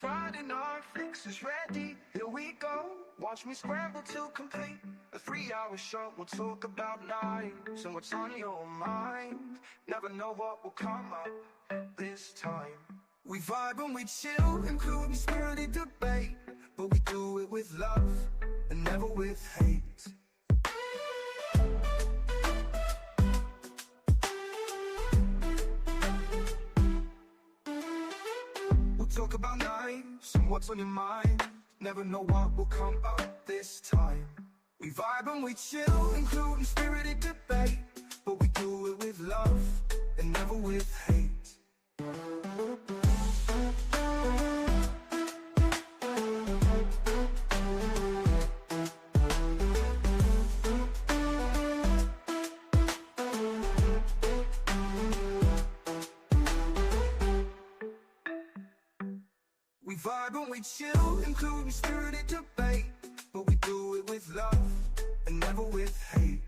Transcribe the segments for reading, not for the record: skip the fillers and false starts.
Friday night fix is ready, here we go. Watch me scramble to complete a 3-hour show. We'll talk about knives and what's on your mind. Never know what will come up this time. We vibe and we chill, including spirited debate, but we do it with love and never with hate. We'll talk about knives and what's on your mind. Never know what will come up this time. We vibe and we chill, including spirited debate, but we do it with love and never with hate. We vibe and we chill, including spirited debate, but we do it with love and never with hate.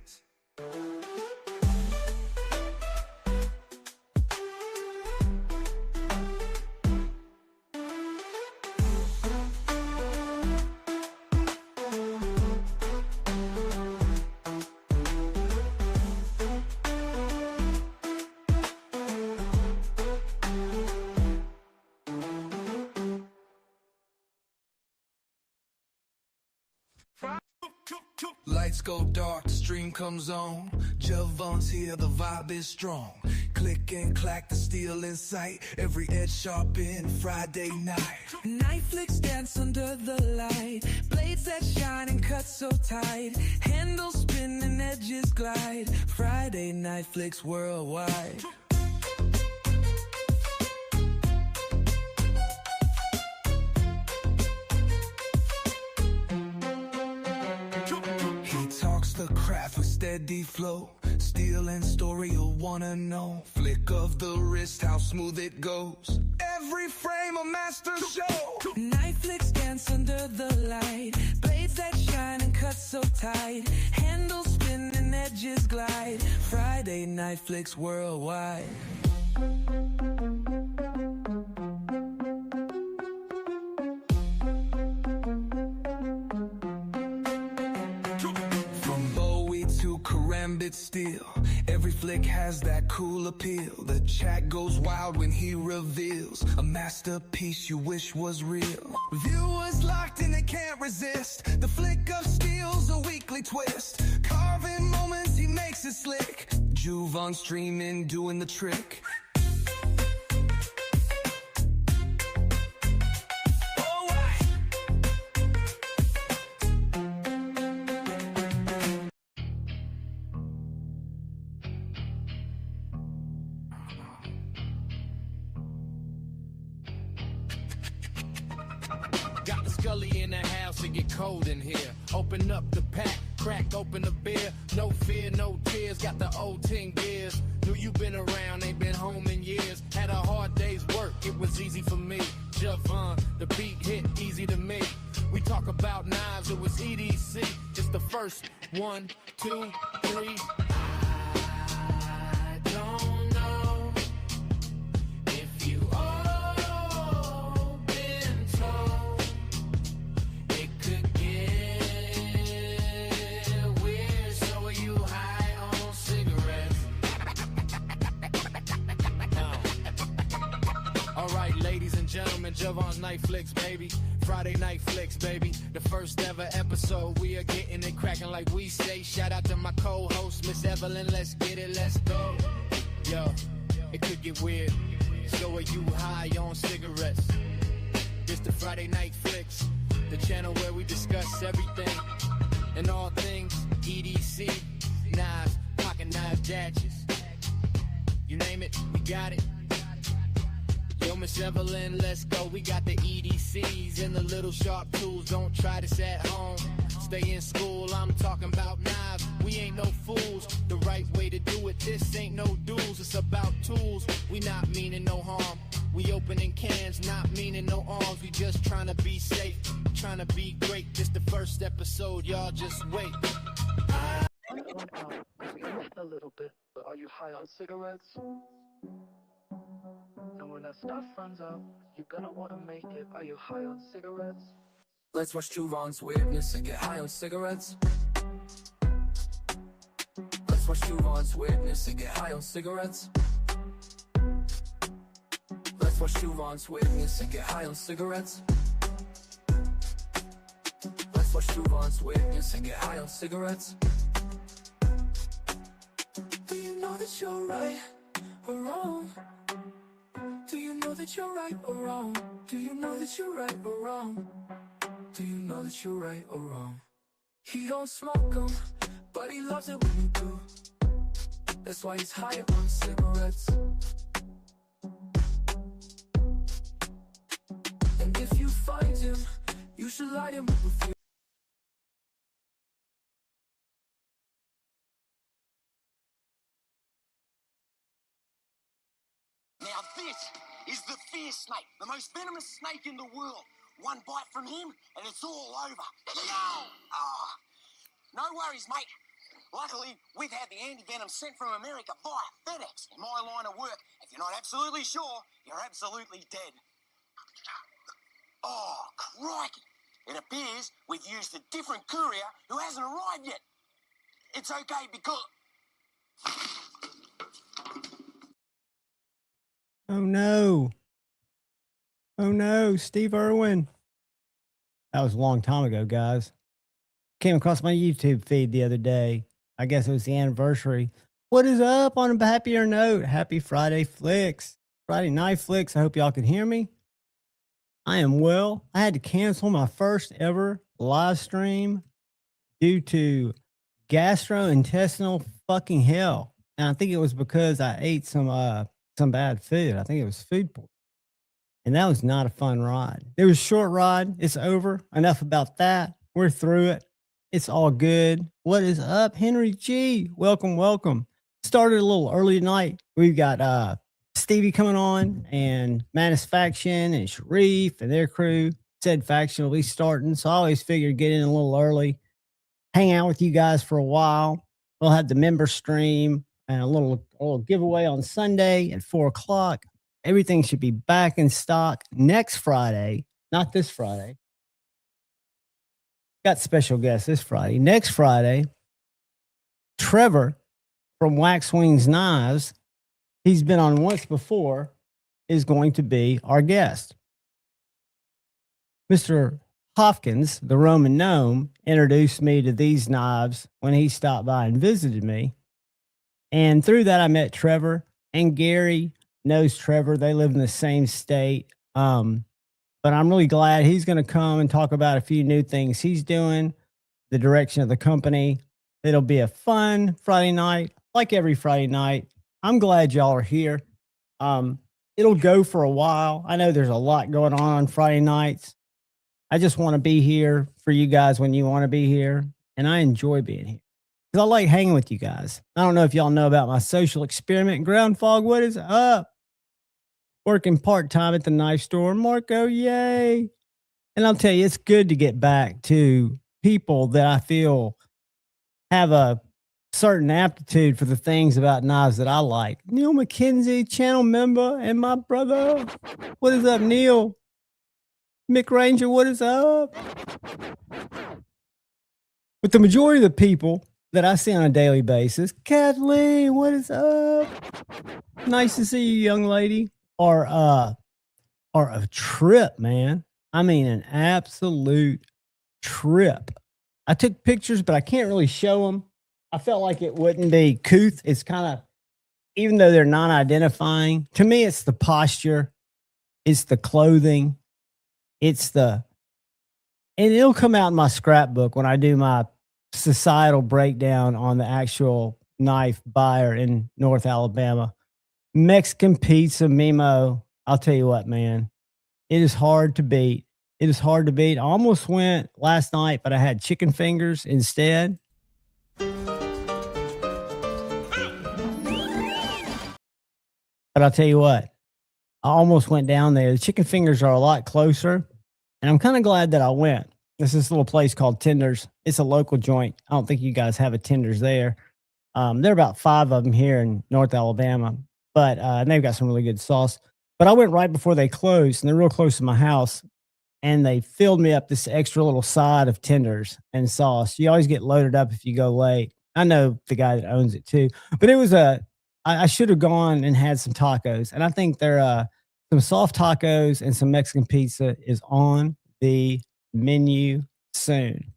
Lights go dark, the stream comes on. Javon's here, the vibe is strong. Click and clack, the steel in sight. Every edge sharpened, Friday night. Night flicks dance under the light. Blades that shine and cut so tight. Handles spin and edges glide. Friday night flicks worldwide. The craft with steady flow, steel and story you'll wanna know. Flick of the wrist, how smooth it goes. Every frame a master show. Night flicks dance under the light. Blades that shine and cut so tight. Handles spin and edges glide. Friday night flicks worldwide. Karambit steel, every flick has that cool appeal. The chat goes wild when he reveals a masterpiece you wish was real. Viewers locked in, they can't resist. The flick of steel's a weekly twist. Carving moments, he makes it slick. Javon streaming, doing the trick. Got the Scully in the house, it get cold in here. Open up the pack, crack open the beer. No fear, no tears, got the old 10 gears. Knew you been around, ain't been home in years. Had a hard day's work, it was easy for me. Javon, the beat hit easy to me. We talk about knives, it was EDC. It's the first 1, 2, 3. I don't know if you all been told. It could get weird, so are you high on cigarettes? Alright, ladies and gentlemen, Javon's Night Flicks, baby. Friday Night Flicks, baby. The first ever episode, we are getting it cracking like we say. Shout out to my co-host, Miss Evelyn, let's get it, let's go. Yo, it could get weird, so are you high on cigarettes? This the Friday Night Flicks, the channel where we discuss everything and all things EDC, knives, pocket knife, gadgets. You name it, we got it. Yo, Miss Evelyn, let's go. We got the EDCs and the little sharp tools. Don't try this at home. Stay in school, I'm talking about knives. We ain't no fools. The right way to do it, this ain't no duels. It's about tools. We not meaning no harm. We opening cans, not meaning no arms. We just trying to be safe, trying to be great. This the first episode, y'all just wait. A little bit, but are you high on cigarettes? No one that stuff runs out, you're gonna wanna make it. Are you high on cigarettes? Let's watch two wrongs witness and get high on cigarettes. Let's watch two wrongs witness and get high on cigarettes. Let's watch two wrongs witness and get high on cigarettes. Let's watch two wrongs witness and get high on cigarettes. Do you know that you're right or wrong? Do you know that you're right or wrong? Do you know that you're right or wrong? Do you know that you're right or wrong? He don't smoke them, but he loves it when you do. That's why he's high on cigarettes. And if you find him, you should light him up with you. Now this is the fear snake, the most venomous snake in the world. One bite from him and it's all over. No worries, mate. Luckily, we've had the anti-venom sent from America via FedEx. In my line of work, if you're not absolutely sure, you're absolutely dead. Oh, crikey. It appears we've used a different courier who hasn't arrived yet. It's okay because... Oh no. Oh no, Steve Irwin. That was a long time ago, guys. Came across my YouTube feed the other day. I guess it was the anniversary. What is up on a happier note? Happy Friday Flicks. Friday Night Flicks. I hope y'all can hear me. I am well. I had to cancel my first ever live stream due to gastrointestinal fucking hell. And I think it was because I ate some bad food. I think it was food poisoning. And that was not a fun ride. It was a short ride. It's over. Enough about that. We're through it. It's all good. What is up, Henry G? Welcome, welcome. Started a little early tonight. We've got Stevie coming on and Manus Faction and Sharif and their crew. Said Faction will be starting. So I always figured get in a little early, hang out with you guys for a while. We'll have the member stream and a little giveaway on Sunday at 4:00. Everything should be back in stock next Friday, not this Friday. Got special guests this Friday. Next Friday, Trevor from Wax Wings Knives, he's been on once before, is going to be our guest. Mr. Hopkins, the Roman gnome, introduced me to these knives when he stopped by and visited me. And through that, I met Trevor, and Gary knows Trevor. They live in the same state. But I'm really glad he's going to come and talk about a few new things he's doing, the direction of the company. It'll be a fun Friday night, like every Friday night. I'm glad y'all are here. It'll go for a while. I know there's a lot going on Friday nights. I just want to be here for you guys when you want to be here. And I enjoy being here because I like hanging with you guys. I don't know if y'all know about my social experiment, Ground Fog. What is up? Working part-time at the knife store. Marco, yay. And I'll tell you, it's good to get back to people that I feel have a certain aptitude for the things about knives that I like. Neil McKenzie, channel member, and my brother. What is up, Neil? Mick Ranger, what is up? But the majority of the people that I see on a daily basis, Kathleen, what is up? Nice to see you, young lady. Are a trip, man. I mean, an absolute trip. I took pictures, but I can't really show them. I felt like it wouldn't be couth. It's kind of, even though they're non-identifying, to me, it's the posture, it's the clothing, and it'll come out in my scrapbook when I do my societal breakdown on the actual knife buyer in North Alabama. Mexican pizza, Mimo. I'll tell you what, man. It is hard to beat. It is hard to beat. I almost went last night, but I had chicken fingers instead. But I'll tell you what. I almost went down there. The chicken fingers are a lot closer, and I'm kind of glad that I went. There's this little place called Tenders. It's a local joint. I don't think you guys have a Tenders there. There are about 5 of them here in North Alabama. But they've got some really good sauce. But I went right before they closed, and they're real close to my house. And they filled me up this extra little side of tenders and sauce. You always get loaded up if you go late. I know the guy that owns it too, but it was I should have gone and had some tacos. And I think there some soft tacos and some Mexican pizza is on the menu soon.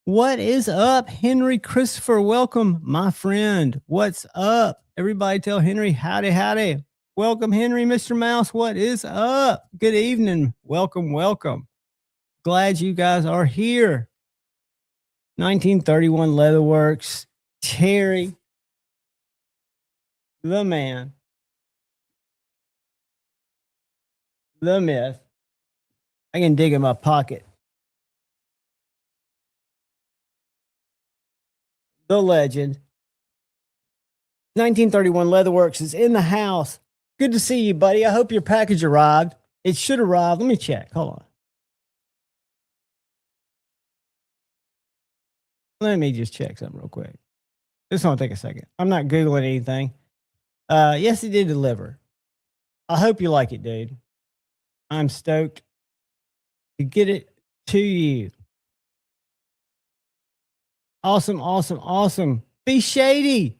What is up, Henry Christopher? Welcome, my friend. What's up? Everybody tell Henry howdy, howdy. Welcome, Henry, Mr. Mouse. What is up? Good evening. Welcome, welcome. Glad you guys are here. 1931 Leatherworks. Terry, the man, the myth. I can dig in my pocket. The legend. 1931 Leatherworks is in the house. Good to see you, buddy. I hope your package arrived. It should arrive. Let me check. Hold on. Let me just check something real quick. This won't take a second. I'm not Googling anything. Yes, it did deliver. I hope you like it, dude. I'm stoked to get it to you. Awesome, awesome, awesome. Be shady.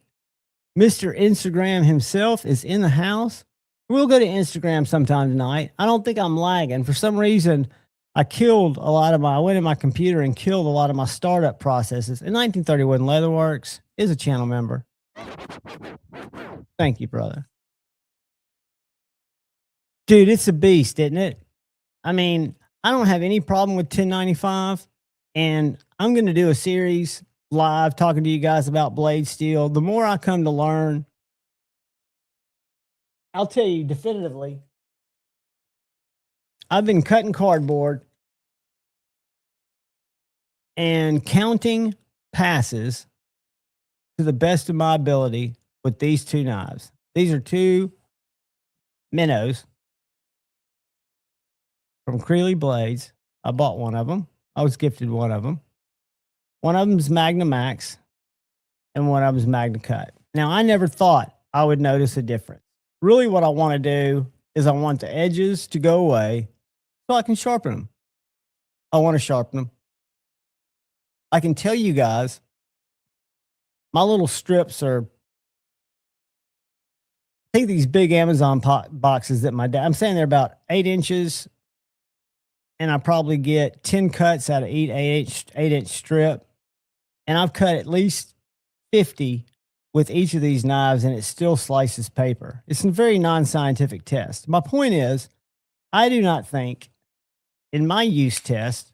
Mr. Instagram himself is in the house. We'll go to Instagram sometime tonight. I don't think I'm lagging. For some reason, I went in my computer and killed a lot of my startup processes. And 1931 Leatherworks is a channel member. Thank you, brother. Dude, it's a beast, isn't it? I mean, I don't have any problem with 1095. And I'm going to do a series live talking to you guys about blade steel. The more I come to learn, I'll tell you definitively, I've been cutting cardboard and counting passes to the best of my ability with these two knives. These are two minnows from Creeley Blades. I bought one of them. I was gifted one of them. One of them is Magna Max and one of them is Magna Cut. Now, I never thought I would notice a difference. Really, what I want to do is I want the edges to go away so I can sharpen them. I want to sharpen them. I can tell you guys, my little strips are, take these big Amazon boxes that I'm saying they're about 8 inches, and I probably get 10 cuts out of each 8-inch strip. And I've cut at least 50 with each of these knives, and it still slices paper. It's a very non-scientific test. My point is, I do not think in my use test,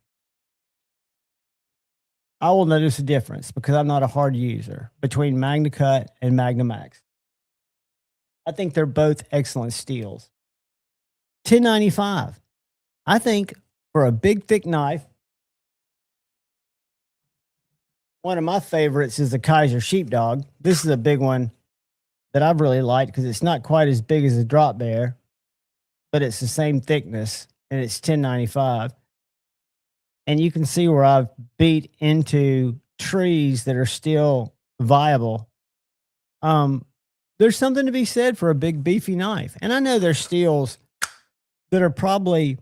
I will notice a difference because I'm not a hard user between Magna Cut and Magna Max. I think they're both excellent steels. 1095. I think for a big, thick knife, one of my favorites is the Kaiser Sheepdog. This is a big one that I've really liked because it's not quite as big as a Drop Bear, but it's the same thickness, and it's 1095. And you can see where I've beat into trees that are still viable. There's something to be said for a big, beefy knife. And I know there's steels that are probably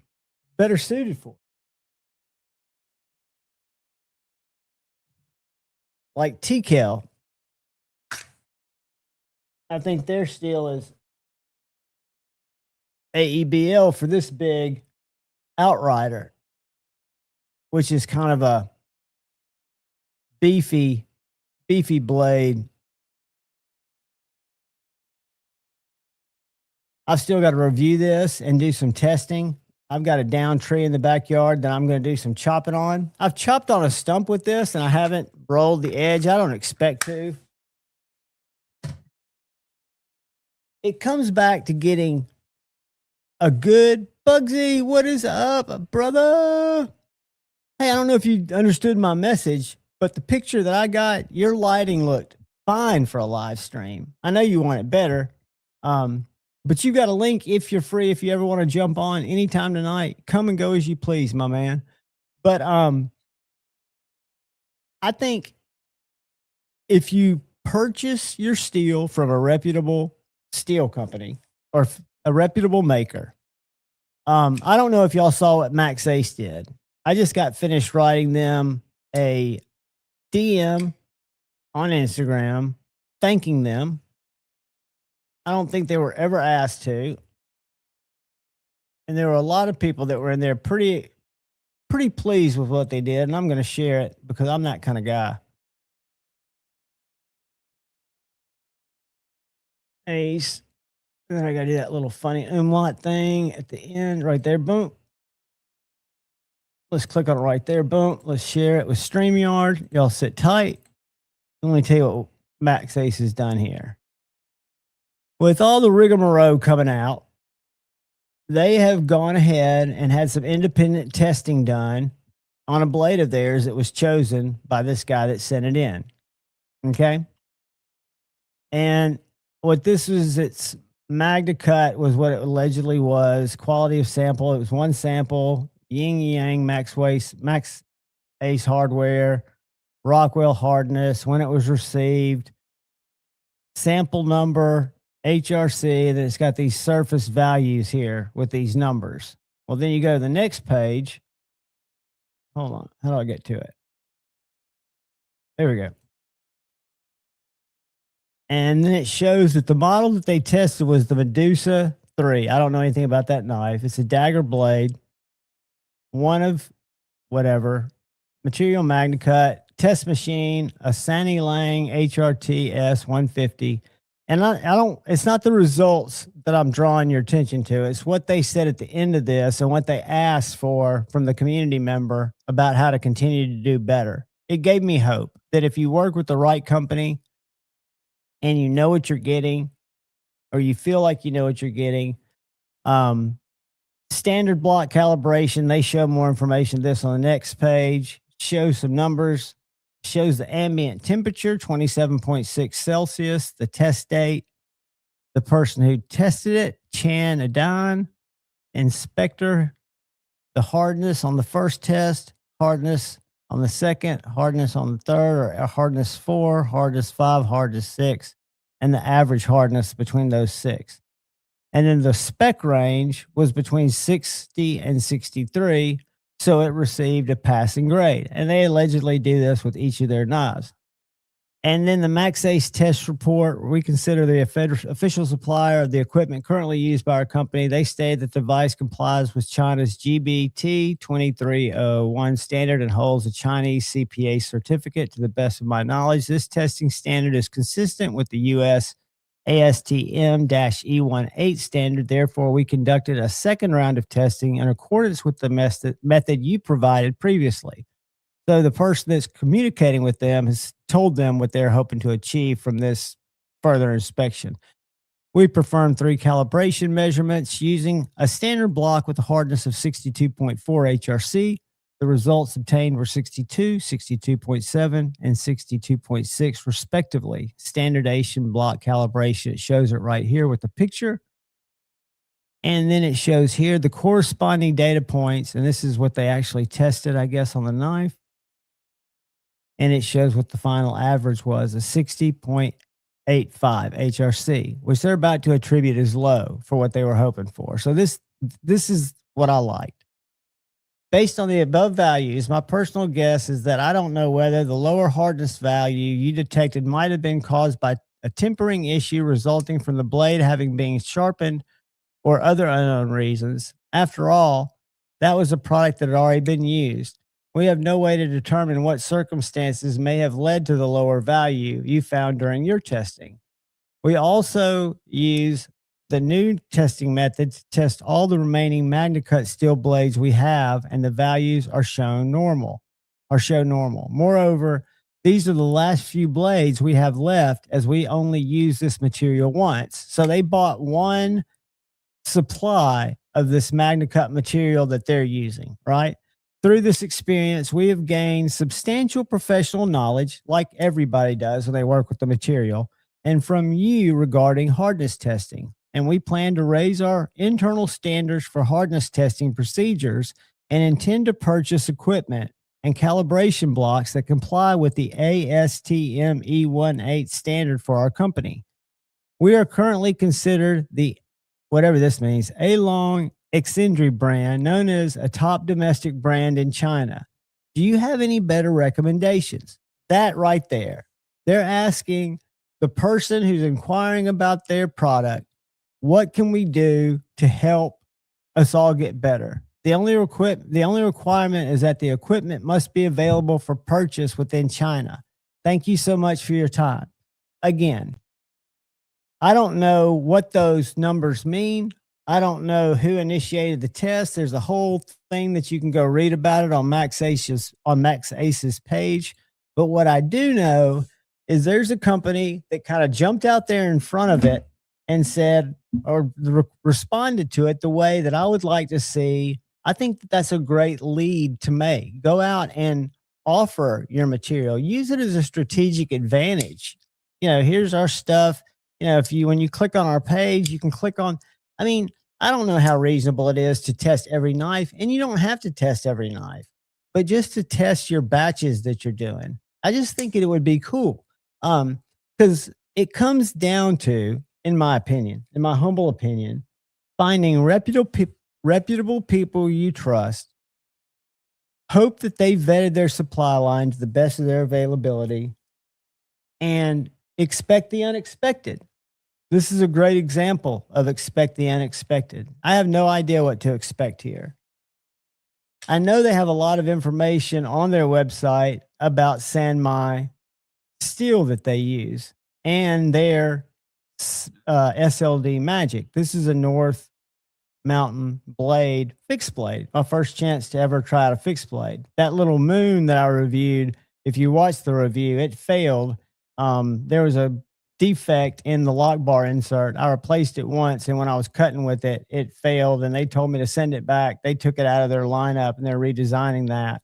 better suited for it. Like TKL. I think their steel is AEBL for this big Outrider, which is kind of a beefy blade. I've still got to review this and do some testing. I've got a down tree in the backyard that I'm going to do some chopping on. I've chopped on a stump with this, and I haven't rolled the edge. I don't expect to. It comes back to getting a good Bugsy. What is up, brother? Hey, I don't know if you understood my message, but the picture that I got, your lighting looked fine for a live stream. I know you want it better. But you got a link if you're free, if you ever want to jump on anytime tonight. Come and go as you please, my man. But I think if you purchase your steel from a reputable steel company or a reputable maker. I don't know if y'all saw what Max Ace did. I just got finished writing them a DM on Instagram, thanking them. I don't think they were ever asked to. And there were a lot of people that were in there pretty pleased with what they did. And I'm going to share it because I'm that kind of guy. Ace. And then I got to do that little funny umlaut thing at the end right there. Boom. Let's click on it right there. Boom. Let's share it with StreamYard. Y'all sit tight. Let me tell you what Max Ace has done here. With all the rigmarole coming out, they have gone ahead and had some independent testing done on a blade of theirs that was chosen by this guy that sent it in. Okay. And what this was, its Magna cut was what it allegedly was. Quality of sample. It was one sample, yin yang, Max Ace hardware, Rockwell hardness, when it was received, sample number, HRC, and then it's got these surface values here with these numbers. Well, then you go to the next page. Hold on. How do I get to it? There we go. And then it shows that the model that they tested was the Medusa 3. I don't know anything about that knife. It's a dagger blade. One of whatever. Material Magna cut. Test machine. A Sanny Lang HRT S150. And I don't, it's not the results that I'm drawing your attention to. It's what they said at the end of this and what they asked for from the community member about how to continue to do better. It gave me hope that if you work with the right company and you know what you're getting, or you feel like you know what you're getting, standard block calibration, they show more information. This on the next page shows some numbers. Shows the ambient temperature, 27.6 Celsius, the test date, the person who tested it, Chan Adan, inspector, the hardness on the first test, hardness on the second, hardness on the third, or hardness 4, hardness 5, hardness 6, and the average hardness between those 6. And then the spec range was between 60 and 63. So it received a passing grade. And they allegedly do this with each of their knives. And then the Max Ace test report, we consider the official supplier of the equipment currently used by our company. They state that the device complies with China's GBT 2301 standard and holds a Chinese CPA certificate. To the best of my knowledge, this testing standard is consistent with the U.S. ASTM-E18 standard. Therefore, we conducted a second round of testing in accordance with the method you provided previously. So the person that's communicating with them has told them what they're hoping to achieve from this further inspection. We performed 3 calibration measurements using a standard block with a hardness of 62.4 HRC. The results obtained were 62, 62.7, and 62.6, respectively. Standardization block calibration. It shows it right here with the picture. And then it shows here the corresponding data points. And this is what they actually tested, I guess, on the knife. And it shows what the final average was, a 60.85 HRC, which they're about to attribute as low for what they were hoping for. So this is what I liked. Based on the above values, my personal guess is that I don't know whether the lower hardness value you detected might have been caused by a tempering issue resulting from the blade having been sharpened or other unknown reasons. After all, that was a product that had already been used. We have no way to determine what circumstances may have led to the lower value you found during your testing. We also use the new testing method to test all the remaining Magna cut steel blades we have, and the values are shown normal. Moreover, these are the last few blades we have left, as we only use this material once. So they bought one supply of this Magna cut material that they're using, right? Through this experience, we have gained substantial professional knowledge, like everybody does when they work with the material, and from you regarding hardness testing. And we plan to raise our internal standards for hardness testing procedures and intend to purchase equipment and calibration blocks that comply with the ASTM E18 standard for our company. We are currently considered the whatever this means, A-Long Exindry brand, known as a top domestic brand in China. Do you have any better recommendations? That right there. They're asking the person who's inquiring about their product, what can we do to help us all get better? The only requirement is that the equipment must be available for purchase within China. Thank you so much for your time. Again, I don't know what those numbers mean. I don't know who initiated the test. There's a whole thing that you can go read about it on Max Ace's page. But what I do know is there's a company that kind of jumped out there in front of it and said, or responded to it the way that I would like to see. I think that's a great lead to make. Go out and offer your material. Use it as a strategic advantage. Here's our stuff. When you click on our page, you can click on, I don't know how reasonable it is to test every knife, and you don't have to test every knife, but just to test your batches that you're doing. I just think it would be cool. Because it comes down to, in my humble opinion, finding reputable people you trust, hope that they vetted their supply line to the best of their availability, and expect the unexpected. This is a great example of expect the unexpected. I have no idea what to expect here. I know they have a lot of information on their website about Sanmai steel that they use and their SLD Magic. This is a North Mountain blade, fixed blade. My first chance to ever try out a fixed blade. That little moon that I reviewed, if you watch the review, it failed. There was a defect in the lock bar insert. I replaced it once, and when I was cutting with it, it failed, and they told me to send it back. They took it out of their lineup, and they're redesigning that.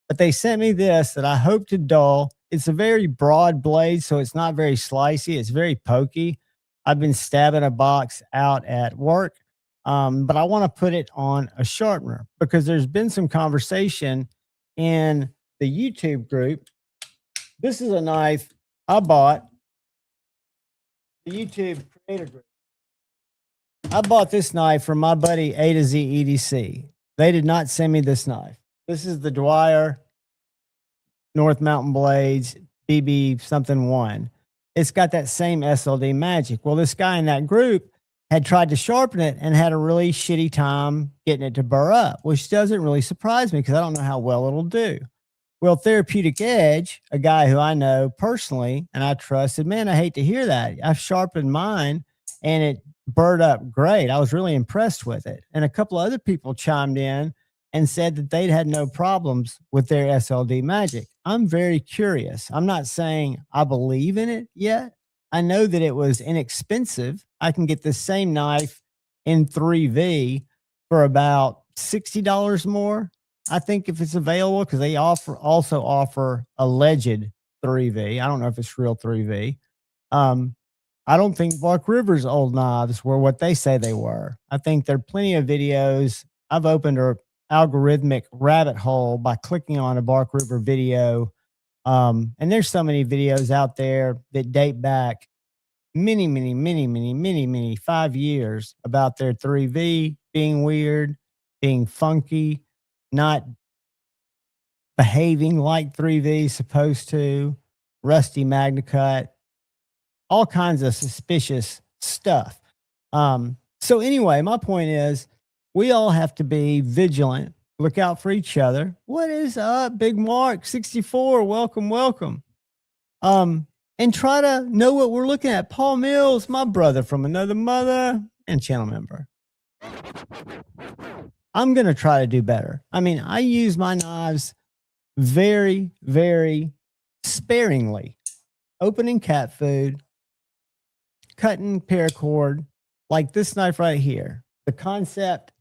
But they sent me this that I hope to dull. It's a very broad blade, so it's not very slicey. It's very pokey. I've been stabbing a box out at work, but I want to put it on a sharpener because there's been some conversation in the YouTube group. This is a knife I bought. The YouTube creator group. I bought this knife from my buddy A to Z EDC. They did not send me this knife. This is the Dwyer North Mountain Blades BB something 1. It's got that same SLD magic. Well, this guy in that group had tried to sharpen it and had a really shitty time getting it to burr up, which doesn't really surprise me because I don't know how well it'll do. Well, Therapeutic Edge, a guy who I know personally and I trust, said, man, I hate to hear that. I've sharpened mine and it burred up great. I was really impressed with it. And a couple of other people chimed in and said that they'd had no problems with their SLD Magic. I'm very curious. I'm not saying I believe in it yet. I know that it was inexpensive. I can get the same knife in 3V for about $60 more. I think if it's available, because they also offer alleged 3V. I don't know if it's real 3V. I don't think Bark River's old knives were what they say they were. I think there are plenty of videos. I've opened an algorithmic rabbit hole by clicking on a Bark River video. And there's so many videos out there that date back many 5 years about their 3V being weird, being funky, not behaving like 3V is supposed to, rusty Magna Cut, all kinds of suspicious stuff. So anyway, my point is we all have to be vigilant, look out for each other. What is up, Big Mark 64? Welcome. And try to know what we're looking at. Paul Mills, my brother from another mother and channel member. I'm going to try to do better. I mean, I use my knives very, very sparingly. Opening cat food, cutting paracord, like this knife right here, the Concept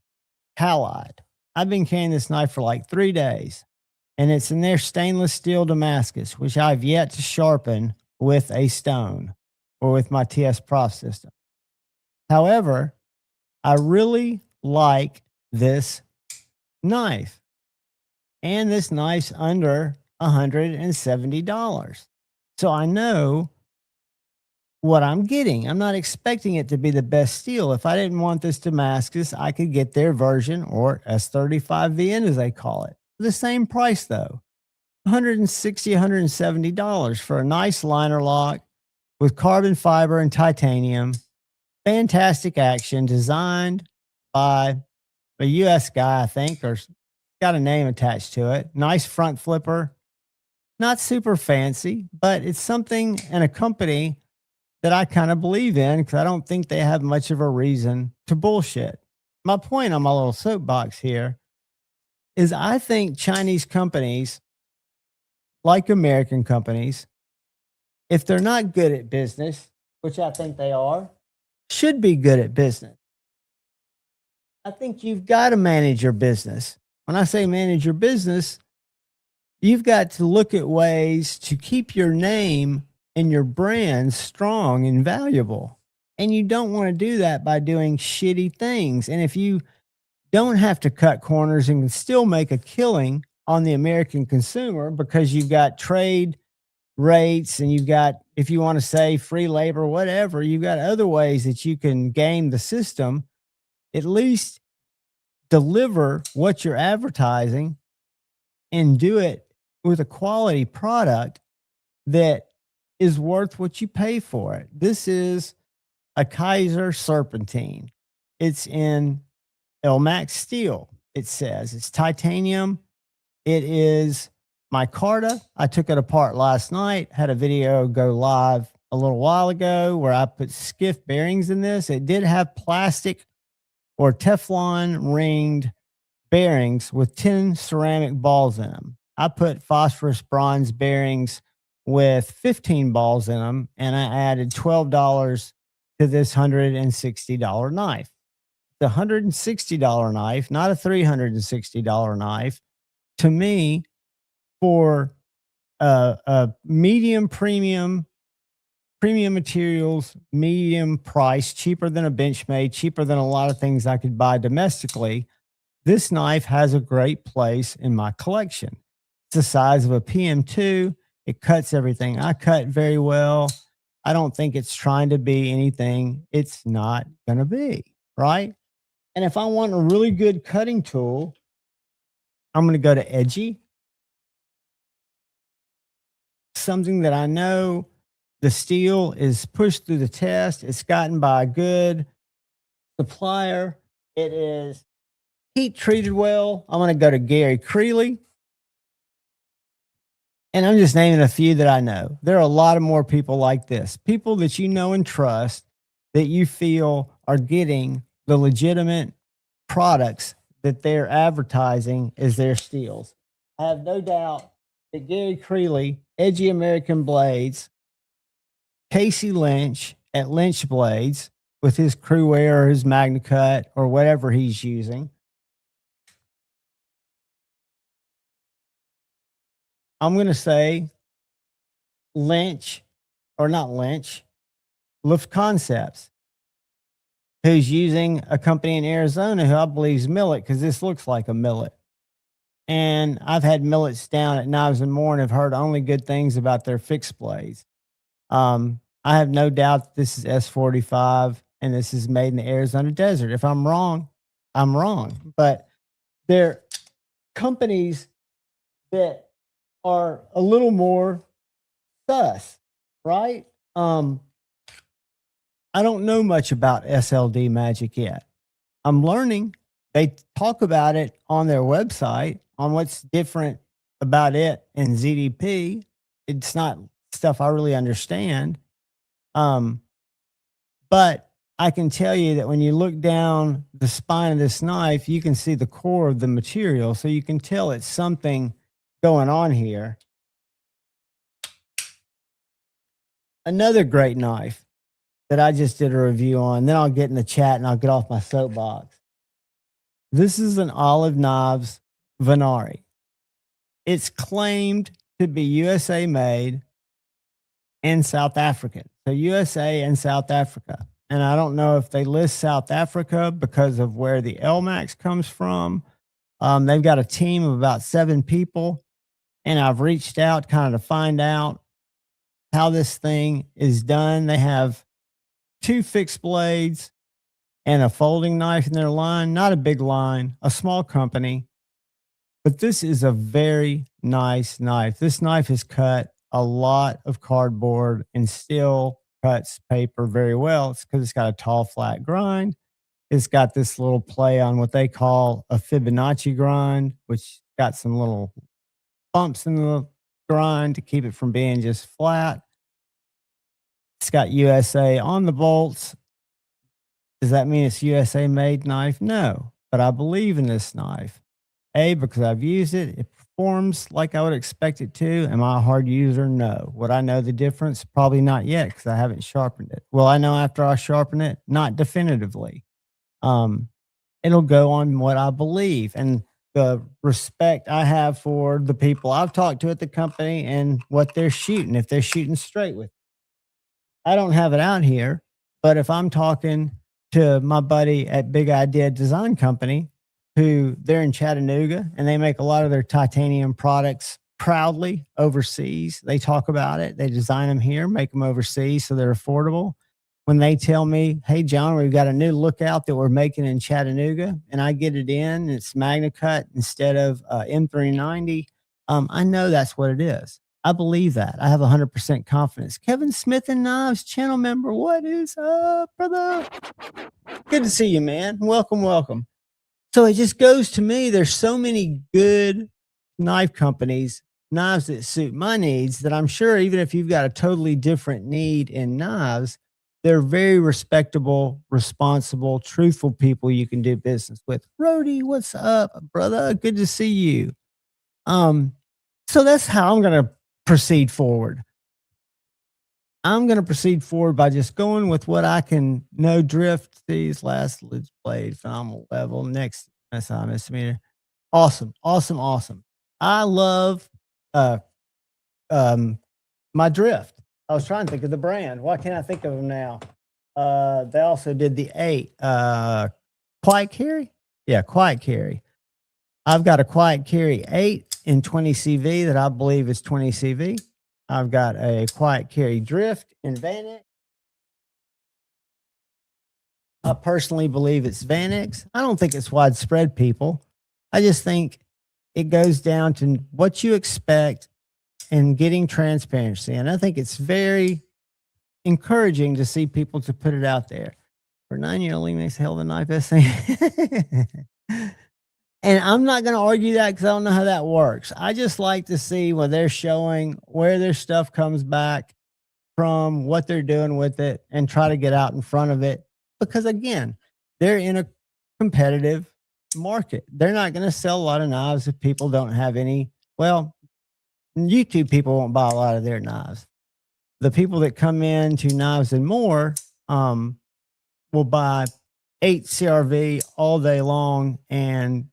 Halide. I've been carrying this knife for like 3 days, and it's in their stainless steel Damascus, which I've yet to sharpen with a stone or with my TS Prof system. However, I really like this knife, and this knife's under $170. So I know what I'm getting. I'm not expecting it to be the best steel. If I didn't want this Damascus, I could get their version, or S35VN as they call it. The same price though, $160, $170 for a nice liner lock with carbon fiber and titanium. Fantastic action, designed by a US guy, I think, or got a name attached to it. Nice front flipper. Not super fancy, but it's something and a company that I kind of believe in, because I don't think they have much of a reason to bullshit. My point on my little soapbox here is I think Chinese companies, like American companies, if they're not good at business, which I think they are, should be good at business. I think you've got to manage your business. When I say manage your business, you've got to look at ways to keep your name and your brand strong and valuable. And you don't want to do that by doing shitty things. And if you don't have to cut corners and can still make a killing on the American consumer because you've got trade rates and you've got, if you want to say free labor, whatever, you've got other ways that you can game the system, at least deliver what you're advertising and do it with a quality product that is worth what you pay for it. This is a Kaiser serpentine. It's in Elmax steel. It says it's titanium. It is micarta. I took it apart last night, had a video go live a little while ago where I put skiff bearings in this. It did have plastic or Teflon ringed bearings with 10 ceramic balls in them. I put phosphorus bronze bearings with 15 balls in them, and I added $12 to this $160 knife. The $160 knife, not a $360 knife, to me, for a medium premium materials, medium price, cheaper than a Benchmade, cheaper than a lot of things I could buy domestically, this knife has a great place in my collection. It's the size of a PM2. It cuts everything I cut very well. I don't think it's trying to be anything it's not going to be, right? And if I want a really good cutting tool, I'm going to go to Edgy. Something that I know the steel is pushed through the test. It's gotten by a good supplier. It is heat treated well. I'm going to go to Gary Creeley. And I'm just naming a few that I know. There are a lot of more people like this. People that you know and trust that you feel are getting the legitimate products that they're advertising as their steels. I have no doubt that Gary Creeley, Edgy American Blades, Casey Lynch at Lynch Blades with his Crewwear or his MagnaCut or whatever he's using. I'm going to say Lynch, or not Lynch, Lift Concepts, who's using a company in Arizona who I believe is Millet, because this looks like a Millet. And I've had Millets down at Knives and More and have heard only good things about their fixed blades. I have no doubt this is S45 and this is made in the Arizona desert. If I'm wrong, I'm wrong. But they're companies that are a little more sus, right? I don't know much about SLD Magic yet. I'm learning. They talk about it on their website on what's different about it and ZDP. It's not stuff I really understand. But I can tell you that when you look down the spine of this knife, you can see the core of the material. So you can tell it's something going on here. Another great knife that I just did a review on, then I'll get in the chat and I'll get off my soapbox. This is an Olive Knives Venari. It's claimed to be USA made and South African. So USA and South Africa. And I don't know if they list South Africa because of where the Elmax comes from. They've got a team of about 7 people. And I've reached out kind of to find out how this thing is done. They have 2 fixed blades and a folding knife in their line. Not a big line, a small company. But this is a very nice knife. This knife has cut a lot of cardboard and still cuts paper very well. It's because it's got a tall, flat grind. It's got this little play on what they call a Fibonacci grind, which got some little bumps in the grind to keep it from being just flat. It's got USA on the bolts. Does that mean it's USA made knife? No, but I believe in this knife. Because I've used it. It performs like I would expect it to. Am I a hard user? No. Would I know the difference? Probably not yet because I haven't sharpened it. Will I know after I sharpen it? Not definitively. It'll go on what I believe and the respect I have for the people I've talked to at the company and what they're shooting, if they're shooting straight with it. I don't have it out here, but if I'm talking to my buddy at Big Idea Design Company, who they're in Chattanooga and they make a lot of their titanium products proudly overseas. They talk about it. They design them here, make them overseas so they're affordable. When they tell me, hey, John, we've got a new lookout that we're making in Chattanooga and I get it in and it's Magna Cut instead of M390, I know that's what it is. I believe that. I have 100% confidence. Kevin Smith and Knives channel member, what is up, brother? Good to see you, man. Welcome, welcome. So it just goes to me, there's so many good knife companies, knives that suit my needs that I'm sure even if you've got a totally different need in knives, they're very respectable, responsible, truthful people you can do business with. Rody, what's up, brother? Good to see you. So that's how I'm going to proceed forward. I'm going to proceed forward by just going with what I can know. Drift, these last blade, phenomenal level. Next SI misdemeanor. Awesome. I love my drift. I was trying to think of the brand. Why can't I think of them now? They also did the 8. Quiet Carry? Yeah, Quiet Carry. I've got a Quiet Carry 8 in 20 CV that I believe is 20 CV. I've got a Quiet Carry Drift in Vanex. I personally believe it's Vanex. I don't think it's widespread, people. I just think it goes down to what you expect and getting transparency. And I think it's very encouraging to see people to put it out there. For 9-year-old, makes a hell of a knife essay. And I'm not going to argue that because I don't know how that works. I just like to see what they're showing, where their stuff comes back from, what they're doing with it, and try to get out in front of it. Because again, they're in a competitive market. They're not going to sell a lot of knives if people don't have any. Well, YouTube people won't buy a lot of their knives. The people that come in to Knives and More will buy 8 CRV all day long and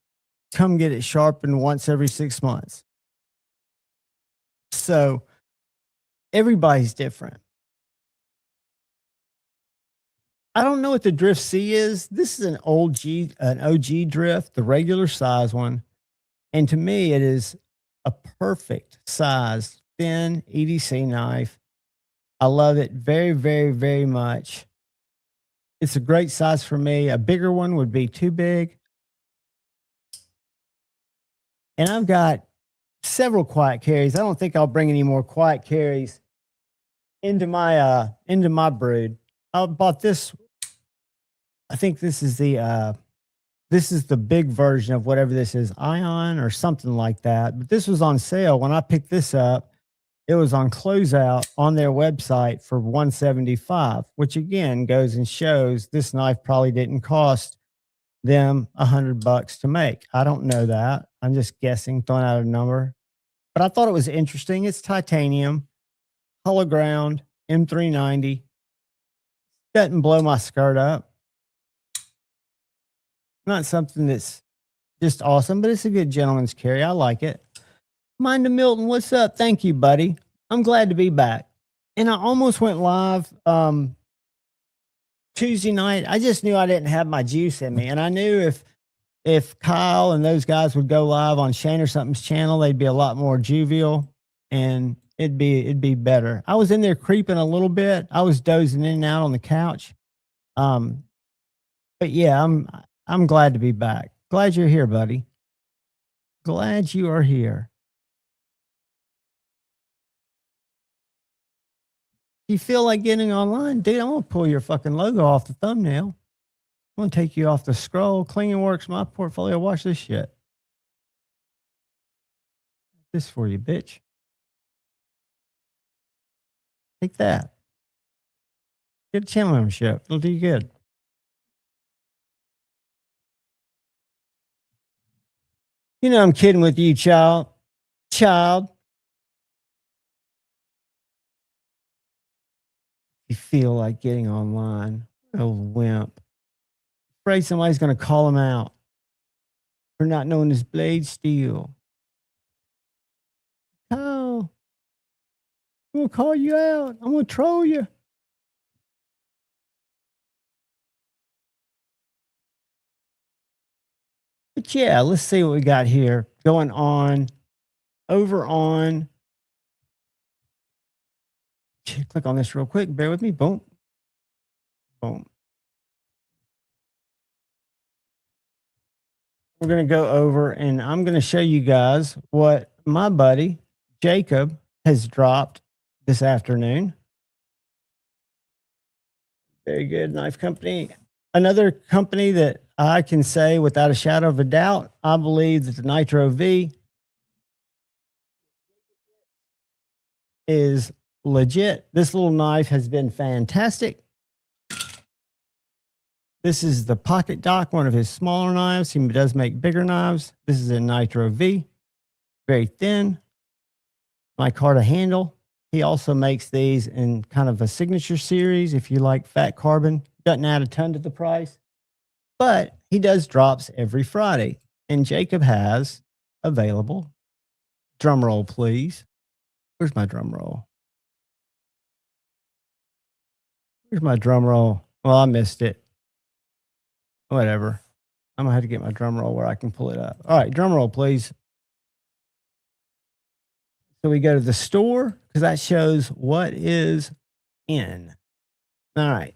come get it sharpened once every 6 months. So everybody's different. I don't know what the Drift C is. This is an OG Drift, the regular size one. And to me, it is a perfect size, thin EDC knife. I love it very, very, very much. It's a great size for me. A bigger one would be too big. And I've got several Quiet Carries. I don't think I'll bring any more Quiet Carries into my brood. I bought this. I think this is the big version of whatever this is, Ion or something like that. But this was on sale when I picked this up. It was on closeout on their website for $175, which again goes and shows this knife probably didn't cost them $100 to make. I don't know that. I'm just guessing, throwing out a number. But I thought it was interesting. It's titanium, hollow ground, M390. Doesn't blow my skirt up. Not something that's just awesome, but it's a good gentleman's carry. I like it. Mind to Milton, what's up? Thank you, buddy. I'm glad to be back. And I almost went live Tuesday night. I just knew I didn't have my juice in me. And I knew if Kyle and those guys would go live on Shane or something's channel, they'd be a lot more jovial. And it'd be better. I was in there creeping a little bit. I was dozing in and out on the couch. But yeah, I'm glad to be back. Glad you're here, buddy. Glad you are here. You feel like getting online, dude? I'm gonna pull your fucking logo off the thumbnail. I'm gonna take you off the scroll. Klingenweks, my portfolio. Watch this shit. This for you, bitch. Take that. Get a channel membership. It'll do you good. You know I'm kidding with you, child. Child. You feel like getting online. Old wimp. Afraid somebody's gonna call him out for not knowing his blade steel. Oh, I'm gonna call you out. I'm gonna troll you. But yeah, let's see what we got here going on over on. Click on this real quick. Bear with me. Boom. Boom. We're going to go over and I'm going to show you guys what my buddy Jacob has dropped this afternoon. Very good, Knife Company. Another company that I can say without a shadow of a doubt, I believe that the Nitro V is legit. This little knife has been fantastic. This is the Pocket Doc, one of his smaller knives. He does make bigger knives. This is a Nitro V, very thin. Micarta handle. He also makes these in kind of a signature series. If you like fat carbon, doesn't add a ton to the price, but he does drops every Friday. And Jacob has available, drum roll, please. Where's my drum roll? Where's my drum roll? Well, I missed it. Whatever. I'm gonna have to get my drum roll where I can pull it up. All right, drum roll, please. So we go to the store because that shows what is in. All right.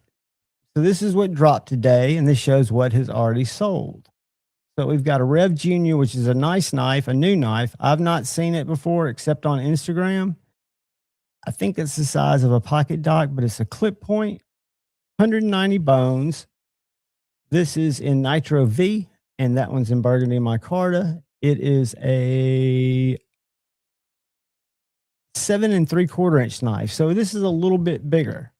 So this is what dropped today, and this shows what has already sold. So we've got a Rev Junior, which is a nice knife, a new knife. I've not seen it before except on Instagram. I think it's the size of a Pocket Doc, but it's a clip point, 190 bones. This is in Nitro V, and that one's in Burgundy Micarta. It is a 7 3/4 inch knife. So this is a little bit bigger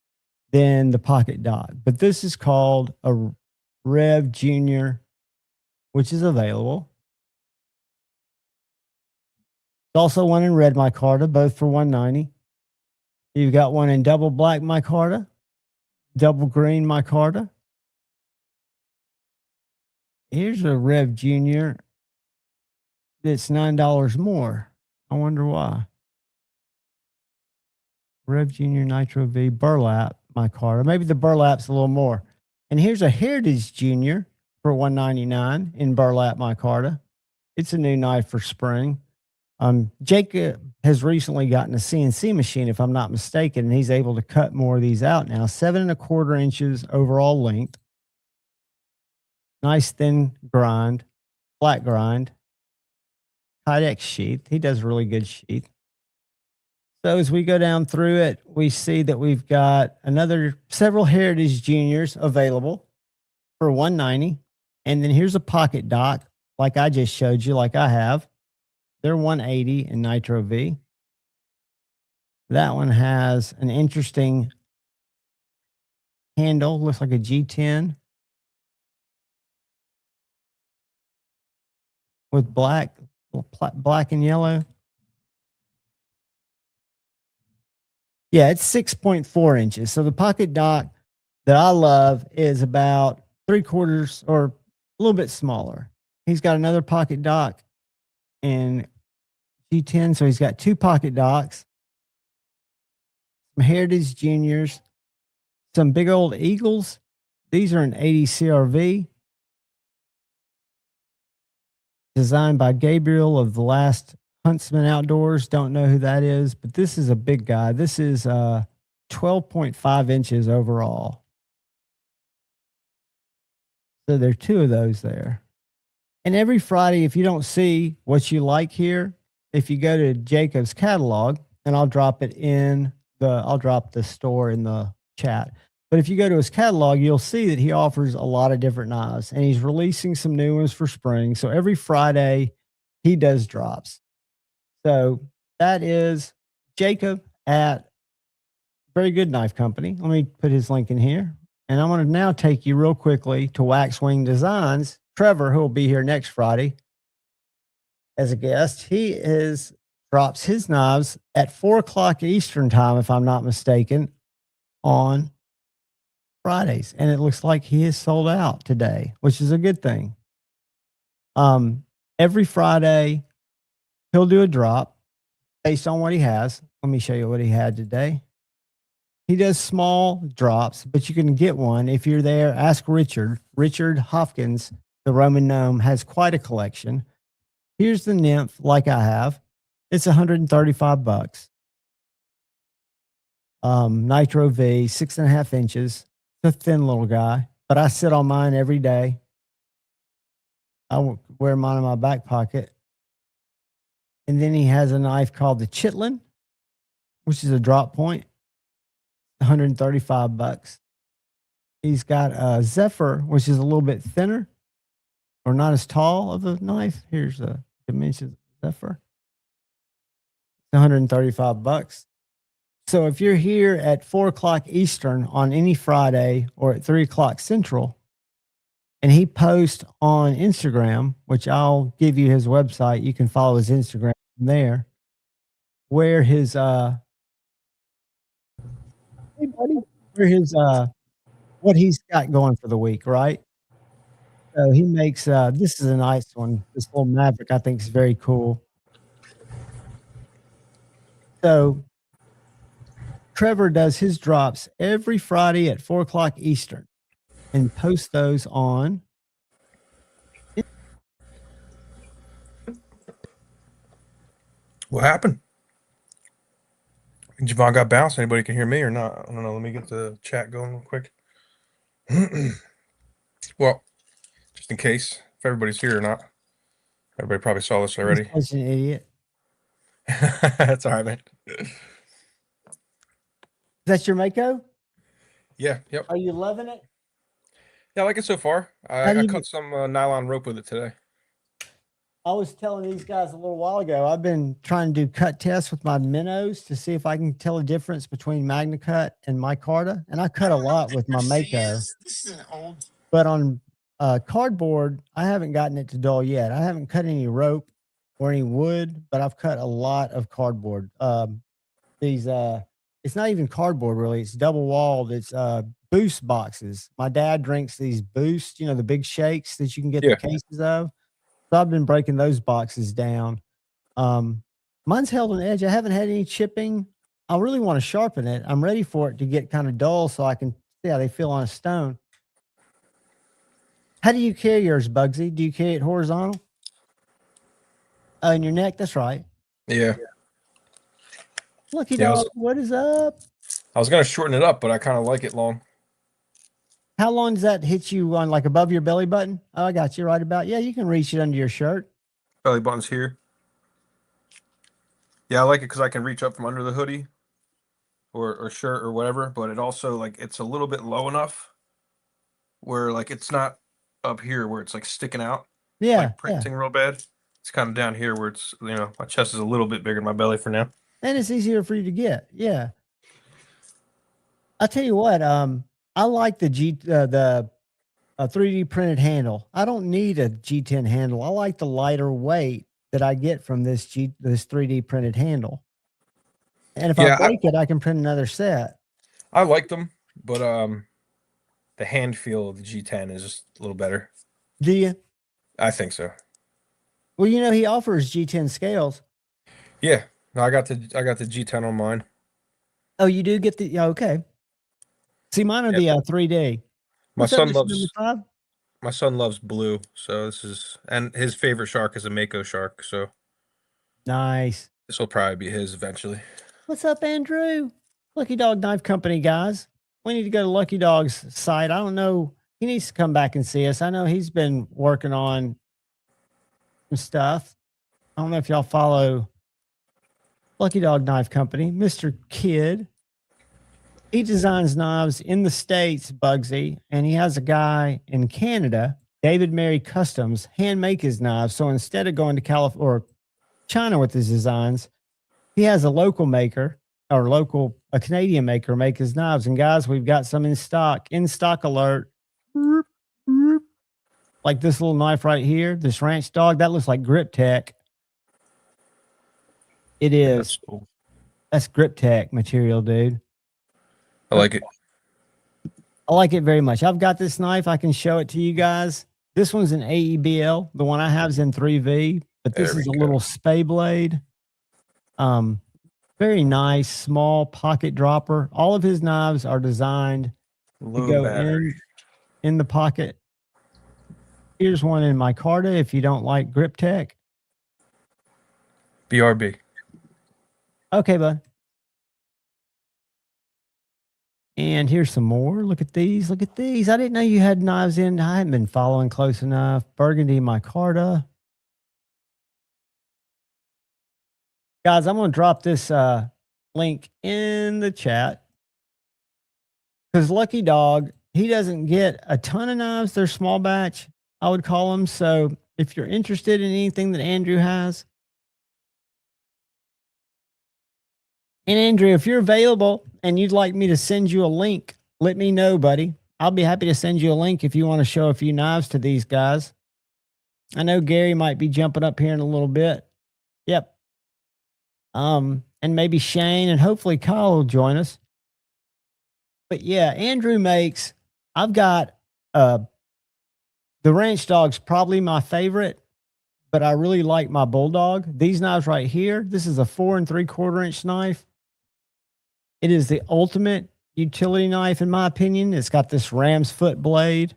than the Pocket Doc, but this is called a Rev Junior, which is available. There's also one in red micarta, both for $190. You've got one in double black micarta, double green micarta. Here's a Rev Junior that's $9 more. I wonder why. Rev Junior Nitro V burlap micarta. Maybe the burlap's a little more. And here's a Heritage Junior for $199 in burlap micarta. It's a new knife for spring. Jacob has recently gotten a CNC machine, if I'm not mistaken, and he's able to cut more of these out now. 7 1/4 inches overall length. Nice thin grind, flat grind. Kydex sheath. He does really good sheath. So as we go down through it, we see that we've got several Heritage Juniors available for $190. And then here's a Pocket Doc, like I just showed you, like I have. They're $180 in Nitro V. That one has an interesting handle, looks like a G10 with black and yellow. Yeah, it's 6.4 inches. So the Pocket Doc that I love is about 3/4 or a little bit smaller. He's got another Pocket Doc in G10. So he's got 2 Pocket Docs, some Heritage Juniors, some big old Eagles. These are an 80 CRV designed by Gabriel of the Last Huntsman Outdoors. Don't know who that is, but this is a big guy. This is 12.5 inches overall. So there are two of those there. And every Friday, if you don't see what you like here, if you go to Jacob's catalog, and I'll drop the store in the chat. But if you go to his catalog, you'll see that he offers a lot of different knives, and he's releasing some new ones for spring. So every Friday he does drops. So that is Jacob at Very Good Knife Company. Let me put his link in here. And I'm going to now take you real quickly to Waxwing Designs. Trevor, who will be here next Friday as a guest, he drops his knives at 4:00 Eastern time, if I'm not mistaken, on Fridays. And it looks like he is sold out today, which is a good thing. Every Friday, he'll do a drop based on what he has. Let me show you what he had today. He does small drops, but you can get one if you're there. Ask Richard. Richard Hopkins, the Roman Gnome, has quite a collection. Here's the nymph, like I have. It's $135. Nitro V, 6.5 inches. It's a thin little guy, but I sit on mine every day. I wear mine in my back pocket. And then he has a knife called the Chitlin, which is a drop point, $135. He's got a Zephyr, which is a little bit thinner or not as tall of a knife. Here's the dimensions of Zephyr. It's $135. So if you're here at 4:00 Eastern on any Friday or at 3:00 Central, and he posts on Instagram, which I'll give you his website, you can follow his Instagram from there, where his hey buddy, where his what he's got going for the week, right? So he makes this is a nice one. This little Maverick I think is very cool. So Trevor does his drops every Friday at 4:00 Eastern and posts those on. What happened? Javon got bounced. Anybody can hear me or not? I don't know. Let me get the chat going real quick. Well, just in case, if everybody's here or not. Everybody probably saw this already. He's an idiot. That's all right, man. Is that your Mako? Yeah, yep. Are you loving it? Yeah, I like it so far. I cut some nylon rope with it today. I was telling these guys a little while ago, I've been trying to do cut tests with my minnows to see if I can tell a difference between MagnaCut and micarta. And I cut a lot with my Mako. This is an old. But on cardboard, I haven't gotten it to dull yet. I haven't cut any rope or any wood, but I've cut a lot of cardboard. It's not even cardboard really. It's double walled. It's Boost boxes. My dad drinks these Boost, the big shakes that you can get the cases of. So I've been breaking those boxes down. Mine's held an edge. I haven't had any chipping. I really want to sharpen it. I'm ready for it to get kind of dull so I can see how they feel on a stone. How do you carry yours, Bugsy? Do you carry it horizontal? In your neck? That's right. Yeah. Lucky dog, what is up? I was going to shorten it up, but I kind of like it long. How long does that hit you on, like above your belly button? Oh, I got you right about. Yeah, you can reach it under your shirt. Belly button's here. Yeah, I like it because I can reach up from under the hoodie or shirt or whatever, but it also, like, it's a little bit low enough where, like, it's not up here where it's, like, sticking out. Yeah. Like printing real bad. It's kind of down here where it's, my chest is a little bit bigger than my belly for now. And it's easier for you to get. Yeah. I'll tell you what, I like the 3D printed handle. I don't need a G10 handle. I like the lighter weight that I get from this 3D printed handle. And if I break it, I can print another set. I like them, but the hand feel of the G10 is just a little better. Do you? I think so. Well, he offers G10 scales. Yeah. No, I got the G10 on mine. Oh, you do get the okay. See, mine are the 3D. My son loves blue, so and his favorite shark is a Mako shark. So Nice. This will probably be his eventually. What's up, Andrew? Lucky Dog Knife Company, guys. We need to go to Lucky Dog's site. I don't know. He needs to come back and see us. I know he's been working on some stuff. I don't know if y'all follow Lucky Dog Knife Company. Mr. Kidd. He designs knives in the States, Bugsy, and he has a guy in Canada, David Mary Customs, hand make his knives. So instead of going to California or China with his designs, he has a local maker or a Canadian maker make his knives. And guys, we've got some in stock alert. Like this little knife right here, this Ranch Dog, that looks like Grip Tech. It is. That's cool. That's Grip Tech material, dude. I like it. I like it very much. I've got this knife. I can show it to you guys. This one's an AEBL. The one I have is in 3V, but this is a little spay blade. Very nice, small pocket dropper. All of his knives are designed to go in the pocket. Here's one in micarta if you don't like Grip Tech. BRB. Okay, bud. And here's some more. Look at these. Look at these. I didn't know you had knives in. I haven't been following close enough. Burgundy micarta. Guys, I'm going to drop this link in the chat. Because Lucky Dog, he doesn't get a ton of knives. They're small batch, I would call them. So if you're interested in anything that Andrew has, and Andrew, if you're available and you'd like me to send you a link, let me know, buddy. I'll be happy to send you a link if you want to show a few knives to these guys. I know Gary might be jumping up here in a little bit. Yep. And maybe Shane and hopefully Kyle will join us. But yeah, Andrew makes, I've got the Ranch Dog's probably my favorite, but I really like my Bulldog. These knives right here, this is a 4 3/4 inch knife. It is the ultimate utility knife, in my opinion. It's got this ram's foot blade.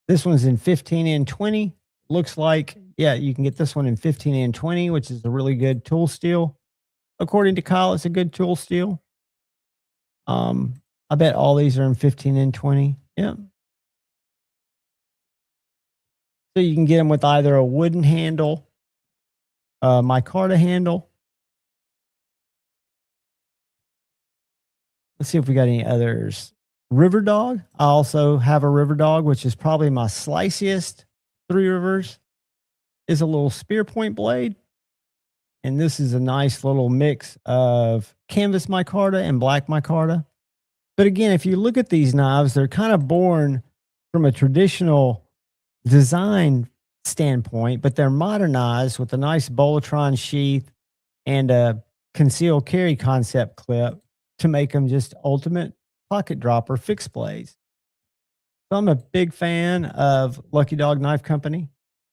This one's in 15 and 20. Looks like, yeah, you can get this one in 15 and 20, which is a really good tool steel. According to Kyle, it's a good tool steel. I bet all these are in 15 and 20. Yeah. So you can get them with either a wooden handle, micarta handle. Let's see if we got any others. River Dog. I also have a River Dog, which is probably my sliciest. Three Rivers is a little spear point blade. And this is a nice little mix of canvas micarta and black micarta. But again, if you look at these knives, they're kind of born from a traditional design standpoint, but they're modernized with a nice Bolotron sheath and a concealed carry concept clip to make them just ultimate pocket dropper fixed blades. So I'm a big fan of Lucky Dog Knife Company.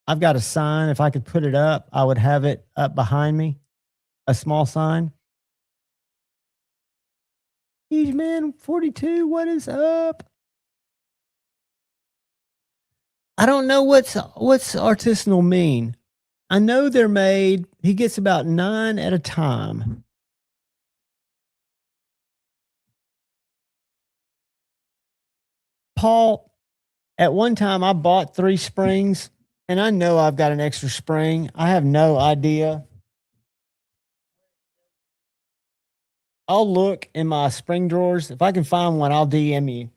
I've got a sign. If I could put it up, I would have it up behind me, a small sign. Huge Man 42, what is up? I don't know what's artisanal mean. I know they're made. He gets about 9 at a time. Paul, at one time I bought 3 springs, and I know I've got an extra spring. I have no idea. I'll look in my spring drawers. If I can find one, I'll DM you.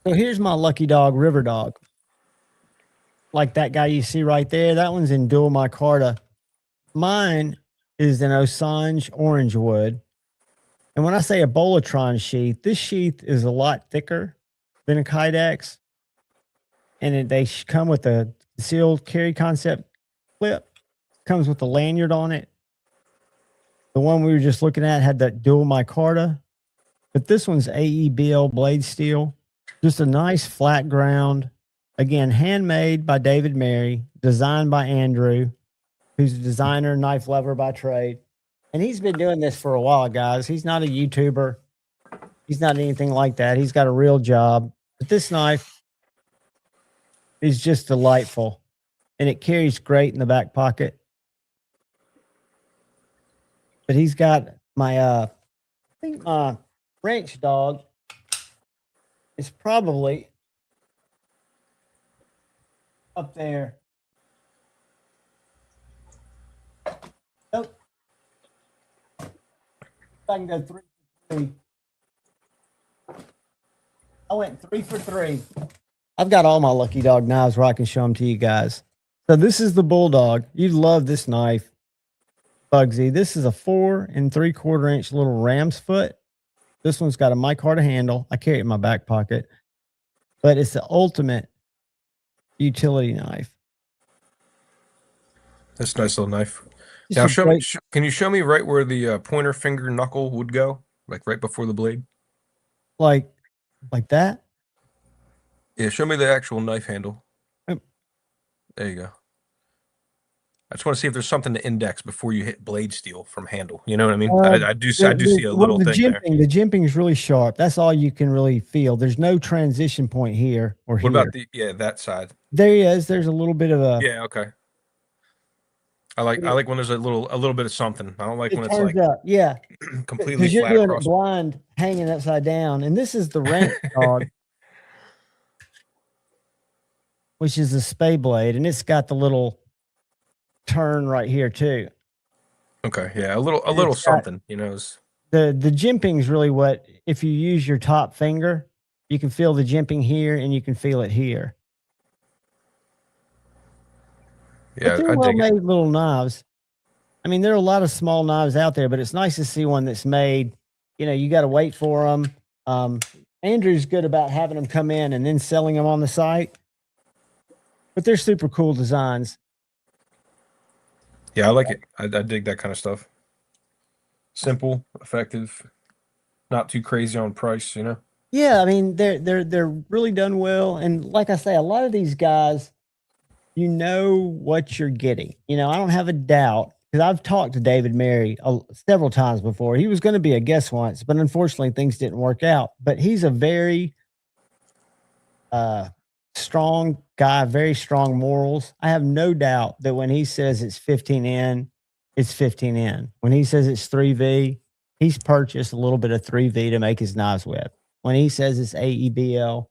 So here's my Lucky Dog River Dog. Like that guy you see right there. That one's in dual micarta. Mine is an Osage orange wood. And when I say a Bolotron sheath, this sheath is a lot thicker than a Kydex. And they come with a concealed carry concept clip. Comes with a lanyard on it. The one we were just looking at had that dual micarta. But this one's AEBL blade steel. Just a nice flat ground. Again, handmade by David Mary. Designed by Andrew, who's a designer, knife lover by trade. And he's been doing this for a while, guys. He's not a YouTuber. He's not anything like that. He's got a real job. But this knife is just delightful, and it carries great in the back pocket. But he's got my, I think my ranch dog is probably up there. Nope. I can go 3 for 3. I went 3 for 3. I've got all my lucky dog knives where I can show them to you guys. So this is the Bulldog. You'd love this knife, Bugsy. This is a 4 3/4 inch little ram's foot. This one's got a micarta handle. I carry it in my back pocket, but it's the ultimate utility knife. That's a nice little knife. Just Now, a show me. great- Can you show me right where the pointer finger knuckle would go, like right before the blade? like that. Yeah, show me the actual knife handle. Yep. There you go. I just want to see if there's something to index before you hit blade steel from handle. You know what I mean? I do see a little thing there. The jimping is really sharp. That's all you can really feel. There's no transition point here or What here. about that side? There he is. There's a little bit of a. Yeah, okay. I like when there's a little bit of something. I don't like when it's turns like up. Yeah. completely Because you're flat doing across. it blind, hanging upside down. And this is the ranch dog, which is a spay blade, and it's got the little turn right here too. Okay, yeah, a little It's got- something, you know. The jimping is really what, if you use your top finger, you can feel the jimping here and you can feel it here. Yeah, But they're I dig it. well-made little knives. I mean, there are a lot of small knives out there, but it's nice to see one that's made. You know, you got to wait for them. Andrew's good about having them come in and then selling them on the site. But they're super cool designs. Yeah, I like it. I dig that kind of stuff. Simple, effective, not too crazy on price, you know. Yeah, I mean, they're really done well. And like I say, a lot of these guys, you know what you're getting. You know, I don't have a doubt, because I've talked to David Mary several times before. He was going to be a guest once, but unfortunately things didn't work out. But he's a very strong guy, very strong morals. I have no doubt that when he says it's 15N, it's 15N. When he says it's 3V, he's purchased a little bit of 3V to make his knives with. When he says it's AEBL,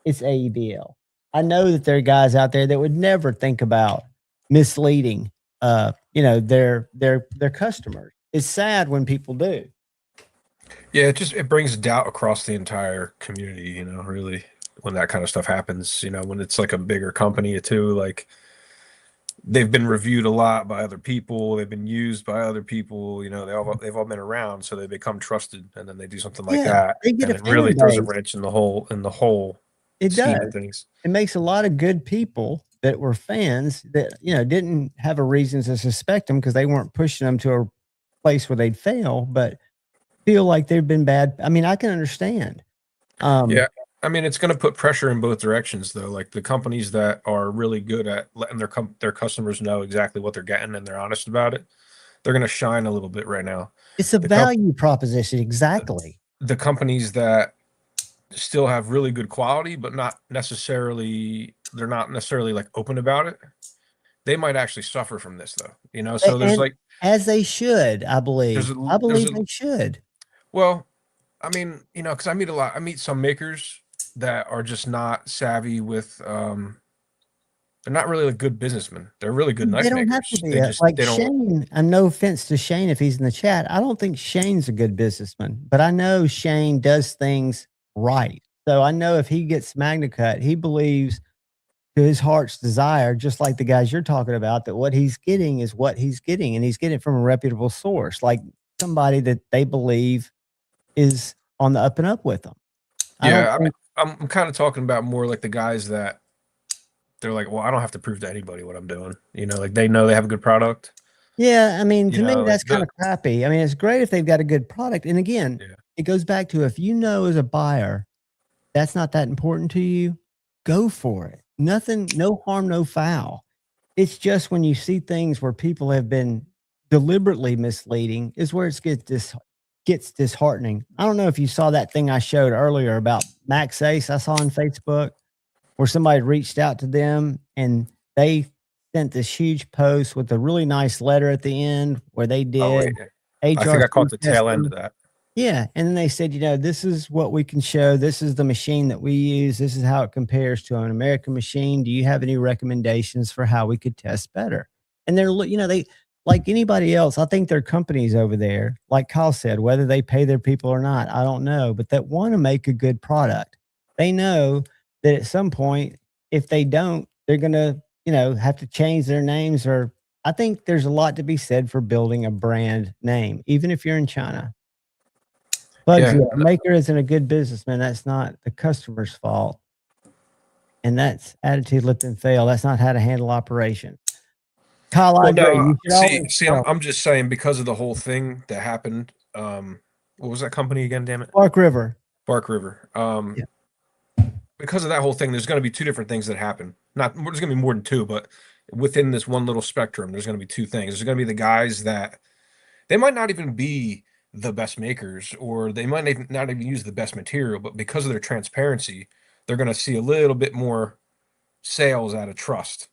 it's AEBL. I know that there are guys out there that would never think about misleading, their customers. It's sad when people do. Yeah, it brings doubt across the entire community, you know, really, when that kind of stuff happens, you know, when it's like a bigger company too, like they've been reviewed a lot by other people, they've been used by other people, you know, they've all been around, so they become trusted, and then they do something like that, they get and a it really fan throws a base. wrench in the whole It scheme does. of things. It makes a lot of good people that were fans that, you know, didn't have a reason to suspect them because they weren't pushing them to a place where they'd fail, but feel like they've been bad. I mean, I can understand. Yeah, I mean, it's going to put pressure in both directions, though. Like the companies that are really good at letting their customers know exactly what they're getting and they're honest about it, they're going to shine a little bit right now. It's a value proposition. Exactly. The companies that still have really good quality, but they're not necessarily like open about it, they might actually suffer from this, though. You know, so there's like, as they should, I believe. I believe they should. Well, I mean, you know, because I meet some makers that are just not savvy with they're not really like good businessmen. They're really good knife They don't makers. have to be. They just Like they don't. Shane, and no offense to Shane if he's in the chat, I don't think Shane's a good businessman, but I know Shane does things right. So I know if he gets MagnaCut, he believes to his heart's desire, just like the guys you're talking about, that what he's getting is what he's getting, and he's getting it from a reputable source, like somebody that they believe is on the up and up with them. Yeah, I'm kind of talking about more like the guys that they're like, well, I don't have to prove to anybody what I'm doing. You know, like they know they have a good product. Yeah, I mean, to You me, know, like that's kind of crappy. I mean, it's great if they've got a good product. And again, Yeah. it goes back to, if you know as a buyer that's not that important to you, go for it. Nothing, no harm, no foul. It's just when you see things where people have been deliberately misleading is where it gets gets disheartening. I don't know if you saw that thing I showed earlier about Max Ace I saw on Facebook, where somebody reached out to them and they sent this huge post with a really nice letter at the end where they did I think I caught the tail end testing. of that. Yeah. And then they said, this is what we can show. This is the machine that we use. This is how it compares to an American machine. Do you have any recommendations for how we could test better? And they're, they, like anybody else, I think there are companies over there, like Kyle said, whether they pay their people or not, I don't know, but that want to make a good product. They know that at some point, if they don't, they're going to, have to change their names. Or I think there's a lot to be said for building a brand name, even if you're in China. Bugsy, a maker isn't a good businessman. That's not the customer's fault. And that's attitude, lip and fail. That's not how to handle operation. Kyle, I agree. See, I'm just saying, because of the whole thing that happened. What was that company again? Damn it, Bark River. Because of that whole thing, there's going to be two different things that happen. There's going to be more than two, but within this one little spectrum, there's going to be two things. There's going to be the guys that they might not even be the best makers, or they might not even use the best material, but because of their transparency, they're going to see a little bit more sales out of trust,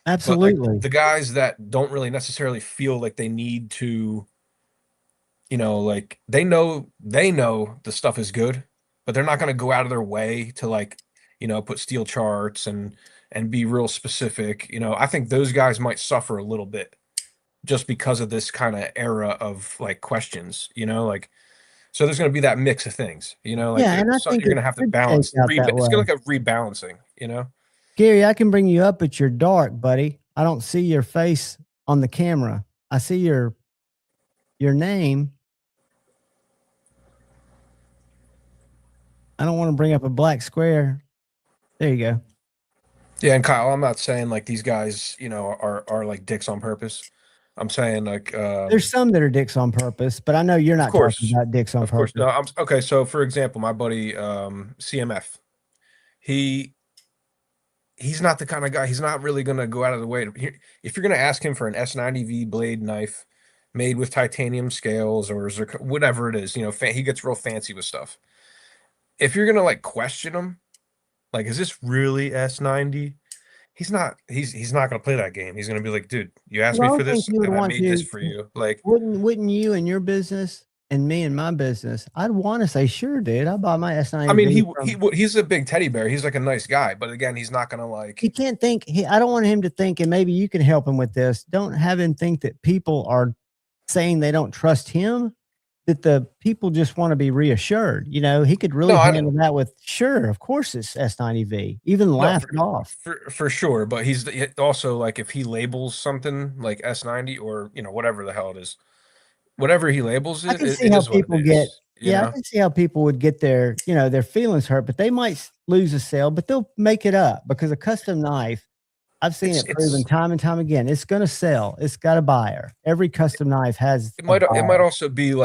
Absolutely. But like the guys that don't really necessarily feel like they need to, like they know the stuff is good, but they're not going to go out of their way to put steel charts and be real specific. I think those guys might suffer a little bit just because of this kind of era of questions, so there's going to be that mix of things, and I think you're going to have to balance. It's going to like a rebalancing, Gary, I can bring you up, but you're dark, buddy. I don't see your face on the camera. I see your name. I don't want to bring up a black square. There you go. Yeah, and Kyle, I'm not saying these guys, are like dicks on purpose. I'm saying there's some that are dicks on purpose, but I know you're not talking about dicks on purpose. No, okay. So for example, my buddy CMF, he's not the kind of guy. He's not really going to go out of the way if you're going to ask him for an S90V blade knife made with titanium scales or whatever it is. He gets real fancy with stuff. If you're going to question him, is this really S90? He's not going to play that game. He's going to be like, dude, you asked me for this, and I made this for you. Wouldn't you in your business and me in my business? I'd want to say, sure, dude, I bought my S90. I mean, he's a big teddy bear. He's like a nice guy, but again, he's not going to He can't think. I don't want him to think, and maybe you can help him with this. Don't have him think that people are saying they don't trust him. That the people just want to be reassured. He could really handle that with, sure, of course it's S90V, even laugh it off. For sure. But he's also if he labels something like S90 or, whatever the hell it is, whatever he labels it, I can see how people get, I can see how people would get their feelings hurt, but they might lose a sale, but they'll make it up because a custom knife, I've seen it proven time and time again. It's going to sell. It's got a buyer. Every custom knife has. It might also be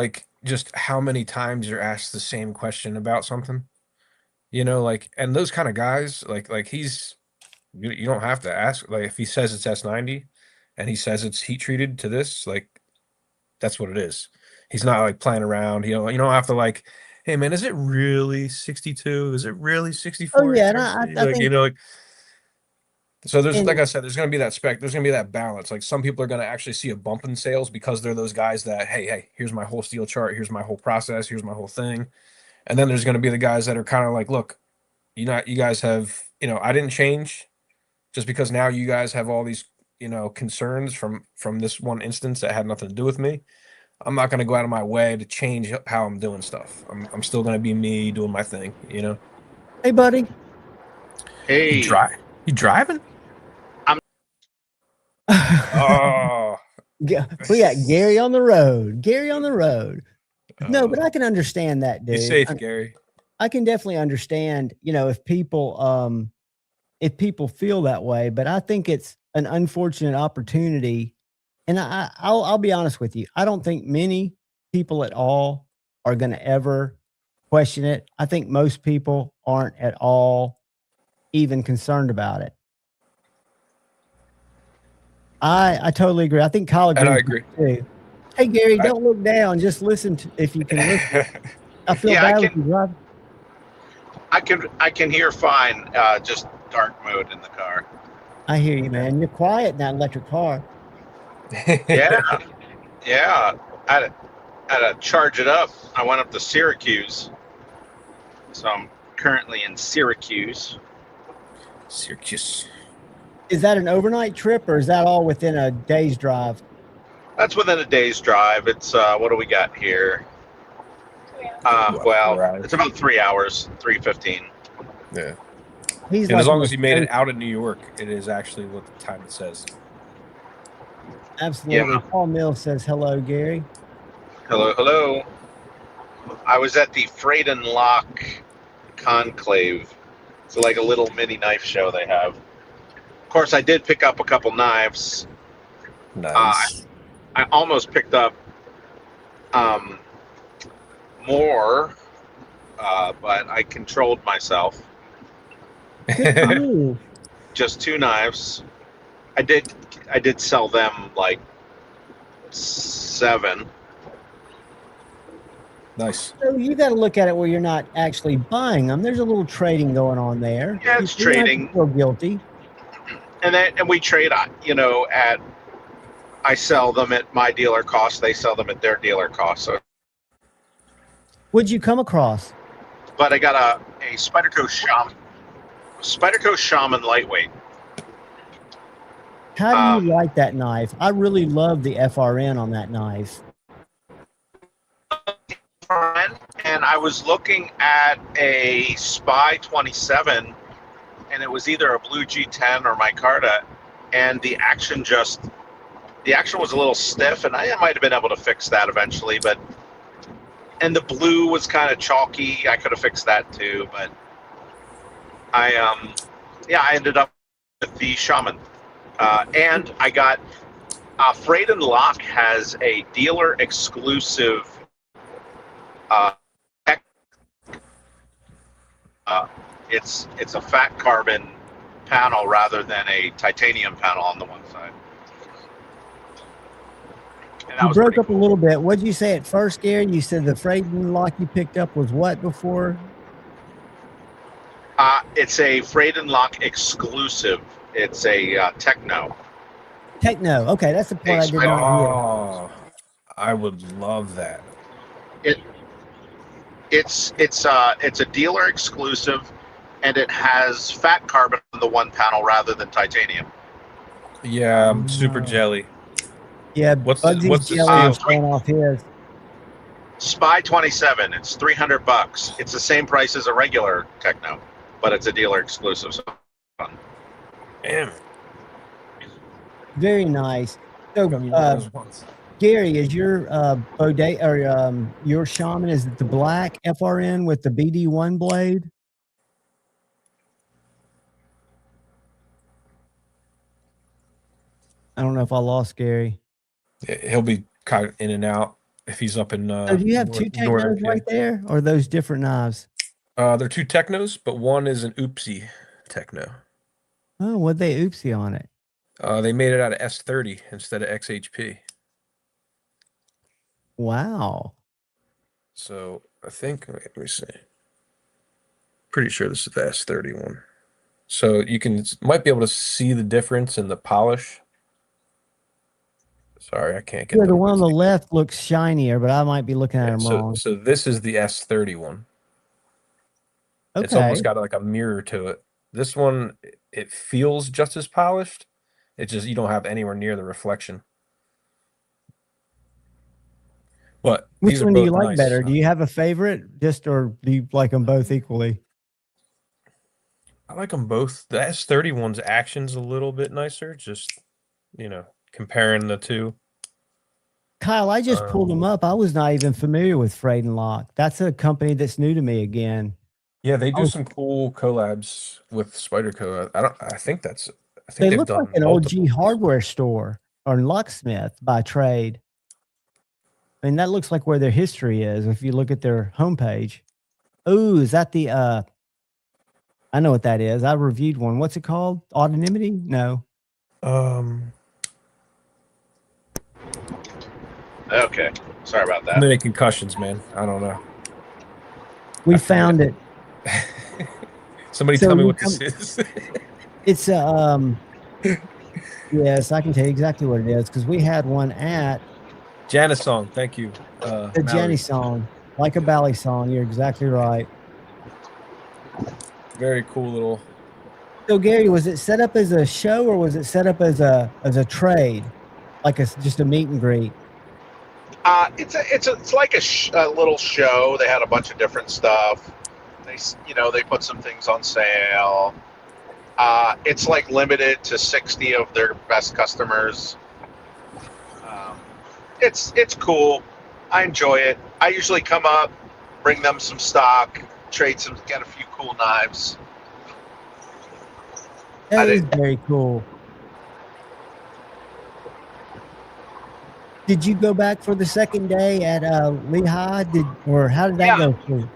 just how many times you're asked the same question about something, and those kind of guys, you don't have to ask. If he says it's S90 and he says it's heat treated to this, that's what it is. He's not playing around. You don't have to hey man, is it really 62? Is it really 64? Oh yeah, I think, so there's, like I said, there's going to be that there's going to be that balance. Some people are going to actually see a bump in sales because they're those guys that, hey, here's my whole steel chart. Here's my whole process. Here's my whole thing. And then there's going to be the guys that are kind of look, you guys have, I didn't change just because now you guys have all these, concerns from this one instance that had nothing to do with me. I'm not going to go out of my way to change how I'm doing stuff. I'm still going to be me doing my thing, Hey, buddy. Hey. You driving? Oh, we got Gary on the road. No, but I can understand that, dude. Be safe, Gary. I can definitely understand, if people feel that way, but I think it's an unfortunate opportunity. And I'll be honest with you. I don't think many people at all are going to ever question it. I think most people aren't at all even concerned about it. I totally agree. I think Kyle agrees. And I agree too. Hey, Gary, don't look down. Just listen to, if you can listen. I feel Yeah, I bad with can- you, Rob. I can hear fine. Just dark mode in the car. I hear you, man. You're quiet in that electric car. Yeah, yeah. I had to charge it up. I went up to Syracuse, so I'm currently in Syracuse. Syracuse. Is that an overnight trip or is that all within a day's drive? That's within a day's drive. It's what do we got here? It's about 3 hours, 3:15. Yeah. He's And like as long as you made it out of New York, it is actually what the time it says. Absolutely. Yeah. Paul Mills says hello, Gary. Hello, hello. I was at the Freight and Lock Conclave. It's like a little mini knife show they have. Of course, I did pick up a couple knives. Nice. I almost picked up more, but I controlled myself. Good for you. Just 2 knives. I did sell them like 7. Nice. So you got to look at it where you're not actually buying them. There's a little trading going on there. Yeah, it's You don't have to trading. feel guilty. And we trade, at I sell them at my dealer cost. They sell them at their dealer cost. So, What'd you come across? but I got a Spyderco Shaman lightweight. How do you like that knife? I really love the FRN on that knife. And I was looking at a Spy 27, and it was either a Blue G10 or micarta, and the action was a little stiff, and I might have been able to fix that eventually, and the blue was kind of chalky. I could have fixed that too, but I ended up with the Shaman, and I got Freight and Lock has a dealer exclusive. It's a fat carbon panel rather than a titanium panel on the one side. And You broke up a little bit. What did you say at first, Gary? You said the Freight and Lock you picked up was what before? It's a Freight and Lock exclusive. It's a Techno. Techno. Okay, that's the part I did not hear. Oh, I would love that. It's a dealer exclusive, and it has fat carbon on the one panel rather than titanium. Yeah, I'm super jelly. Yeah, what's Bugsy's the jelly is steel? going off his. Spy 27. It's $300. It's the same price as a regular Techno, but it's a dealer exclusive. So Damn. Very nice. So, Got me one of those ones. Gary, is your bodega or your Shaman, is it the black FRN with the BD1 blade? I don't know if I lost Gary. He'll be kind of in and out if he's up in. So do you have two Technos right there, or are those different knives? They're 2 Technos, but one is an Oopsie Techno. Oh, what they oopsie on it? They made it out of S30 instead of XHP. Wow. So I think, let me see. Pretty sure this is the S30 one. So you might be able to see the difference in the polish. Sorry, I can't get. Yeah, the one on the left looks shinier, but I might be looking at Yeah, them wrong. So this is the S30 one. Okay. It's almost got like a mirror to it. This one, it feels just as polished. It's just you don't have anywhere near the reflection. But Which one do you like nice. better? Do you have a favorite, or do you like them both equally? I like them both. The S30 one's action's a little bit nicer. Just comparing the two. Kyle, I just pulled them up. I was not even familiar with Freight and Lock. That's a company that's new to me again. Yeah, they do some cool collabs with Spyderco. I think They they've look done like an multiple. OG hardware store or locksmith by trade. I mean, that looks like where their history is if you look at their homepage. Oh, is that the I know what that is. I reviewed one. What's it called? Autonomy? No. Okay. Sorry about Too that. many concussions, man. I don't know. We I forget found it. Somebody So tell me you what this is. It's a yes, I can tell you exactly what it is because we had one at Janice song. Thank you, the Jenny Mallory. song, like a Bally song. You're exactly right. Very cool little. So Gary, was it set up as a show or was it set up as a trade, like just a meet and greet? It's like a little show. They had a bunch of different stuff. They put some things on sale. It's like limited to 60 of their best customers. It's cool. I enjoy it. I usually come up, bring them some stock, get a few cool knives. That is very cool. Did you go back for the second day at Lehigh? Or how did that go through?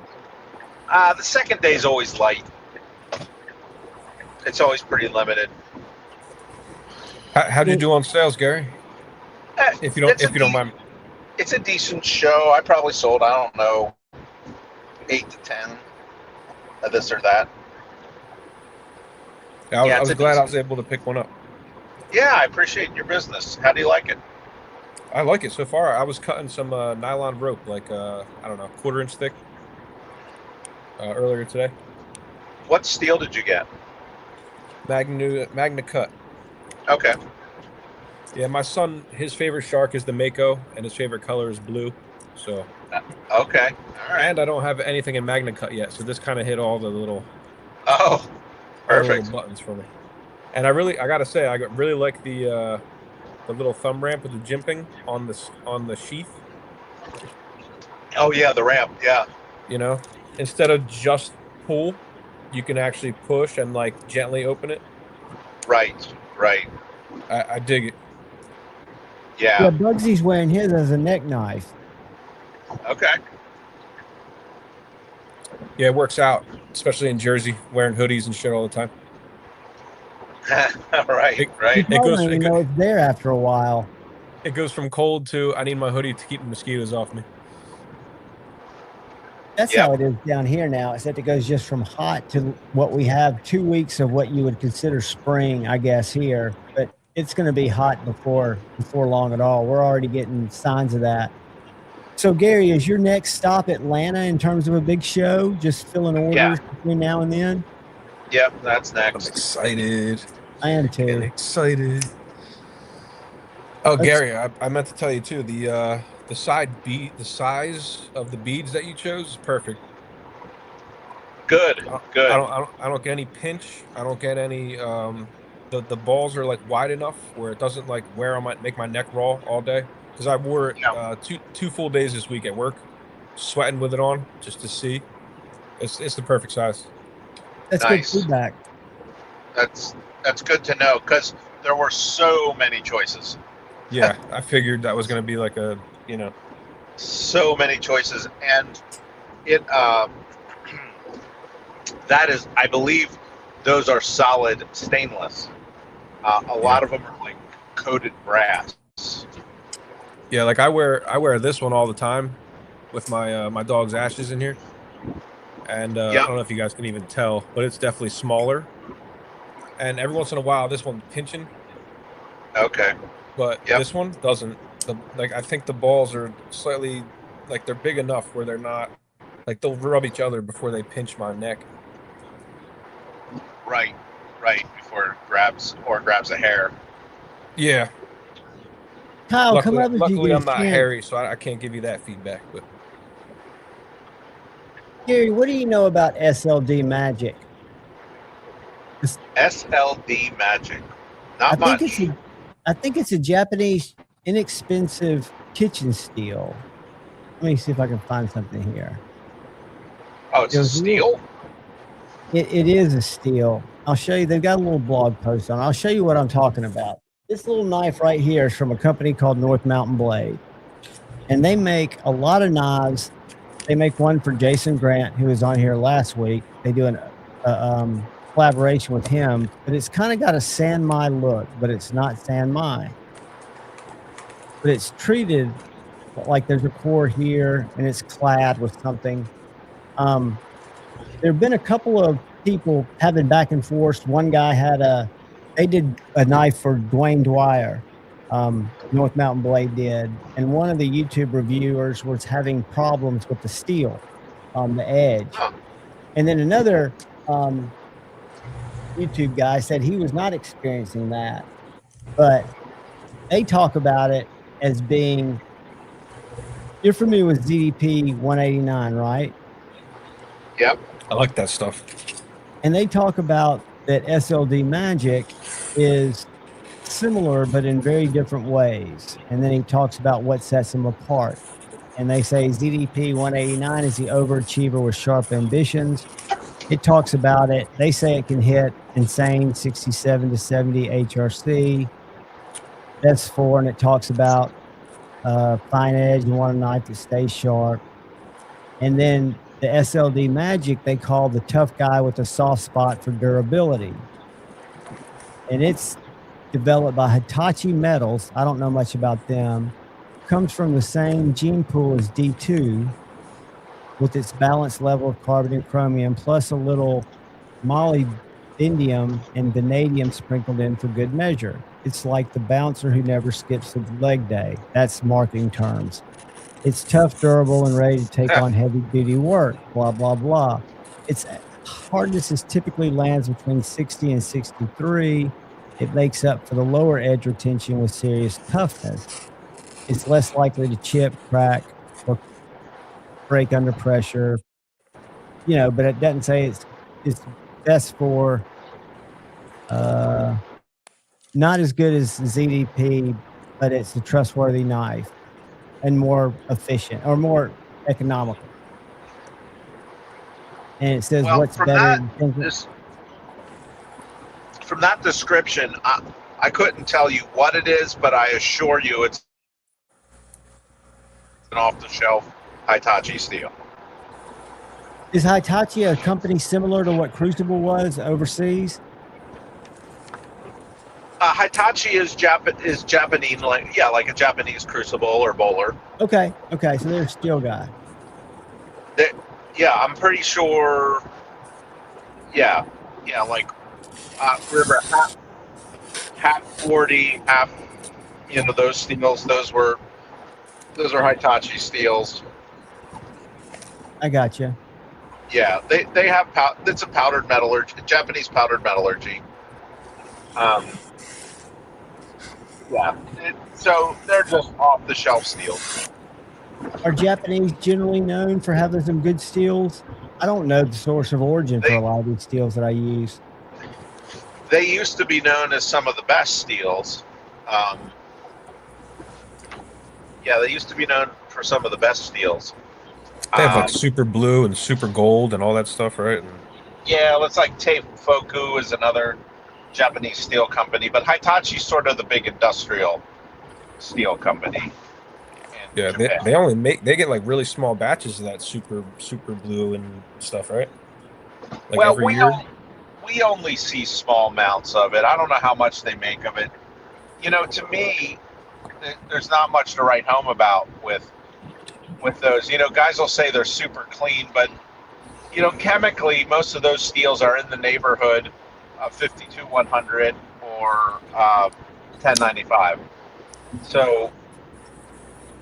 The second day is always light. It's always pretty limited. How'd you do on sales, Gary? If you don't mind. It's a decent show. I probably sold, I don't know, 8 to 10 of this or that. I was glad I was able to pick one up. Yeah, I appreciate your business. How do you like it? I like it so far. I was cutting some nylon rope, like I don't know, 1/4 inch thick, earlier today. What steel did you get? Magna Cut. Okay. Yeah, my son, his favorite shark is the Mako, and his favorite color is blue. So. Okay. All right. And I don't have anything in Magna Cut yet, so this kind of hit all the little. Oh, perfect. Little buttons for me. And I gotta say, I really like the little thumb ramp with the jimping on the sheath. Oh yeah, the ramp. Yeah. You know, instead of just pull, you can actually push and like gently open it. Right. I dig it. Yeah. Yeah, Bugsy's wearing his as a neck knife. Okay. Yeah, it works out, especially in Jersey, wearing hoodies and shit all the time. Right. It's there after a while. It goes from cold to I need my hoodie to keep the mosquitoes off me. That's how it is down here now, except it goes just from hot to what we have 2 weeks of what you would consider spring, I guess, here. But it's going to be hot before long at all. We're already getting signs of that. So, Gary, is your next stop Atlanta in terms of a big show? Just filling orders between now and then? Yep, that's next. I'm excited. I am too. I'm excited. Oh, Gary, I meant to tell you too. The size of the beads that you chose is perfect. Good. I don't get any pinch. I don't get any. The balls are like wide enough where it doesn't like wear on make my neck raw all day. Because I wore it two full days this week at work, sweating with it on just to see. It's the perfect size. That's nice. Good feedback. That's good to know because there were so many choices. Yeah, I figured that was going to be like a, so many choices, and it that is, I believe, those are solid stainless. A lot of them are like coated brass. Yeah, like I wear this one all the time with my my dog's ashes in here. And I don't know if you guys can even tell, but it's definitely smaller. And every once in a while, this one's pinching. Okay. But this one doesn't. I think the balls are slightly, like they're big enough where they're not, like they'll rub each other before they pinch my neck. Right. Before it grabs a hair. Yeah. Kyle, luckily I'm not hairy, so I can't give you that feedback. But Gary, what do you know about SLD Magic? SLD Magic. Not much. I think it's a Japanese inexpensive kitchen steel. Let me see if I can find something here. Oh, it's a steel? It is a steel. I'll show you. They've got a little blog post on it. I'll show you what I'm talking about. This little knife right here is from a company called North Mountain Blade. And they make a lot of knives. They make one for Jason Grant, who was on here last week. They do a collaboration with him, but it's kind of got a Sanmai look, but it's not Sanmai. But it's treated like there's a core here and it's clad with something. There have been a couple of people having back and forth. One guy they did a knife for Dwayne Dwyer, North Mountain Blade did, and one of the YouTube reviewers was having problems with the steel on the edge. And then another YouTube guy said he was not experiencing that, but they talk about it as being, you're familiar with ZDP 189, right? Yep. I like that stuff. And they talk about that SLD Magic is similar, but in very different ways. And then he talks about what sets them apart. And they say ZDP 189 is the overachiever with sharp ambitions. It talks about it. They say it can hit insane 67 to 70 HRC. That's 4, and it talks about fine edge and want a knife that stays sharp. And then the SLD Magic they call the tough guy with a soft spot for durability. And it's developed by Hitachi Metals. I don't know much about them. Comes from the same gene pool as D2 with its balanced level of carbon and chromium, plus a little molybdenum and vanadium sprinkled in for good measure. It's like the bouncer who never skips a leg day. That's marketing terms. It's tough, durable, and ready to take on heavy-duty work, blah, blah, blah. Its hardness is typically lands between 60 and 63. It makes up for the lower edge retention with serious toughness. It's less likely to chip, crack, or break under pressure. You know, but it doesn't say it's best for not as good as ZDP, but it's a trustworthy knife and more efficient or more economical. And it says what's better. From that description, I couldn't tell you what it is, but I assure you it's an off-the-shelf Hitachi steel. Is Hitachi a company similar to what Crucible was overseas? Hitachi is Japanese, like a Japanese Crucible or Bowler. Okay, so they're a steel guy. I'm pretty sure. Yeah, like remember half 40, half those steels. Those are Hitachi steels. I gotcha. Yeah, they have it's a powdered metallurgy, Japanese powdered metallurgy. So they're just off the shelf steels. Are Japanese generally known for having some good steels? I don't know the source of origin for a lot of these steels that I use. They used to be known as some of the best steels. They used to be known for some of the best steels. They have like super blue and super gold and all that stuff, right? It's like Teifoku is another Japanese steel company, but Hitachi's sort of the big industrial steel company. Yeah, they get like really small batches of that super blue and stuff, right? Like every year? We only see small amounts of it. I don't know how much they make of it. To me, there's not much to write home about with those. Guys will say they're super clean, but chemically, most of those steels are in the neighborhood of 52-100 or 1095. So,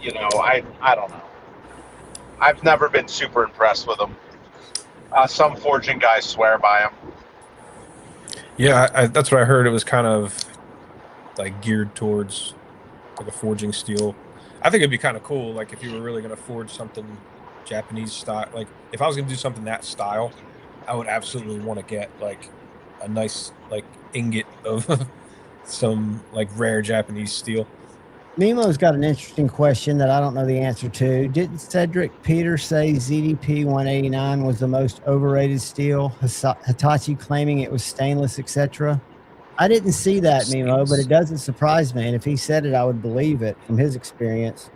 I don't know. I've never been super impressed with them. Some forging guys swear by them. Yeah, that's what I heard. It was kind of like geared towards like a forging steel. I think it'd be kind of cool, like if you were really going to forge something Japanese style. Like if I was going to do something that style, I would absolutely want to get like a nice like ingot of some like rare Japanese steel. Nemo's got an interesting question that I don't know the answer to. Didn't Cedric Peters say ZDP 189 was the most overrated steel? Hitachi claiming it was stainless, etc. I didn't see that, Nemo, but it doesn't surprise me. And if he said it, I would believe it from his experience.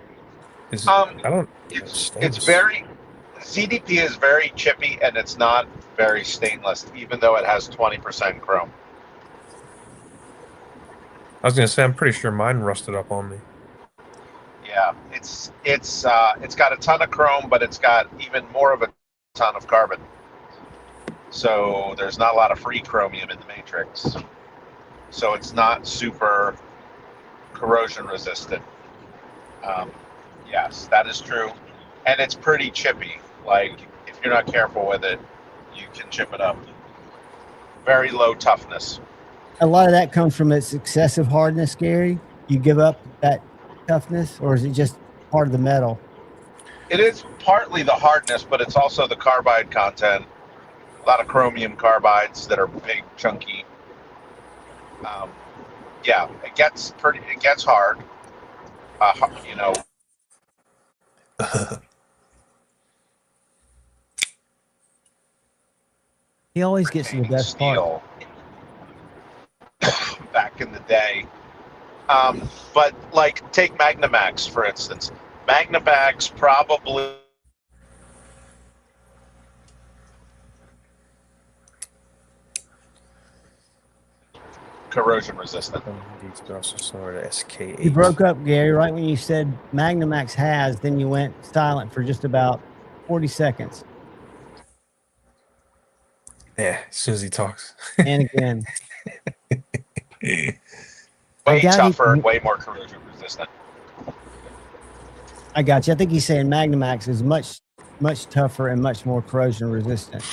It's very ZDP is very chippy, and it's not very stainless, even though it has 20% chrome. I was going to say, I'm pretty sure mine rusted up on me. Yeah, Yeah, it's got a ton of chrome, but it's got even more of a ton of carbon. So there's not a lot of free chromium in the matrix. So it's not super corrosion resistant. Yes, that is true. And it's pretty chippy. Like, if you're not careful with it, you can chip it up. Very low toughness. A lot of that comes from its excessive hardness, Gary. You give up that toughness, or is it just part of the metal? It is partly the hardness, but it's also the carbide content. A lot of chromium carbides that are big, chunky. Yeah, it gets hard. You know. He always gets to the best steel part. Back in the day. But like, take Magnamax, for instance. Magnamax probably corrosion resistant. SK8. You broke up, Gary, right when you said Magnamax has, then you went silent for just about 40 seconds. Yeah, as soon as he talks. And again. Way tougher and way more corrosion resistant. I got you. I think he's saying Magnamax is much tougher and much more corrosion resistant.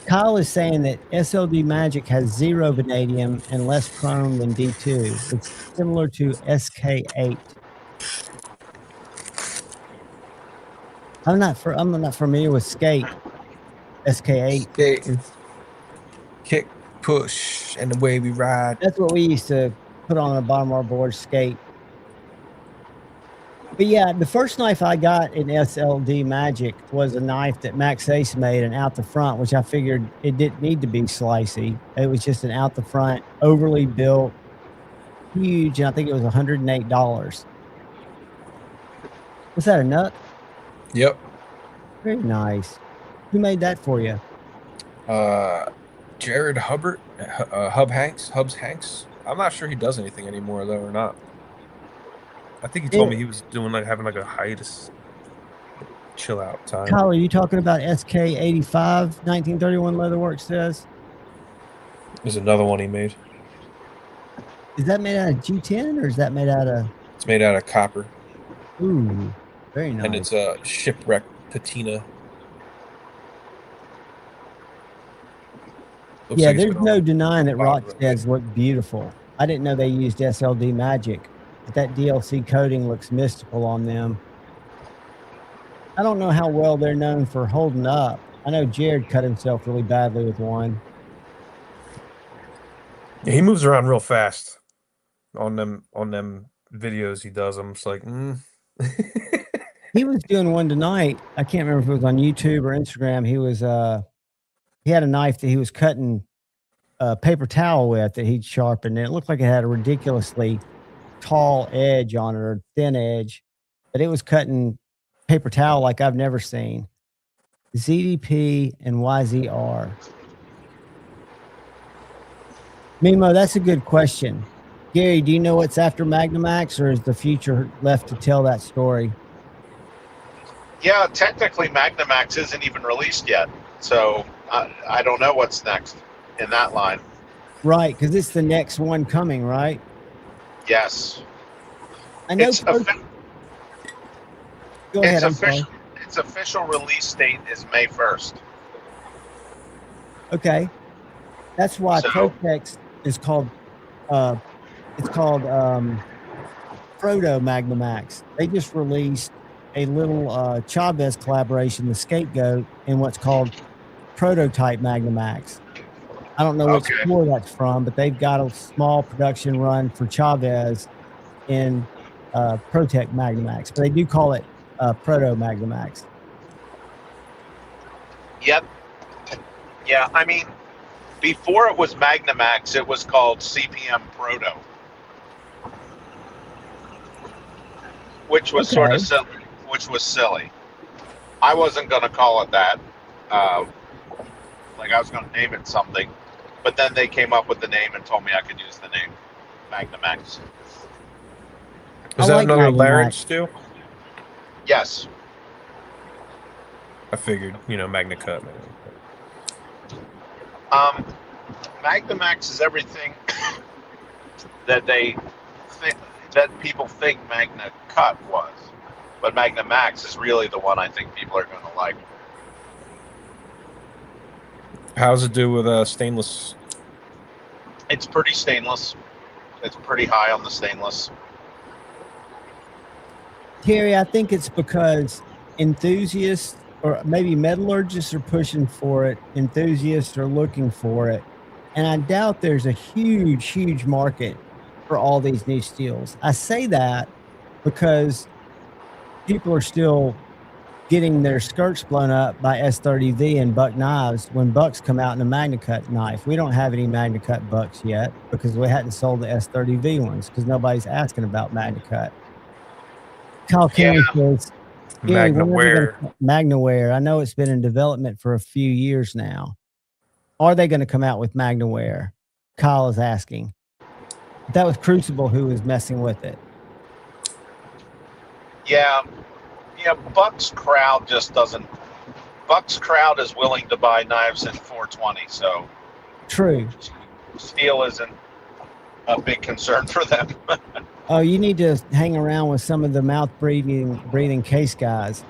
Kyle is saying that SLD Magic has 0 vanadium and less chrome than D2. It's similar to SK8. I'm not familiar with skate. SK8. Skate, kick, push, and the way we ride. That's what we used to put on the bottom of our board, skate. But yeah, the first knife I got in SLD Magic was a knife that Max Ace made, an out the front, which I figured it didn't need to be slicey. It was just an out the front, overly built, huge, and I think it was $108. Was that a nut? Yep. Very nice. Who made that for you? Jared Hubbard, Hubs Hanks. I'm not sure he does anything anymore though, or not. I think he told me he was doing having a hiatus, chill out time. Kyle, are you talking about SK85 1931 Leatherworks says? There's another one he made. Is that made out of G10 or is that made out of? It's made out of copper. Ooh, very nice. And it's a shipwreck patina. Looks yeah, like there's no denying that Wow. Rocksteads look beautiful. I didn't know they used SLD Magic, but that DLC coating looks mystical on them. I don't know how well they're known for holding up. I know Jared cut himself really badly with one. Yeah, he moves around real fast on them videos he does. I'm just like, He was doing one tonight. I can't remember if it was on YouTube or Instagram. He had a knife that he was cutting a paper towel with that he'd sharpened, and it looked like it had a ridiculously tall edge on it, or thin edge, but it was cutting paper towel like I've never seen. ZDP and YZR. Mimo, that's a good question. Gary, do you know what's after Magnamax, or is the future left to tell that story? Yeah, technically Magnamax isn't even released yet, so I don't know what's next in that line. Right, because it's the next one coming, right? Yes. I know. Go ahead. Its official release date is May 1st. Okay, that's why So- Protex is called. It's called Proto Magnamax. They just released a little Chavez collaboration, the Scapegoat, in what's called Prototype Magnamax. I don't know which Okay. store that's from, but they've got a small production run for Chavez in Protec Magnamax, but they do call it Proto Magnamax. Yep. Yeah, I mean, before it was Magnamax, it was called CPM Proto, which was sort of silly. Which was silly. I wasn't going to call it that. Like, I was going to name it something, but then they came up with the name and told me I could use the name Magnamax. Is that like another Magnamax. larynx too? Yes. I figured, Magna Cut. Magnamax is everything that that people think Magna Cut was, but Magnamax is really the one I think people are going to like. How's it do with stainless? It's pretty stainless. It's pretty high on the stainless. Terry, I think it's because enthusiasts or maybe metallurgists are pushing for it. Enthusiasts are looking for it. And I doubt there's a huge market for all these new steels. I say that because people are still getting their skirts blown up by S30V and buck knives when bucks come out in a Magna Cut knife. We don't have any Magna Cut bucks yet because we hadn't sold the S30V ones because nobody's asking about Magna Cut. Kyle Kenny says, Magnaware. I know it's been in development for a few years now. Are they going to come out with Magnaware? Kyle is asking. That was Crucible who was messing with it. Yeah, Buck's crowd just doesn't. Buck's crowd is willing to buy knives in 420, so true. Steel isn't a big concern for them. Oh, you need to hang around with some of the mouth breathing case guys.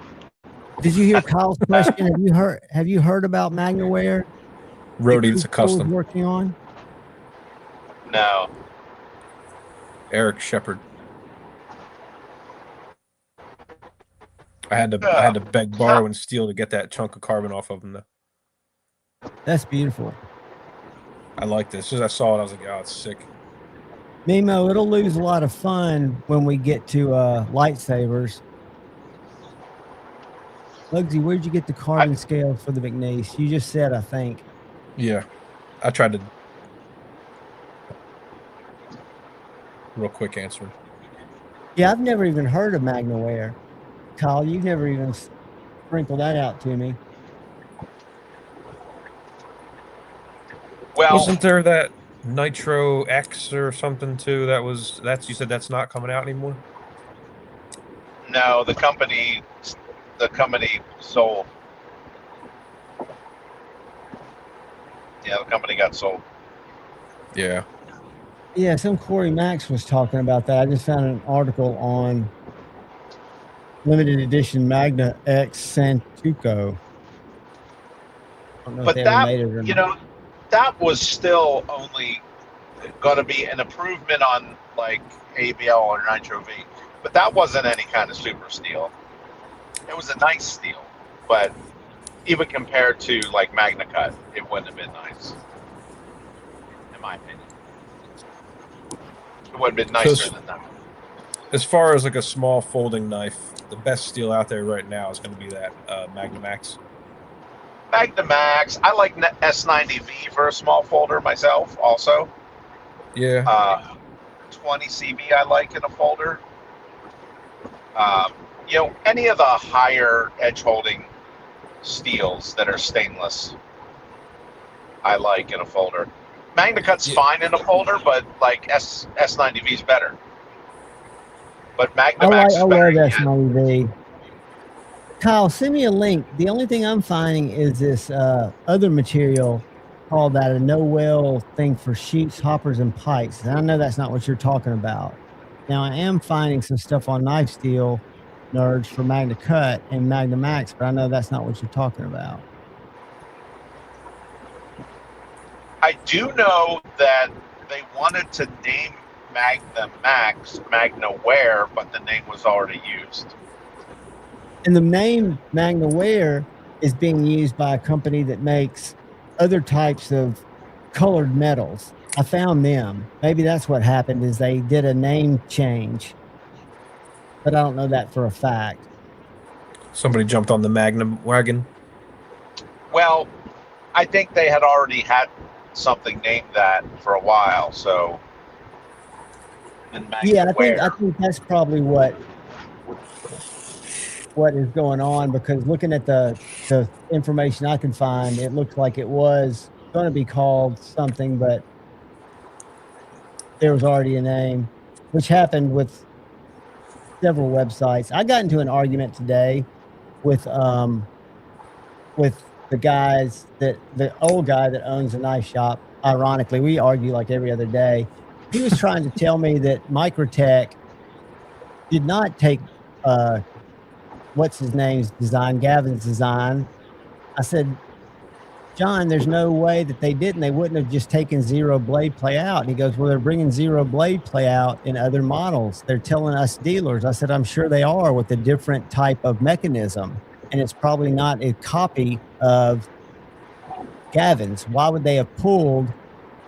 Did you hear Kyle's question? Have you heard about Magnaware? Rody, it's a custom. Working on? No. Eric Shepard. I had to beg, borrow, and steal to get that chunk of carbon off of him, though. That's beautiful. I like this. As soon as I saw it, I was like, oh, it's sick. Nemo, it'll lose a lot of fun when we get to lightsabers. Lugsy, where'd you get the carbon scale for the McNeese? You just said, I think. Yeah. I tried to... Real quick answer. Yeah, I've never even heard of Magnaware. Kyle, you've never even sprinkled that out to me. Well, wasn't there that Nitro X or something too? You said that's not coming out anymore? No, the company sold. Yeah, the company got sold. Yeah. Yeah, some Corey Max was talking about that. I just found an article on limited edition Magna X Santuco. But that, that was still only going to be an improvement on like ABL or Nitro V. But that wasn't any kind of super steel. It was a nice steel, but even compared to like Magna Cut, it wouldn't have been nice, in my opinion. It would have been nicer than that. As far as like a small folding knife, the best steel out there right now is going to be that Magnamax. Magnamax. I like S90V for a small folder myself, also. Yeah. 20 CB I like in a folder. Any of the higher edge holding steels that are stainless, I like in a folder. Magna Cut's fine in a folder, but like S90V is better. But Magnamax is better. I love S90V. Kyle, send me a link. The only thing I'm finding is this other material called that a no-well thing for sheets, hoppers, and pikes. And I know that's not what you're talking about. Now, I am finding some stuff on Knife Steel Nerds for Magna Cut and Magnamax, but I know that's not what you're talking about. I do know that they wanted to name Magnamax Magnaware, but the name was already used. And the name Magnaware is being used by a company that makes other types of colored metals. I found them. Maybe that's what happened, is they did a name change. But I don't know that for a fact. Somebody jumped on the Magnum wagon. Well, I think they had already had something named that for a while, so. Yeah, I think that's probably what is going on, because looking at the information I can find, it looks like it was going to be called something, but there was already a name, which happened with several websites. I got into an argument today with the the old guy that owns a knife shop. Ironically, we argue like every other day. He was trying to tell me that Microtech did not take what's his name's design, Gavin's design. I said, John, there's no way that they didn't. They wouldn't have just taken zero blade play out. And he goes, well, they're bringing zero blade play out in other models. They're telling us dealers. I said, I'm sure they are, with a different type of mechanism. And it's probably not a copy of Gavin's. Why would they have pulled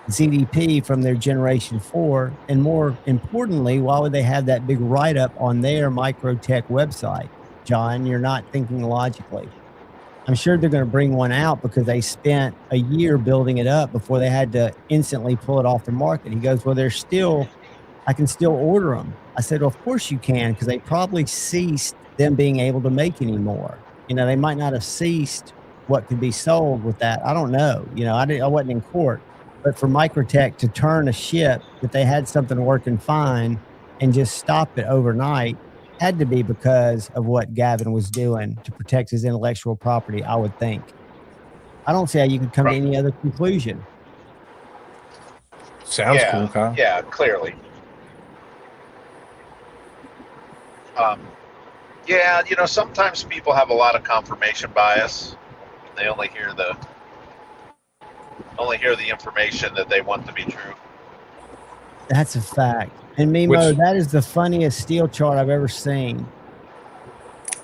ZDP from their Generation 4? And more importantly, why would they have that big write-up on their Microtech website? John, you're not thinking logically. I'm sure they're going to bring one out because they spent a year building it up before they had to instantly pull it off the market. He goes, well, I can still order them. I said, well, of course you can, because they probably ceased them being able to make any more. You know, they might not have ceased what could be sold with that. I don't know. You know, I wasn't in court. But for Microtech to turn a ship that they had something working fine and just stop it overnight had to be because of what Gavin was doing to protect his intellectual property, I would think. I don't see how you could come to any other conclusion. Sounds cool, Kyle. Yeah, clearly. Yeah, you know, sometimes people have a lot of confirmation bias. They only hear the information that they want to be true. That's a fact. And Mimo, that is the funniest steel chart I've ever seen.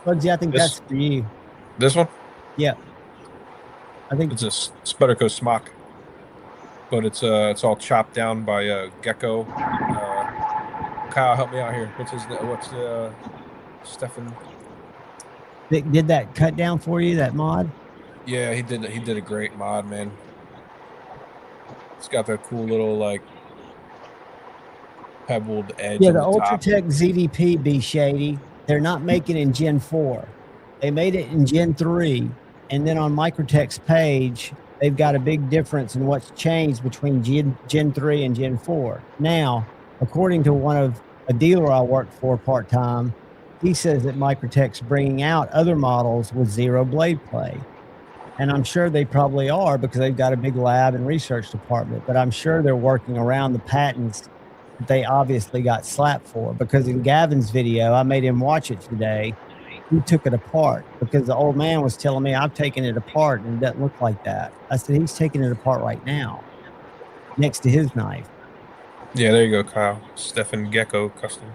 Bugsy, I think that's for you. This one? Yeah. I think it's a Spudderco smock, but it's all chopped down by Gecko. Kyle, help me out here. What's the Stefan? Did that cut down for you, that mod? Yeah, he did a great mod, man. It's got that cool little like pebbled edge. Yeah, the Ultratech ZDP be shady. They're not making in Gen 4. They made it in Gen 3. And then on Microtech's page, they've got a big difference in what's changed between Gen 3 and Gen 4. Now, according to a dealer I worked for part-time, he says that Microtech's bringing out other models with zero blade play. And I'm sure they probably are because they've got a big lab and research department. But I'm sure they're working around the patents that they obviously got slapped for. Because in Gavin's video, I made him watch it today. He took it apart because the old man was telling me I've taken it apart and it doesn't look like that. I said, he's taking it apart right now next to his knife. Yeah, there you go, Kyle. Stefan Gecko custom.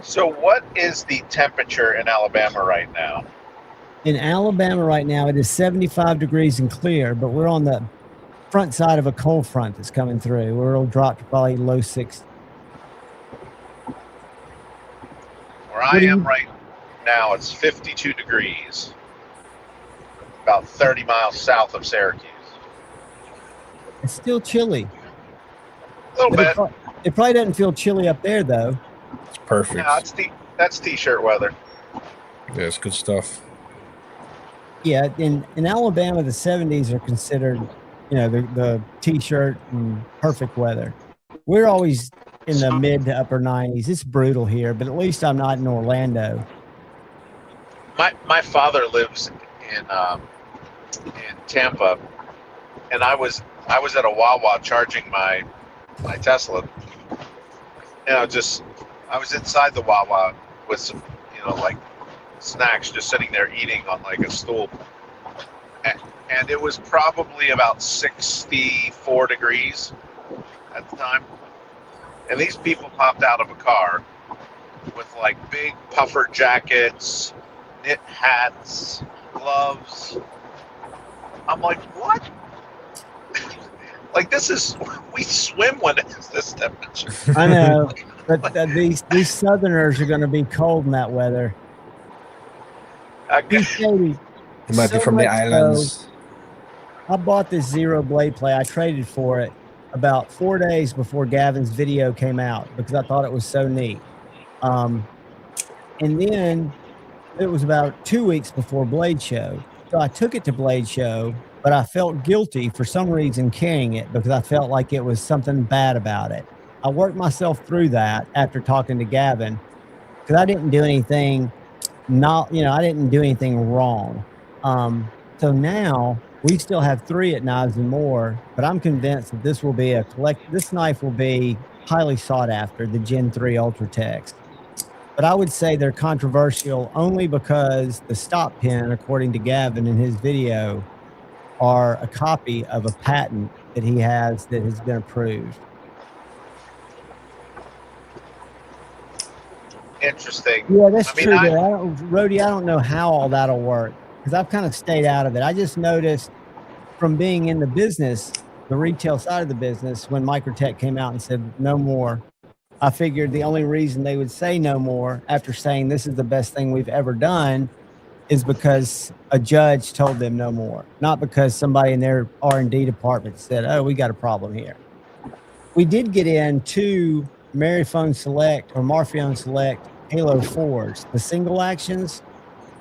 So what is the temperature in Alabama right now? In Alabama right now, it is 75 degrees and clear, but we're on the front side of a cold front that's coming through, where it'll drop to probably low 60s. Where I am right now, it's 52 degrees, about 30 miles south of Syracuse. It's still chilly. A little bit. It probably doesn't feel chilly up there, though. It's perfect. No, that's t-shirt weather. Yeah, it's good stuff. Yeah, in Alabama, the 70s are considered, you know, the t-shirt and perfect weather. We're always in the mid to upper 90s. It's brutal here, but at least I'm not in Orlando. My father lives in Tampa, and I was at a Wawa charging my Tesla. And I was inside the Wawa with some, you know, like snacks, just sitting there eating on like a stool. And it was probably about 64 degrees at the time. And these people popped out of a car with like big puffer jackets, knit hats, gloves. I'm like, what? Like, we swim when it's this temperature. I know, but these Southerners are going to be cold in that weather. It might be from the islands. I bought this zero blade play. I traded for it about 4 days before Gavin's video came out because I thought it was so neat. And then it was about 2 weeks before Blade Show. So I took it to Blade Show, but I felt guilty for some reason carrying it because I felt like it was something bad about it. I worked myself through that after talking to Gavin, because I didn't do anything. I didn't do anything wrong. So now we still have 3 at Knives and More, but I'm convinced that this will be this knife will be highly sought after, the Gen 3 Ultratex. But I would say they're controversial only because the stop pin, according to Gavin in his video, are a copy of a patent that he has that has been approved. Interesting. Yeah, that's true. Rhodey, I don't know how all that'll work because I've kind of stayed out of it. I just noticed from being in the business, the retail side of the business, when Microtech came out and said no more, I figured the only reason they would say no more after saying this is the best thing we've ever done is because a judge told them no more, not because somebody in their R&D department said, oh, we got a problem here. We did get in 2 Marifone Select or Marfione Select Halo 4s, the single actions.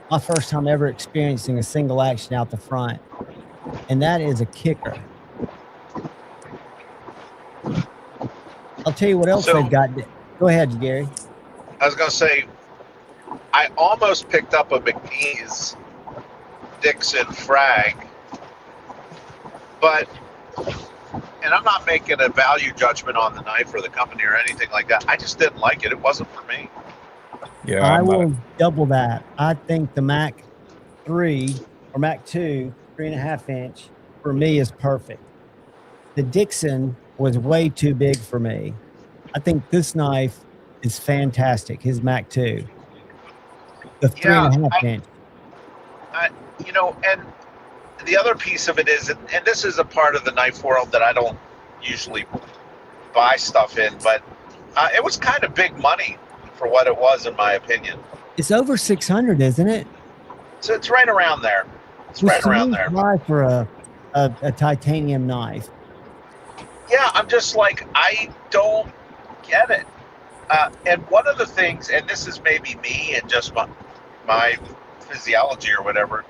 My first time ever experiencing a single action out the front. And that is a kicker. I'll tell you what else they've got. Go ahead, Gary. I was going to say, I almost picked up a McNeese Dixon frag, but, and I'm not making a value judgment on the knife or the company or anything like that. I just didn't like it. It wasn't for me. Yeah, I will double that. I think the Mac 3 or Mac 2, 3.5 inch, for me is perfect. The Dixon was way too big for me. I think this knife is fantastic, his Mac 2. The 3.5 inch. And the other piece of it is, and this is a part of the knife world that I don't usually buy stuff in, but it was kind of big money for what it was, in my opinion. It's over 600, isn't it? So it's right around there. It's right around there. For a titanium knife. Yeah, I'm just like, I don't get it. And one of the things, and this is maybe me and just my physiology or whatever,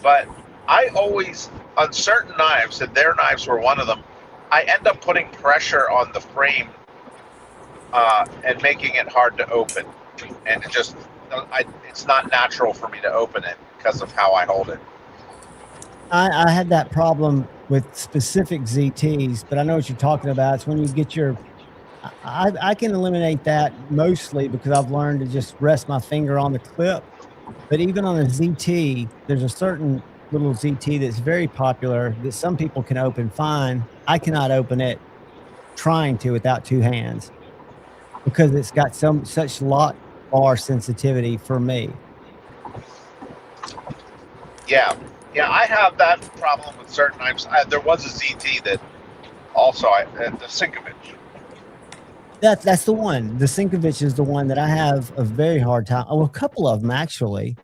but I always, on certain knives, and their knives were one of them, I end up putting pressure on the frame and making it hard to open. And it's not natural for me to open it because of how I hold it. I had that problem with specific ZTs, but I know what you're talking about. It's when you get your, I can eliminate that mostly because I've learned to just rest my finger on the clip. But even on a ZT, there's a certain little ZT that's very popular that some people can open fine. I cannot open it trying to without 2 hands because it's got such lock bar sensitivity for me. Yeah, I have that problem with certain knives. There was a ZT that also, the Sinkovich. That's the one. The Sinkovich is the one that I have a very hard time. Oh, a couple of them actually.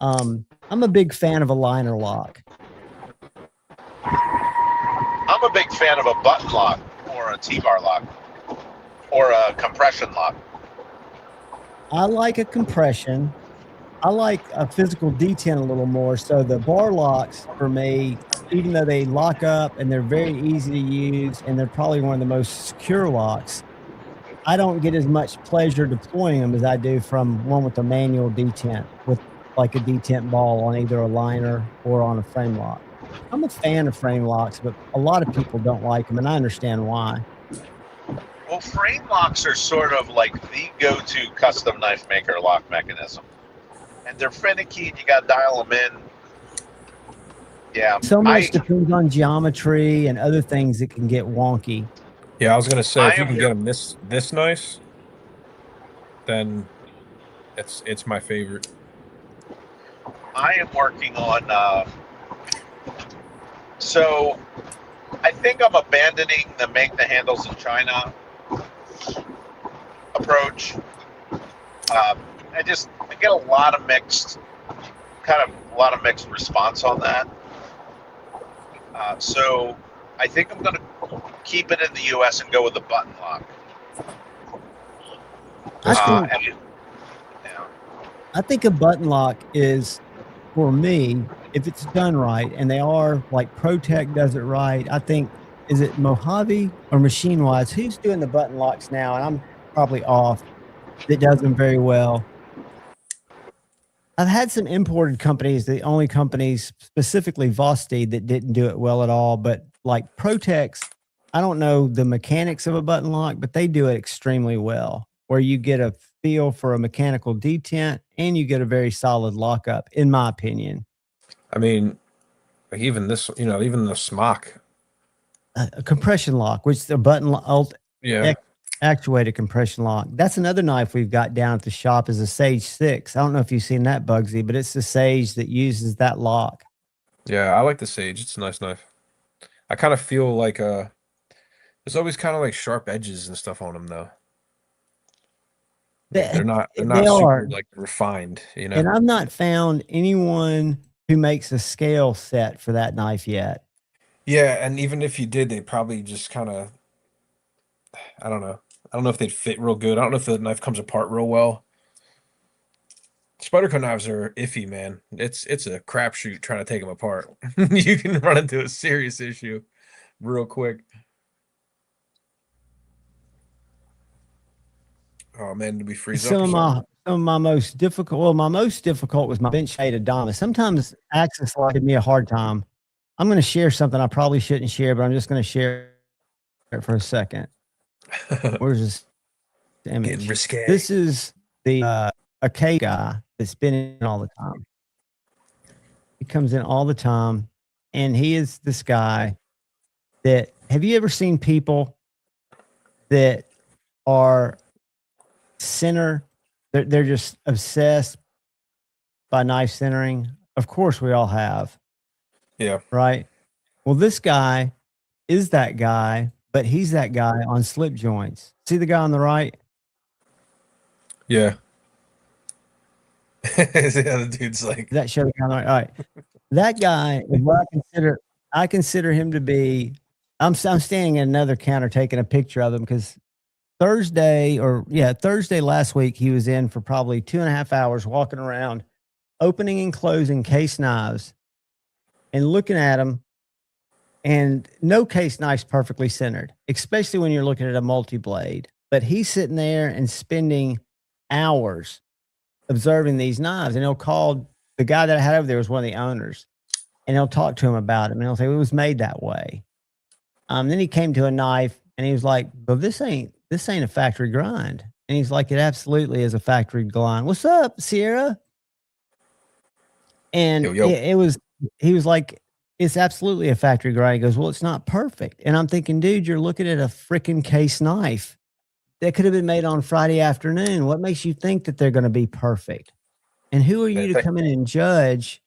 I'm a big fan of a liner lock. I'm a big fan of a button lock or a T-bar lock or a compression lock. I like a compression. I like a physical detent a little more. So the bar locks for me, even though they lock up and they're very easy to use and they're probably one of the most secure locks, I don't get as much pleasure deploying them as I do from one with a manual detent with like a detent ball on either a liner or on a frame lock. I'm a fan of frame locks, but a lot of people don't like them, and I understand why. Well, frame locks are sort of like the go-to custom knife maker lock mechanism. And they're finicky, and you got to dial them in. Yeah. So much depends on geometry and other things that can get wonky. Yeah, I was gonna say if you can get them this nice, then it's my favorite. I am working on. So I think I'm abandoning the make the handles in China approach. I get a lot of mixed response on that. So I think I'm going to keep it in the U.S. and go with the button lock. I think a button lock is, for me, if it's done right, and they are, like ProTech does it right. I think, is it Mojave or Machine Wise? Who's doing the button locks now? And I'm probably off. That does them very well. I've had some imported companies, the only companies, specifically Vosti, that didn't do it well at all. But like Protex, I don't know the mechanics of a button lock, but they do it extremely well, where you get a feel for a mechanical detent and you get a very solid lockup, in my opinion. I mean, like even this, even the smock. A compression lock, which the button Yeah. actuated compression lock. That's another knife we've got down at the shop is a Sage 6. I don't know if you've seen that, Bugsy, but it's the Sage that uses that lock. Yeah, I like the Sage. It's a nice knife. I kind of feel like there's always kind of like sharp edges and stuff on them though. They're not super like refined, And I've not found anyone who makes a scale set for that knife yet. Yeah, and even if you did, they probably just kind of, I don't know. I don't know if they'd fit real good. I don't know if the knife comes apart real well. Spyderco knives are iffy, man. It's a crapshoot trying to take them apart. You can run into a serious issue real quick. Oh man, did we freeze up? Some of my most difficult. Well, my most difficult was my bench fade Adamas. Sometimes Axis give me a hard time. I'm going to share something I probably shouldn't share, but I'm just going to share it for a second. Where's this image? Getting risque. This is the a K guy that's been in all the time. He comes in all the time, and he is this guy that. Have you ever seen people that are center? They're just obsessed by knife centering. Of course, we all have. Yeah. Right. Well, this guy is that guy, but he's that guy on slip joints. See the guy on the right? Yeah. The other dude's like that. Show the guy on the right. All right. That guy is what I consider him to be. I'm standing at another counter taking a picture of him because Thursday last week, he was in for probably 2.5 hours walking around, opening and closing case knives and looking at them. And no case knife's perfectly centered, especially when you're looking at a multi-blade. But he's sitting there and spending hours observing these knives. And he'll call the guy that I had over there was one of the owners, and he'll talk to him about it. And he'll say, it was made that way. Then he came to a knife and he was like, but this ain't a factory grind. And he's like, it absolutely is a factory grind. What's up, Sierra? And yo. He was like, it's absolutely a factory grind. He goes, well, it's not perfect. And I'm thinking, dude, you're looking at a freaking case knife that could have been made on Friday afternoon. What makes you think that they're going to be perfect? And who are you to come in and judge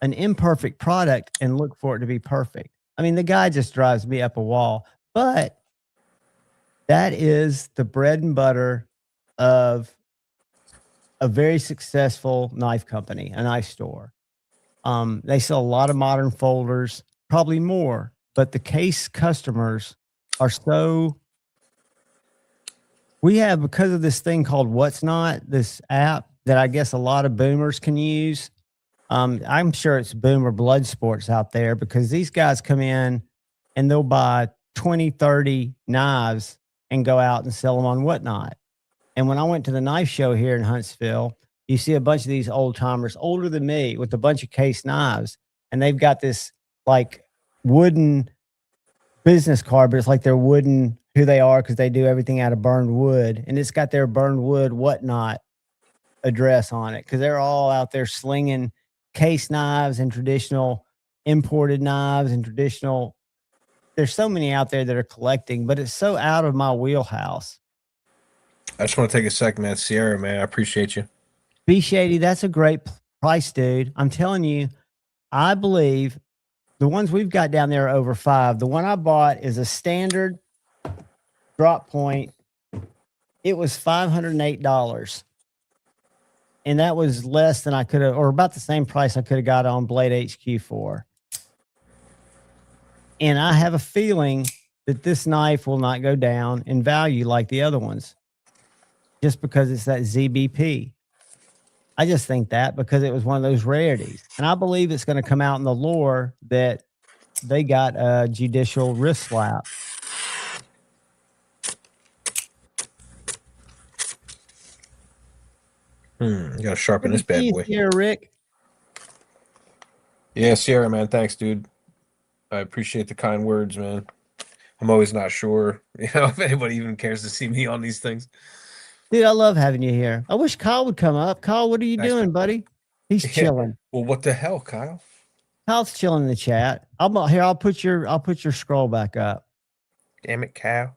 an imperfect product and look for it to be perfect? I mean, the guy just drives me up a wall. But that is the bread and butter of a very successful knife company, a knife store. They sell a lot of modern folders, probably more, but the case customers are so. We have, because of this thing called What's Not, this app that I guess a lot of boomers can use. I'm sure it's boomer blood sports out there because these guys come in and they'll buy 20, 30 knives and go out and sell them on Whatnot. And when I went to the knife show here in Huntsville, you see a bunch of these old timers older than me with a bunch of case knives, and they've got this like wooden business card, but it's like they're wooden who they are because they do everything out of burned wood, and it's got their burned wood Whatnot address on it because they're all out there slinging case knives and traditional imported knives and traditional. There's so many out there that are collecting, but it's so out of my wheelhouse. I just want to take a second, man. Sierra, man, I appreciate you. B Shady, that's a great price, dude. I'm telling you, I believe the ones we've got down there are over $5. The one I bought is a standard drop point. It was $508. And that was less than I could have, or about the same price I could have got on Blade HQ for. And I have a feeling that this knife will not go down in value like the other ones, just because it's that ZBP. I just think that because it was one of those rarities. And I believe it's going to come out in the lore that they got a judicial wrist slap. You gotta sharpen Good this to see bad you, boy. Sierra Rick. Yeah, Sierra, man. Thanks, dude. I appreciate the kind words, man. I'm always not sure, if anybody even cares to see me on these things. Dude, I love having you here. I wish Kyle would come up. Kyle, what are you Thanks, doing, man. buddy? He's Yeah. chilling. Well, what the hell, Kyle? Kyle's chilling in the chat. I'll put your scroll back up. Damn it, Kyle.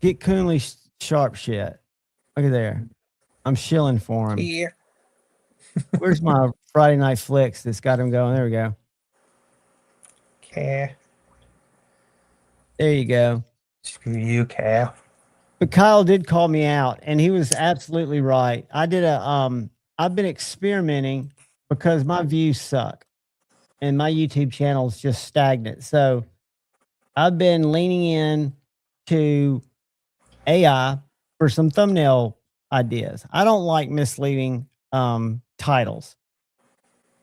Get Coonley sharp shit. Look at there. I'm shilling for him. Yeah. Where's my Friday night flicks that's got him going? There we go. Cal. There you go. Screw you, Cal. But Kyle did call me out, and he was absolutely right. I've been experimenting because my views suck and my YouTube channel is just stagnant. So I've been leaning in to AI for some thumbnail ideas. I don't like misleading titles.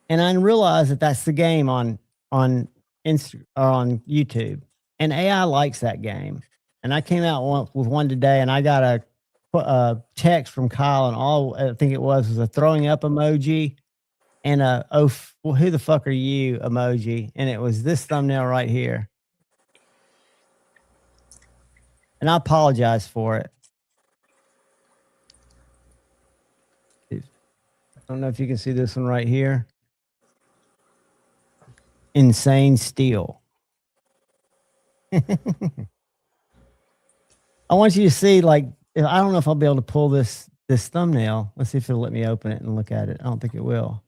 And I realize that that's the game on Insta or on YouTube. And AI likes that game. And I came out with one today, and I got a text from Kyle, and all I think it was a throwing up emoji and well, who the fuck are you emoji, and it was this thumbnail right here. And I apologize for it. I don't know if you can see this one right here. Insane Steel. I want you to see, like, I don't know if I'll be able to pull this thumbnail. Let's see if it'll let me open it and look at it. I don't think it will.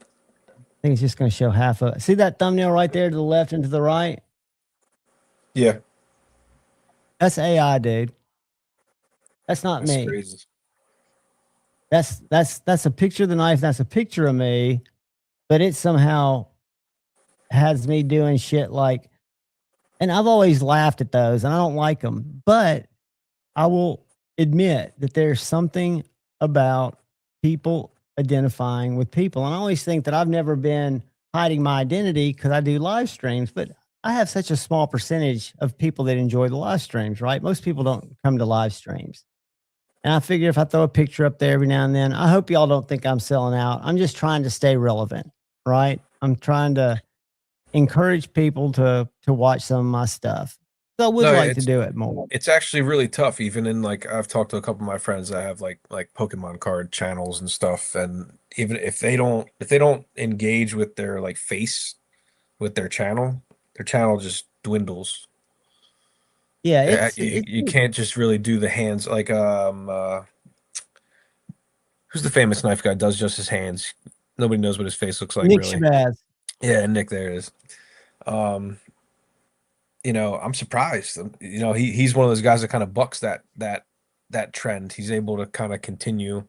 I think it's just going to show half of it. See that thumbnail right there to the left and to the right? Yeah. That's AI, dude. That's not That's me. crazy. That's a picture of the knife. That's a picture of me, but it somehow has me doing shit like, and I've always laughed at those, and I don't like them, but I will admit that there's something about people identifying with people. And I always think that I've never been hiding my identity because I do live streams, but I have such a small percentage of people that enjoy the live streams, right? Most people don't come to live streams. And I figure if I throw a picture up there every now and then, I hope y'all don't think I'm selling out. I'm just trying to stay relevant, right? I'm trying to encourage people to watch some of my stuff. So I would like to do it more. It's actually really tough. Even in, like, I've talked to a couple of my friends that have like Pokemon card channels and stuff, and even if they don't engage with their like face with their channel just dwindles. Yeah, you can't just really do the hands like who's the famous knife guy does just his hands. Nobody knows what his face looks like. Nick really. Shabazz. Yeah, Nick, there it is. I'm surprised. He's one of those guys that kind of bucks that trend. He's able to kind of continue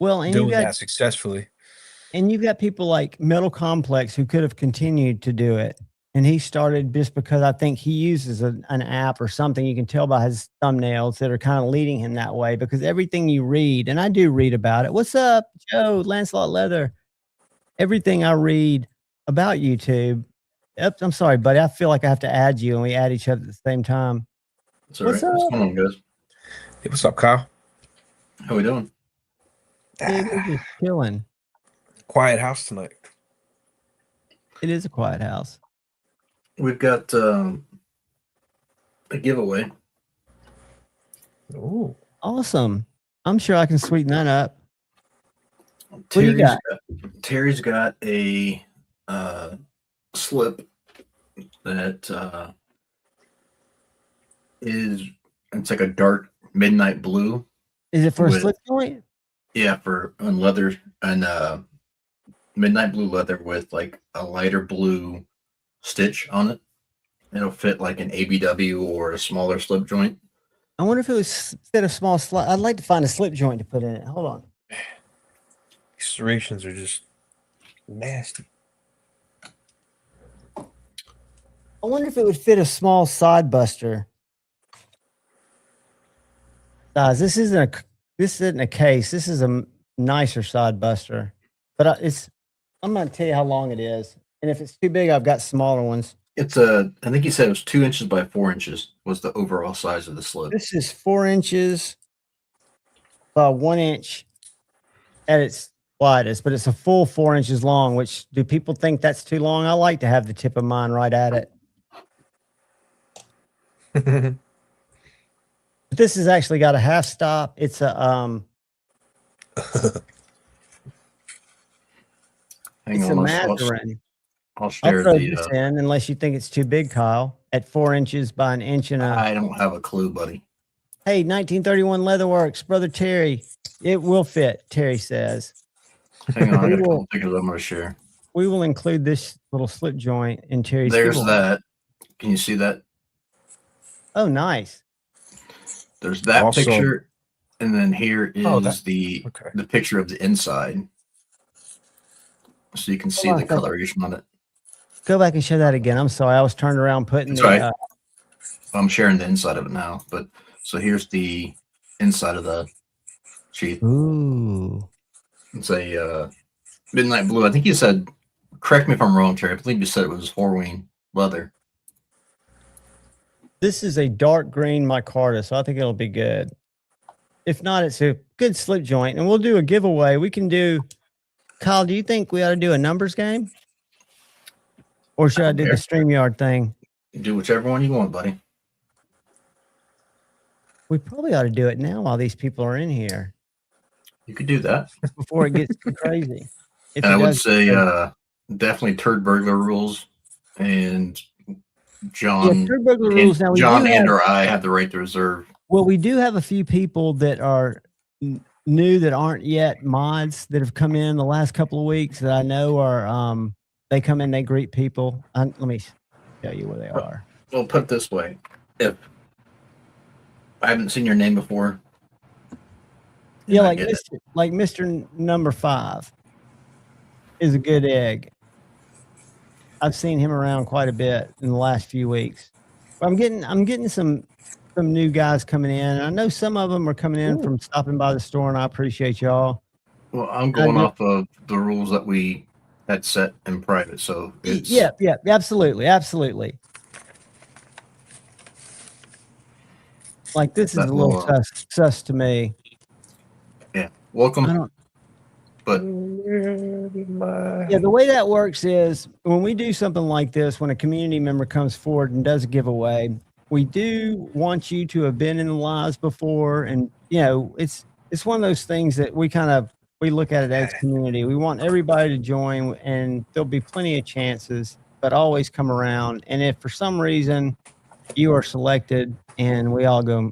doing that successfully. And you've got people like Metal Complex who could have continued to do it. And he started just because I think he uses an app or something. You can tell by his thumbnails that are kind of leading him that way, because everything you read, and I do read about it. What's up, Joe, Lancelot Leather? Everything I read about YouTube. I'm sorry, buddy. I feel like I have to add you, and we add each other at the same time. That's all right. What's going on, guys? Hey, what's up, Kyle? How we doing? Dude, we're just chilling. Quiet house tonight. It is a quiet house. We've got a giveaway. Oh, awesome! I'm sure I can sweeten that up. What do you got? Terry's got a slip that it's like a dark midnight blue. Is it for a slip joint? Yeah, for on leather and midnight blue leather with like a lighter blue stitch on it. It'll fit like an ABW or a smaller slip joint. I wonder if it was fit a small slip. I'd like to find a slip joint to put in it. Hold on. These serrations are just nasty. I wonder if it would fit a small side buster. Guys, this isn't a case. This is a nicer side buster. But I'm going to tell you how long it is. And if it's too big, I've got smaller ones. I think you said it was 2 inches by 4 inches was the overall size of the slip. This is 4 inches by 1 inch at its widest, but it's a full 4 inches long, which do people think that's too long? I like to have the tip of mine right at it. But this has actually got a half stop. It's a Hang it's on, a I'll Mandarin. I'll I'll share throw the. this in unless you think it's too big, Kyle. At 4 inches by 1 inch and a. I don't have a clue, buddy. Hey, 1931 Leatherworks, brother Terry. It will fit, Terry says. Hang on, I got a couple pictures I'm going to share. We will include this little slip joint in Terry's. There's giveaway. that. Can you see that? Oh, nice. There's that Also- picture, and then here is okay. the picture of the inside, so you can see on a the second. coloration on it. Go back and show that again. I'm sorry. I was turned around putting That's the. right. I'm sharing the inside of it now, but so here's the inside of the sheath. Ooh. It's a midnight blue. I think you said. Correct me if I'm wrong, Terry. I believe you said it was Horween leather. This is a dark green micarta, so I think it'll be good. If not, it's a good slip joint, and we'll do a giveaway. We can do. Kyle, do you think we ought to do a numbers game, or should I do the StreamYard thing? Do whichever one you want, buddy. We probably ought to do it now while these people are in here You could do that. before it gets too crazy. If And it I would does- say definitely turd burglar rules, and John, Yeah, turd burglar rules. Now, we John do and have- or I have the right to reserve. Well, we do have a few people that are new that aren't yet mods that have come in the last couple of weeks that I know are they come in, they greet people. Let me tell you where they are. Well, put it this way: if I haven't seen your name before, Yeah, and I like get it. Mr. Number 5 is a good egg. I've seen him around quite a bit in the last few weeks. But I'm getting some new guys coming in, and I know some of them are coming in from stopping by the store, and I appreciate y'all. Well, I'm going off of the rules that we had set in private, so it's Yeah, absolutely. Like this is That a little will, sus to me. yeah. I Welcome, don't. but Yeah, the way that works is when we do something like this, when a community member comes forward and does a giveaway, we do want you to have been in the lives before, and it's one of those things that we look at it as community. We want everybody to join, and there'll be plenty of chances, but always come around. And if for some reason you are selected and we all go,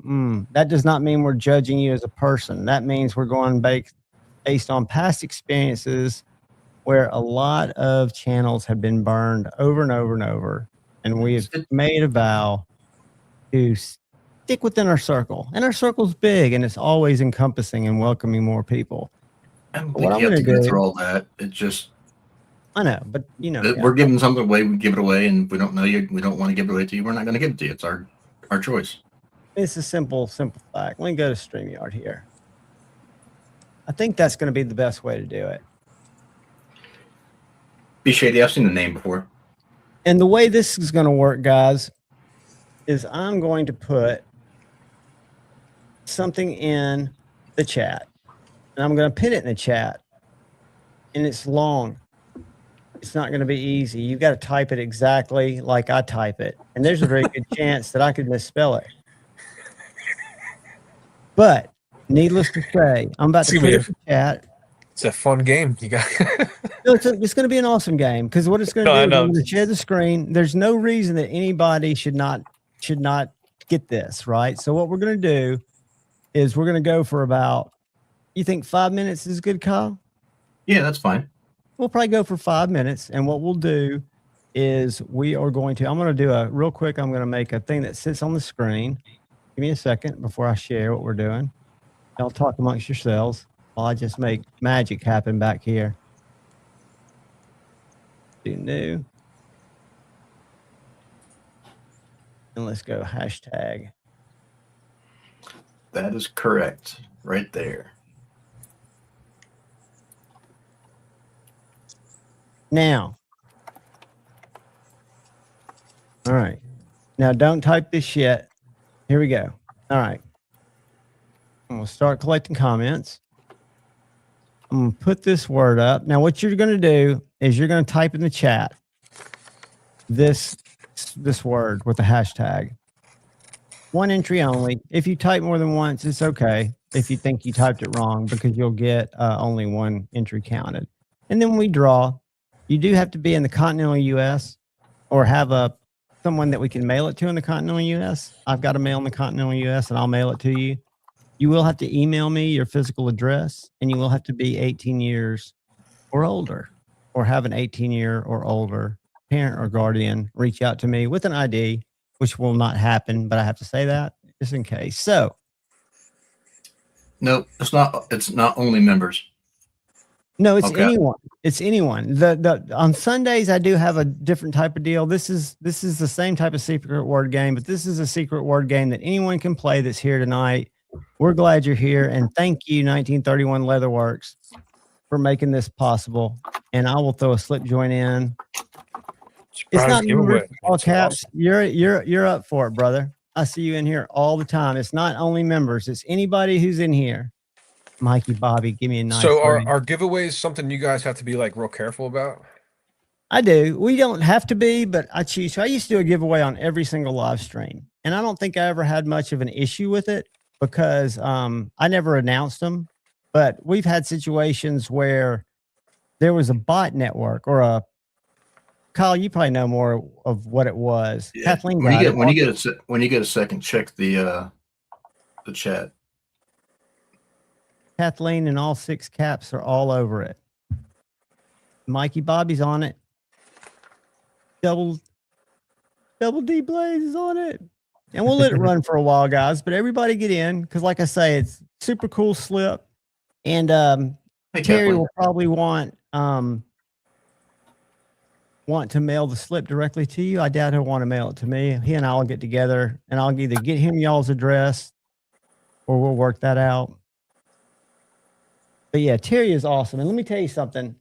that does not mean we're judging you as a person. That means we're going based on past experiences where a lot of channels have been burned over and over and over. And we have made a vow to stick within our circle. And our circle's big, and it's always encompassing and welcoming more people. I don't What think I'm you have to gonna go do- through all that. It just I know, but we're giving something away. We give it away, and if we don't know you, we don't want to give it away to you. We're not going to give it to you. It's our choice. it's a simple fact. Let me go to StreamYard here. I think that's going to be the best way to do it. Be shady. I've seen the name before. And the way this is going to work, guys, is I'm going to put something in the chat, and I'm going to pin it in the chat, and it's long. It's not going to be easy. You've got to type it exactly like I type it, and there's a very good chance that I could misspell it. But needless to say, I'm about to put it in the chat. It's a fun game. You got. No, it's going to be an awesome game because what it's going to No, I do is know. I'm going to share the screen. There's no reason that anybody should not get this, right? So what we're going to do is we're going to go for about, you think 5 minutes is good, Kyle? Yeah, that's fine. We'll probably go for 5 minutes. And what we'll do is I'm going to do a real quick. I'm going to make a thing that sits on the screen. Give me a second before I share what we're doing. Y'all talk amongst yourselves while I just make magic happen back here. Do new. And let's go hashtag. That is correct. Right there. Now, All right. Now don't type this shit. Here we go. All right. I'm going to start collecting comments. I'm going to put this word up. Now what you're going to do is you're going to type in the chat this word with the hashtag. One entry only. If you type more than once, it's okay. If you think you typed it wrong, because you'll get only one entry counted. And then we draw. You do have to be in the continental U.S. or have someone that we can mail it to in the continental U.S. I've got a mail in the continental U.S. and I'll mail it to you. You will have to email me your physical address, and you will have to be 18 years or older, or have an 18-year or older parent or guardian reach out to me with an ID, which will not happen, but I have to say that just in case. So, no, it's not. It's not only members. No, it's anyone. It's anyone. The on Sundays I do have a different type of deal. This is the same type of secret word game, but this is a secret word game that anyone can play that's here tonight. We're glad you're here, and thank you, 1931 Leatherworks, for making this possible. And I will throw a slip joint in. It's not members, all caps. Awesome. You're up for it, brother. I see you in here all the time. It's not only members. It's anybody who's in here. Mikey, Bobby, give me a nice. So are giveaways something you guys have to be like real careful about? I do. We don't have to be, but I choose to. I used to do a giveaway on every single live stream, and I don't think I ever had much of an issue with it because I never announced them. But we've had situations where there was a bot network or a Kyle, you probably know more of what it was. Yeah. Kathleen, when you get a second, check the chat. Kathleen and all 6 caps are all over it. Mikey Bobby's on it. Double D Blaze is on it. And we'll let it run for a while, guys. But everybody get in, because like I say, it's super cool slip. And Hey, Terry will probably want to mail the slip directly to you. I doubt he'll want to mail it to me. He and I will get together, and I'll either get him y'all's address or we'll work that out. But yeah, Terry is awesome. And let me tell you something.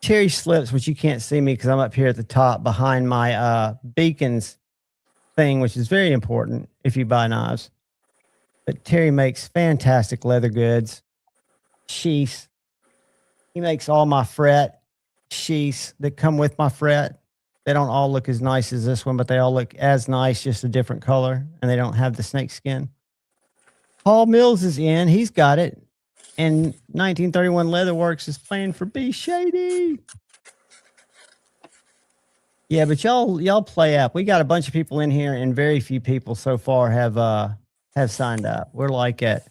Terry slips, which you can't see me because I'm up here at the top behind my beacons thing, which is very important if you buy knives. But Terry makes fantastic leather goods, sheaths. He makes all my fret sheaths that come with my fret. They don't all look as nice as this one, but they all look as nice, just a different color, and they don't have the snake skin. Paul Mills is in. He's got it. And 1931 Leatherworks is playing for B Shady. Yeah, but y'all play up. We got a bunch of people in here, and very few people so far have signed up. We're like at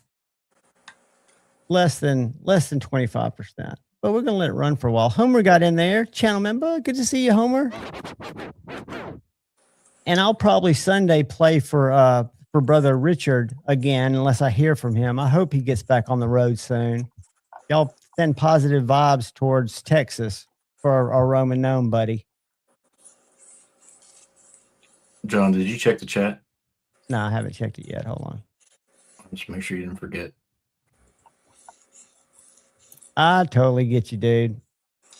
less than 25%. But we're gonna let it run for a while. Homer got in there, channel member. Good to see you, Homer. And I'll probably Sunday play for brother Richard again, unless I hear from him. I hope he gets back on the road soon. Y'all send positive vibes towards Texas for our Roman gnome buddy. John, did you check the chat? No, I haven't checked it yet. Hold on. Just make sure you didn't forget. I totally get you, dude.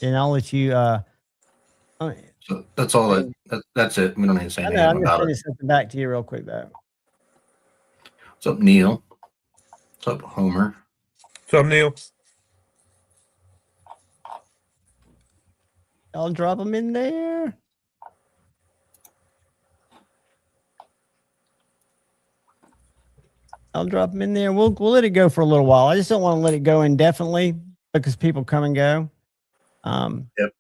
And I'll let you So that's all that's it. We don't need to say anything I'm about gonna it. send something back to you real quick though. What's up, Neil? What's up, Homer? What's up, Neil? I'll drop them in there. I'll drop them in there. We'll let it go for a little while. I just don't want to let it go indefinitely because people come and go. Yep.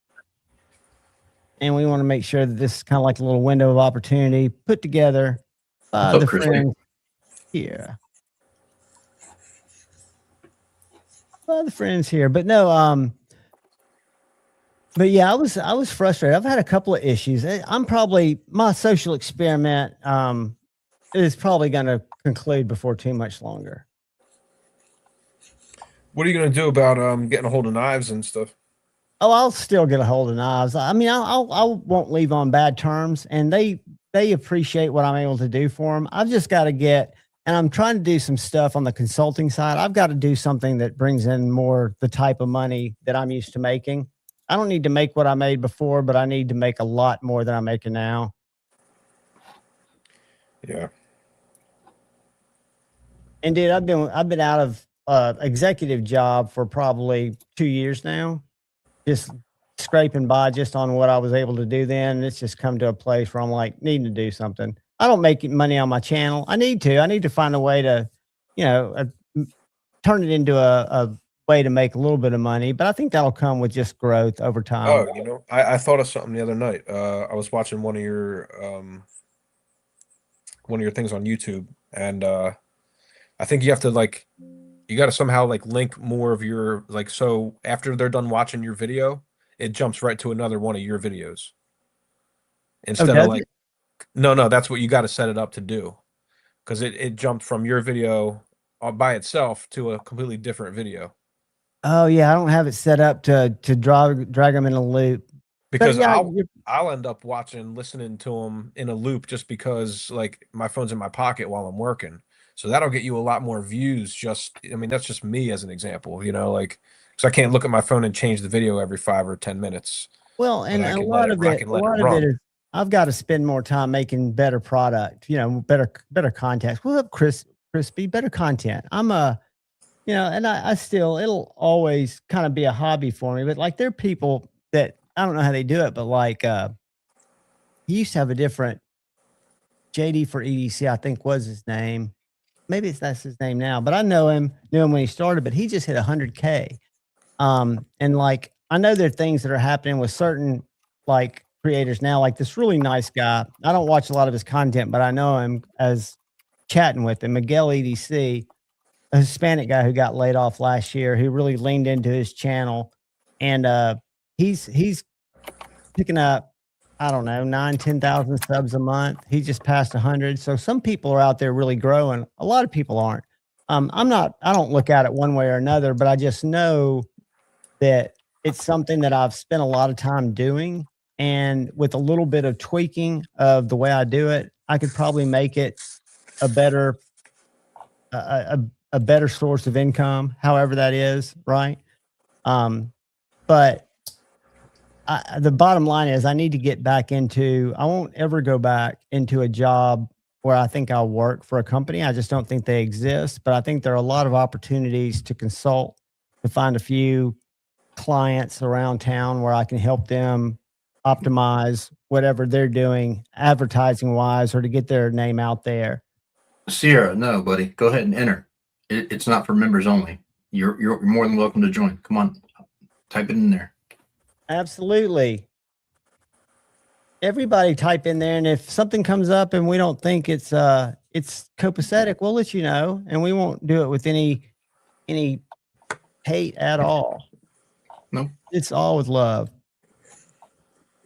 And we want to make sure that this is kind of like a little window of opportunity put together by the friends here. By the friends here. But no, but yeah, I was frustrated. I've had a couple of issues. My social experiment is probably going to conclude before too much longer. What are you going to do about getting a hold of knives and stuff? Oh, I'll still get a hold of knives. I mean, I won't leave on bad terms, and they appreciate what I'm able to do for them. I've just got to get, and I'm trying to do some stuff on the consulting side. I've got to do something that brings in more the type of money that I'm used to making. I don't need to make what I made before, but I need to make a lot more than I'm making now. Yeah. And dude, I've been out of executive job for probably 2 years now, just scraping by just on what I was able to do then. And it's just come to a place where I'm like needing to do something. I don't make money on my channel. I need to find a way to, you know, turn it into a way to make a little bit of money. But I think that'll come with just growth over time. Oh, you know, I thought of something the other night. I was watching one of your things on YouTube, and I think you have to like you got to somehow like link more of your like so after they're done watching your video, it jumps right to another one of your videos instead of does like it? no, that's what you got to set it up to do because it jumped from your video by itself to a completely different video. Oh yeah, I don't have it set up to drag them in a loop. But Because yeah, I'll end up listening to them in a loop just because like my phone's in my pocket while I'm working. So that'll get you a lot more views. I mean, that's just me as an example, you know, like because I can't look at my phone and change the video every 5 or 10 minutes. well, But and I a can lot of I it, can a let it lot of it run. is I've got to spend more time making better product, you know, better content. What's up, Crispy? Better content. You know, and I still, it'll always kind of be a hobby for me. But like, there are people that I don't know how they do it, but like, he used to have a different JD for EDC, I think was his name. Maybe that's his name now, but I knew him when he started, but he just hit 100K. And like, I know there are things that are happening with certain like creators now, like this really nice guy. I don't watch a lot of his content, but I know him as chatting with him, Miguel EDC, a Hispanic guy who got laid off last year, who really leaned into his channel. And he's picking up, I don't know, 10,000 subs a month. He just passed 100. So some people are out there really growing. A lot of people aren't. I don't look at it one way or another, but I just know that it's something that I've spent a lot of time doing. And with a little bit of tweaking of the way I do it, I could probably make it a better, a better source of income, however that is. Right. But the bottom line is I need to get back I won't ever go back into a job where I think I'll work for a company. I just don't think they exist, but I think there are a lot of opportunities to consult, to find a few clients around town where I can help them optimize whatever they're doing advertising wise, or to get their name out there. Sierra, no, buddy. Go ahead and enter. It's not for members only. You're more than welcome to join. Come on, type it in there. Absolutely. Everybody type in there, and if something comes up and we don't think it's copacetic, we'll let you know, and we won't do it with any hate at all. No, it's all with love.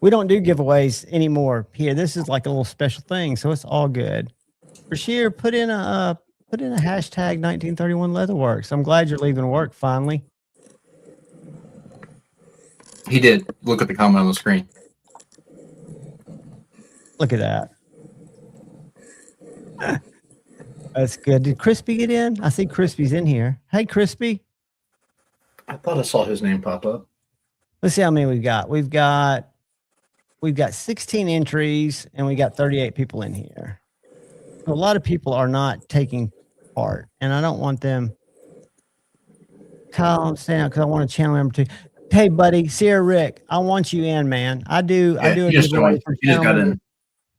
We don't do giveaways anymore here. This is like a little special thing, so it's all good. Rashir, put in a hashtag 1931 Leatherworks. I'm glad you're leaving work finally. he did. Look at the comment on the screen. Look at that. That's good. Did Crispy get in? I see Crispy's in here. Hey, Crispy. I thought I saw his name pop up. Let's see how many we've got. We've got 16 entries, and we got 38 people in here. A lot of people are not taking part, and I don't want them. Kyle, I'm staying out because I want a channel member too. Hey, buddy, Sierra Rick, I want you in, man. I do a giveaway for channel members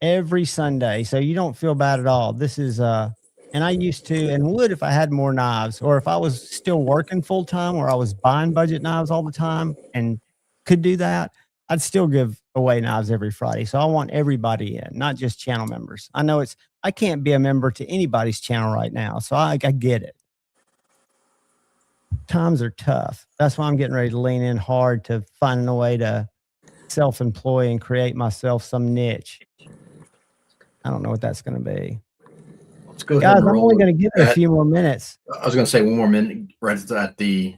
every Sunday, so you don't feel bad at all. This is and I used to and would if I had more knives, or if I was still working full time, or I was buying budget knives all the time and could do that, I'd still give away knives every Friday. So I want everybody in, not just channel members. I know I can't be a member to anybody's channel right now, so I get it. Times are tough. That's why I'm getting ready to lean in hard to finding a way to self-employ and create myself some niche. I don't know what that's going to be. Let's go Guys, I'm only going to give it a few more minutes. I was going to say one more minute right at the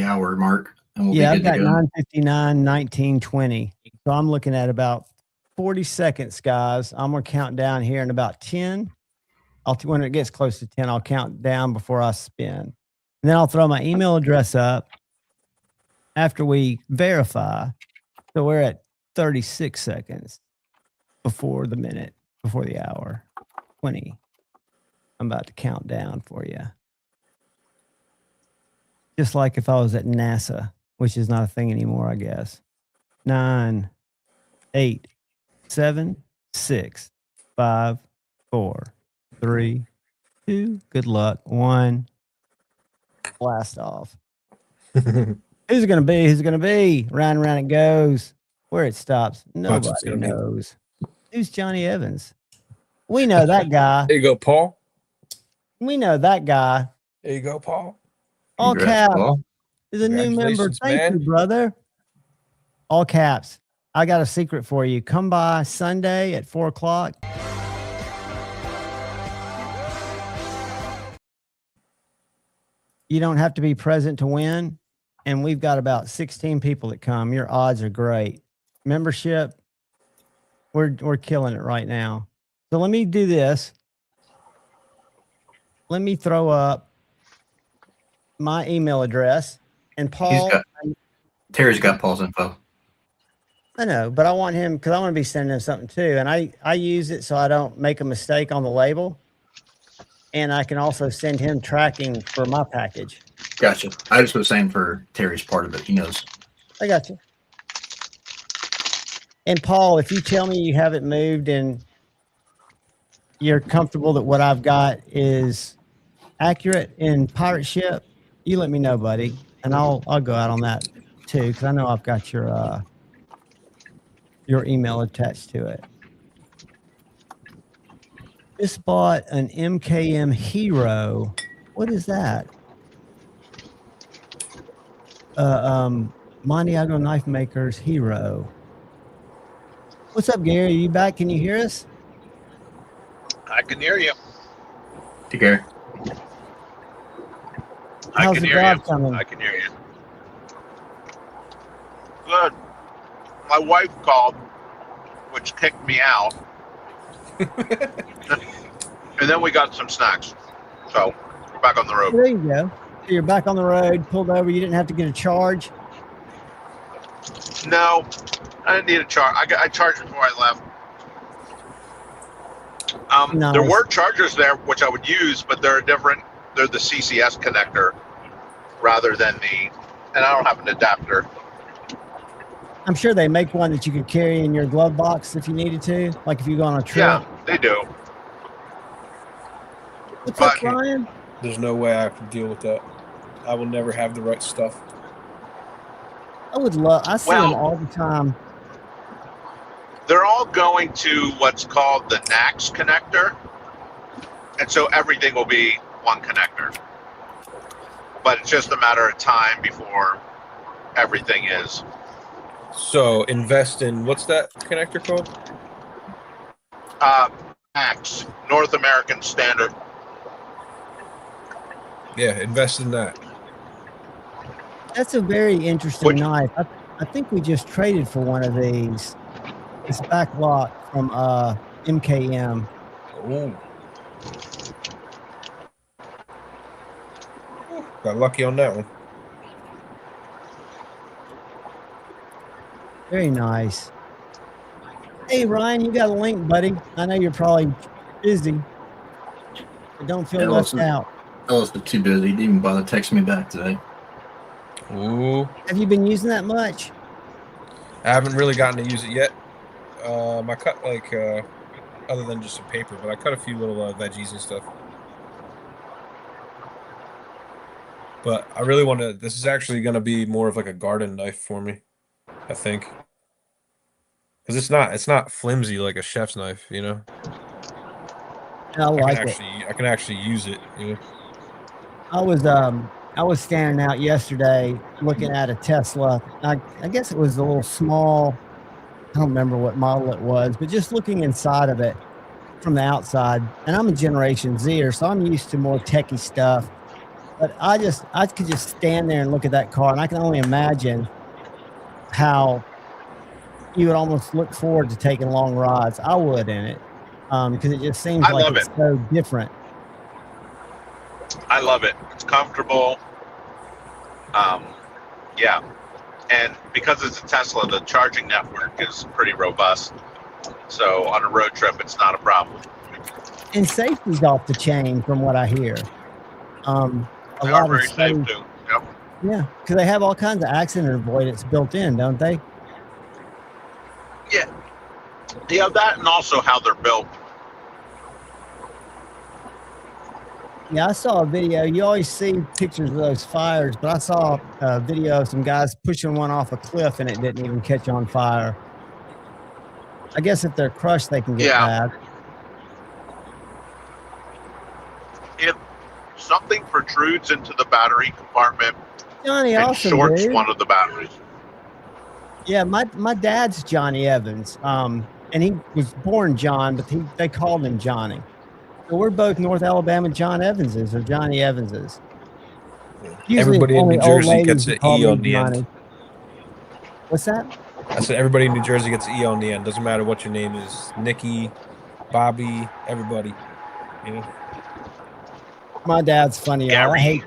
hour mark. And we'll I've got 9:59, 19:20. So I'm looking at about 40 seconds, guys. I'm going to count down here in about 10. When it gets close to 10, I'll count down before I spin. And then I'll throw my email address up after we verify. So we're at 36 seconds before the hour. 20. I'm about to count down for you. Just like if I was at NASA, which is not a thing anymore, I guess. 9, 8, 7, 6, 5, 4, 3, 2. Good luck. 1. Blast off. Who's it going to be? Who's it going to be? Round and round it goes. Where it stops, nobody knows. Who's Johnny Evans? We know that guy. There you go, Paul. We know that guy. There you go, Paul. All caps is a new member. Congratulations, Thank man. you, brother. All caps. I got a secret for you. Come by Sunday at 4 o'clock. You don't have to be present to win. And we've got about 16 people that come. Your odds are great. Membership, we're killing it right now. So let me do this. Let me throw up my email address. And Paul, Terry's got Paul's info. I know, but I want him because I want to be sending him something too. And I use it so I don't make a mistake on the label. And I can also send him tracking for my package. Gotcha. I just was saying for Terry's part of it. He knows. I got you. And Paul, if you tell me you have it moved and you're comfortable that what I've got is accurate in pirate ship, you let me know, buddy. And I'll go out on that too, because I know I've got your email attached to it. Just bought an MKM Hero. What is that? Montiago Knife Makers Hero. What's up, Gary? Are you back? Can you hear us? I can hear you. Take care. How's the drive coming? I can hear you. Good. My wife called, which kicked me out. And then we got some snacks. So we're back on the road. There you go. So you're back on the road, pulled over. You didn't have to get a charge? No, I didn't need a charge. I charged before I left. Nice. There were chargers there, which I would use, but they're different. They're the CCS connector rather than and I don't have an adapter. I'm sure they make one that you could carry in your glove box if you needed to, like if you go on a trip. Yeah, they do. What's up, Ryan? There's no way I can deal with that. I will never have the right stuff. I see them all the time. They're all going to what's called the NACS connector. And so everything will be one connector. But it's just a matter of time before everything is. So invest in, what's that connector called? NACS, North American Standard. Yeah, invest in that. That's a very interesting knife. I think we just traded for one of these. It's back lock from MKM. Ooh. Got lucky on that one. Very nice. Hey, Ryan, you got a link, buddy. I know you're probably busy, but don't feel left out. I was too busy. Didn't even bother texting me back today. Ooh. Have you been using that much? I haven't really gotten to use it yet. I cut other than just some paper, but I cut a few little veggies and stuff. But I really want to. This is actually going to be more of like a garden knife for me, I think, because it's not flimsy like a chef's knife, you know. I like it. I can actually use it. You know? I was standing out yesterday looking at a Tesla. I guess it was a little small. I don't remember what model it was, but just looking inside of it from the outside. And I'm a Generation Zer, so I'm used to more techie stuff. But I could just stand there and look at that car, and I can only imagine how you would almost look forward to taking long rides. I would in it, because it just seems like it's so different. I love it. It's comfortable. Yeah. And because it's a Tesla, the charging network is pretty robust. So on a road trip, it's not a problem. And safety's off the chain from what I hear. A They lot are of very safe states, too. Yep. yeah, because they have all kinds of accident avoidance built in, don't they? Yeah. Yeah, that and also how they're built. Yeah, I saw a video. You always see pictures of those fires, but I saw a video of some guys pushing one off a cliff and it didn't even catch on fire. I guess if they're crushed, they can get Yeah. bad. If something protrudes into the battery compartment Johnny and Awesome, shorts dude. one of the batteries. Yeah, my dad's Johnny Evans. And he was born John, but they called him Johnny. So we're both North Alabama John Evanses or Johnny Evanses. Usually Everybody in only New old Jersey ladies gets who an call E me on the Johnny. end. What's that? I said everybody in New Jersey gets E on the end. Doesn't matter what your name is. Nikki, Bobby, everybody. You know? My dad's funny, y'all. Gary.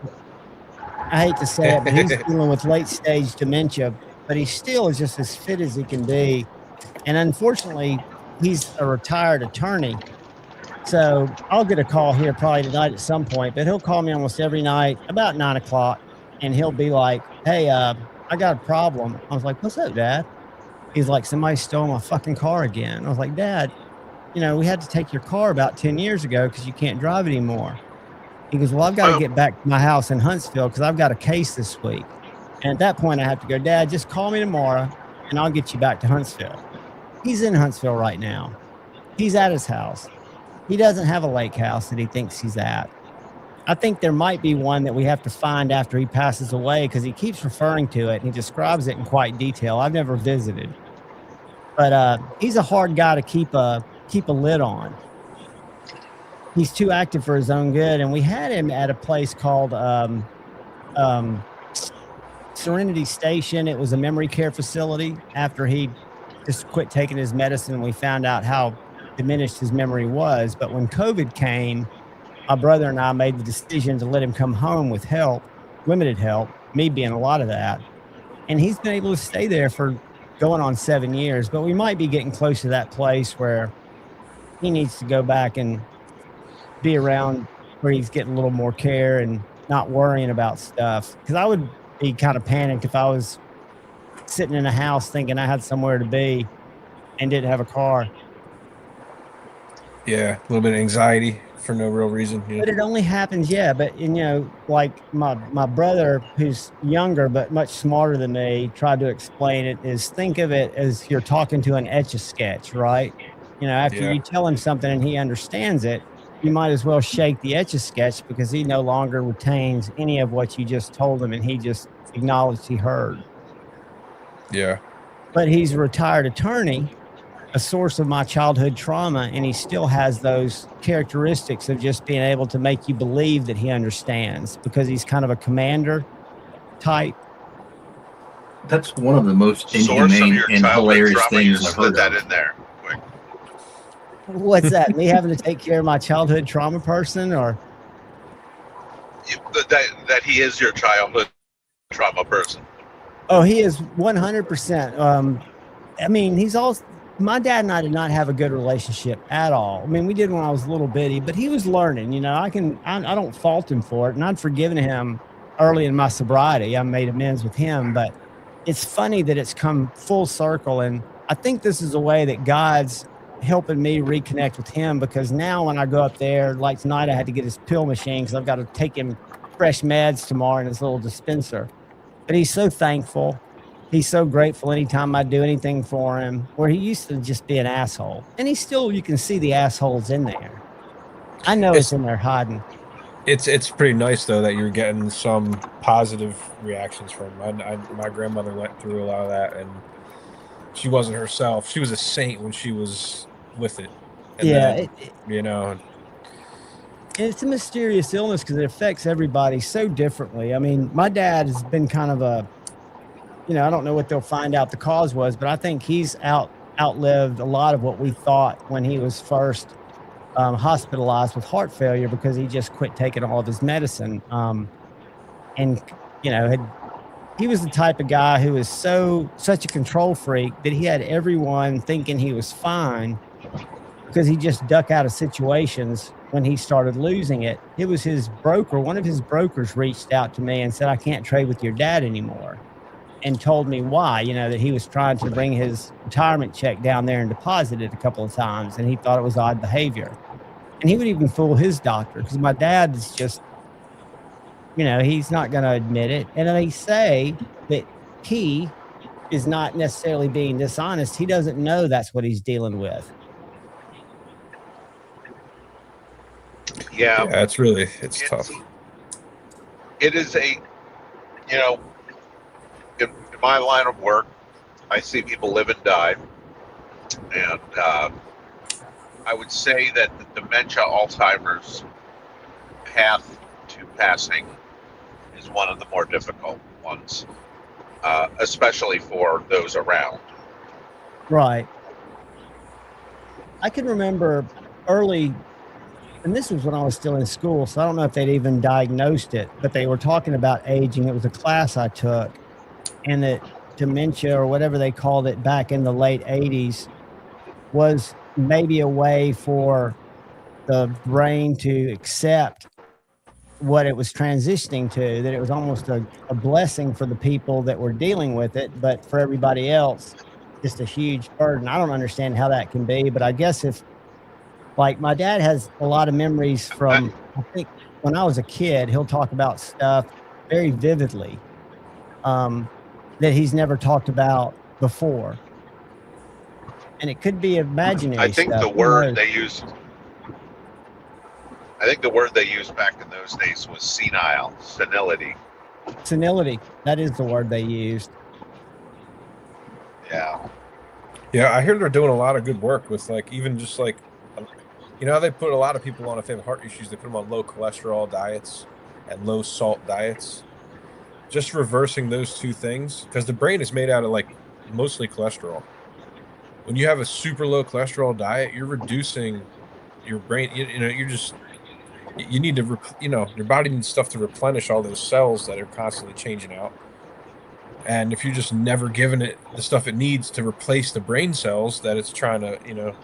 I hate to say it, but he's dealing with late stage dementia, but he still is just as fit as he can be. And unfortunately, he's a retired attorney. So I'll get a call here probably tonight at some point, but he'll call me almost every night about 9 o'clock and he'll be like, hey, I got a problem. I was like, what's up, Dad? He's like, somebody stole my fucking car again. I was like, Dad, you know, we had to take your car about 10 years ago because you can't drive anymore. He goes, well, I've got to get back to my house in Huntsville because I've got a case this week. And at that point, I have to go, Dad, just call me tomorrow and I'll get you back to Huntsville. He's in Huntsville right now. He's at his house. He doesn't have a lake house that he thinks he's at. I think there might be one that we have to find after he passes away because he keeps referring to it and he describes it in quite detail. I've never visited. But he's a hard guy to keep a lid on. He's too active for his own good. And we had him at a place called Serenity Station. It was a memory care facility after he just quit taking his medicine. We found out how diminished his memory was. But when COVID came, my brother and I made the decision to let him come home with help, limited help, me being a lot of that. And he's been able to stay there for going on 7 years, but we might be getting close to that place where he needs to go back and be around where he's getting a little more care and not worrying about stuff. Because I would be kind of panicked if I was sitting in a house thinking I had somewhere to be and didn't have a car. Yeah, a little bit of anxiety for no real reason. But it only happens, but you know, like my brother, who's younger but much smarter than me, tried to explain it is think of it as you're talking to an Etch-a-Sketch, right? You know, after you tell him something and he understands it, you might as well shake the Etch-a-Sketch because he no longer retains any of what you just told him and he just acknowledged he heard. Yeah. But he's a retired attorney, a source of my childhood trauma, and he still has those characteristics of just being able to make you believe that he understands because he's kind of a commander type. That's one of the most inhumane and hilarious things I've heard that in there. Quick. What's that? Me having to take care of my childhood trauma person, or that he is your childhood trauma person? Oh, he is 100%. I mean, he's also. My dad and I did not have a good relationship at all. I mean, we did when I was a little bitty, but he was learning, you know, I don't fault him for it. And I'd forgiven him early in my sobriety. I made amends with him, but it's funny that it's come full circle. And I think this is a way that God's helping me reconnect with him because now when I go up there, like tonight, I had to get his pill machine because I've got to take him fresh meds tomorrow in his little dispenser. But he's so thankful. He's so grateful anytime I do anything for him, where he used to just be an asshole. And he still, you can see the assholes in there. I know it's in there hiding. It's pretty nice, though, that you're getting some positive reactions from him. My grandmother went through a lot of that, and she wasn't herself. She was a saint when she was with it. And then, you know. It's a mysterious illness because it affects everybody so differently. I mean, my dad has been kind of a, you know, I don't know what they'll find out the cause was, but I think he's outlived a lot of what we thought when he was first hospitalized with heart failure because he just quit taking all of his medicine. And, you know, he was the type of guy who was such a control freak that he had everyone thinking he was fine because he just duck out of situations when he started losing it. It was his broker. One of his brokers reached out to me and said, I can't trade with your dad anymore, and told me why, that he was trying to bring his retirement check down there and deposit it a couple of times, and he thought it was odd behavior. And he would even fool his doctor, because my dad is just, he's not going to admit it. And they say that he is not necessarily being dishonest. He doesn't know that's what he's dealing with. Yeah, it's tough. It is in my line of work, I see people live and die, and I would say that the dementia Alzheimer's path to passing is one of the more difficult ones, especially for those around. Right. I can remember early, and this was when I was still in school, so I don't know if they'd even diagnosed it, but they were talking about aging. It was a class I took, and that dementia, or whatever they called it back in the late 80s, was maybe a way for the brain to accept what it was transitioning to, that it was almost a blessing for the people that were dealing with it, but for everybody else, just a huge burden. I don't understand how that can be, but I guess if, like, my dad has a lot of memories from, I think, when I was a kid, he'll talk about stuff very vividly that he's never talked about before. And it could be imaginary I think stuff. the word they used back in those days was senility. Senility. That is the word they used. Yeah. Yeah, I hear they're doing a lot of good work with, like, even just like, they put a lot of people on, if they have heart issues, they put them on low cholesterol diets and low salt diets. Just reversing those two things, because the brain is made out of, like, mostly cholesterol. When you have a super low cholesterol diet, you're reducing your brain. You need to, your body needs stuff to replenish all those cells that are constantly changing out. And if you're just never giving it the stuff it needs to replace the brain cells that it's trying to,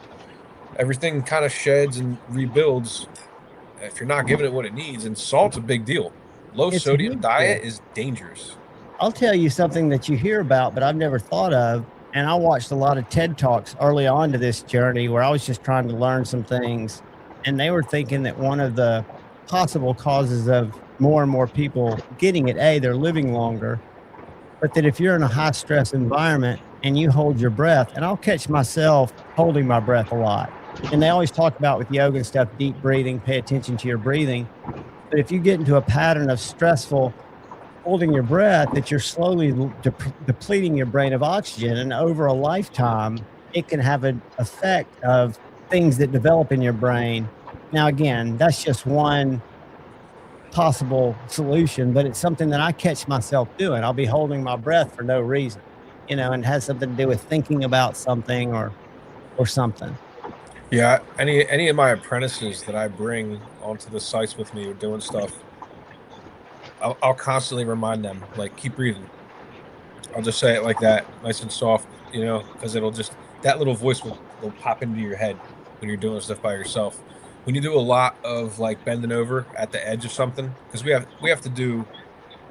everything kind of sheds and rebuilds. If you're not giving it what it needs, and salt's a big deal. Low sodium diet is dangerous. I'll tell you something that you hear about, but I've never thought of. And I watched a lot of TED Talks early on to this journey where I was just trying to learn some things. And they were thinking that one of the possible causes of more and more people getting it, they're living longer, but that if you're in a high stress environment and you hold your breath, and I'll catch myself holding my breath a lot. And they always talk about with yoga and stuff, deep breathing, pay attention to your breathing. But if you get into a pattern of stressful holding your breath, that you're slowly depleting your brain of oxygen, and over a lifetime, it can have an effect of things that develop in your brain. Now, again, that's just one possible solution, but it's something that I catch myself doing. I'll be holding my breath for no reason, and it has something to do with thinking about something or something. Yeah, any of my apprentices that I bring onto the sites with me or doing stuff, I'll constantly remind them, like, keep breathing. I'll just say it like that, nice and soft, because it'll just, that little voice will pop into your head when you're doing stuff by yourself. When you do a lot of, like, bending over at the edge of something, because we have to do,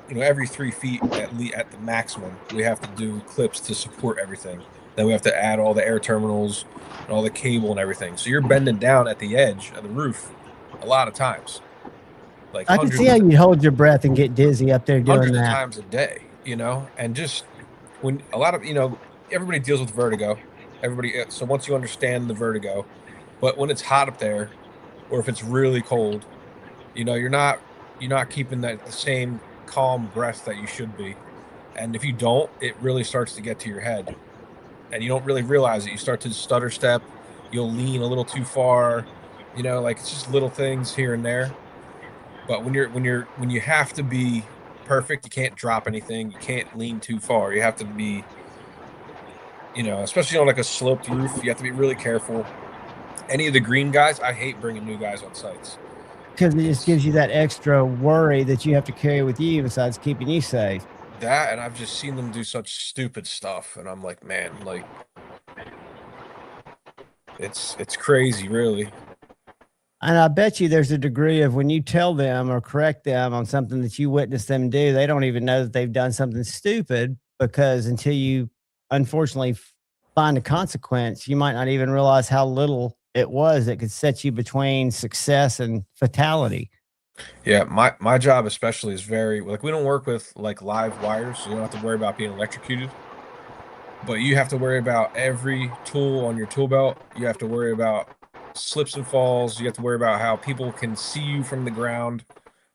every 3 feet at the maximum, we have to do clips to support everything. Then we have to add all the air terminals and all the cable and everything. So you're bending down at the edge of the roof a lot of times. Like, I can see how you hold your breath and get dizzy up there doing hundreds that. of times a day, and just when a lot of, everybody deals with vertigo. So once you understand the vertigo, but when it's hot up there, or if it's really cold, you're not keeping the same calm breath that you should be. And if you don't, it really starts to get to your head, and you don't really realize it. You start to stutter step, you'll lean a little too far, like, it's just little things here and there. But when you have to be perfect, you can't drop anything, you can't lean too far. You have to be, especially on, like, a sloped roof, you have to be really careful. Any of the green guys, I hate bringing new guys on sites, because it just gives you that extra worry that you have to carry with you besides keeping you safe. That, and I've just seen them do such stupid stuff, and I'm like, man, like, It's crazy, really. And I bet you there's a degree of when you tell them or correct them on something that you witnessed them do, they don't even know that they've done something stupid because until you unfortunately find a consequence, you might not even realize how little it was that could set you between success and fatality. Yeah, my job especially is very like we don't work with like live wires, so you don't have to worry about being electrocuted. But you have to worry about every tool on your tool belt. You have to worry about slips and falls. You have to worry about how people can see you from the ground,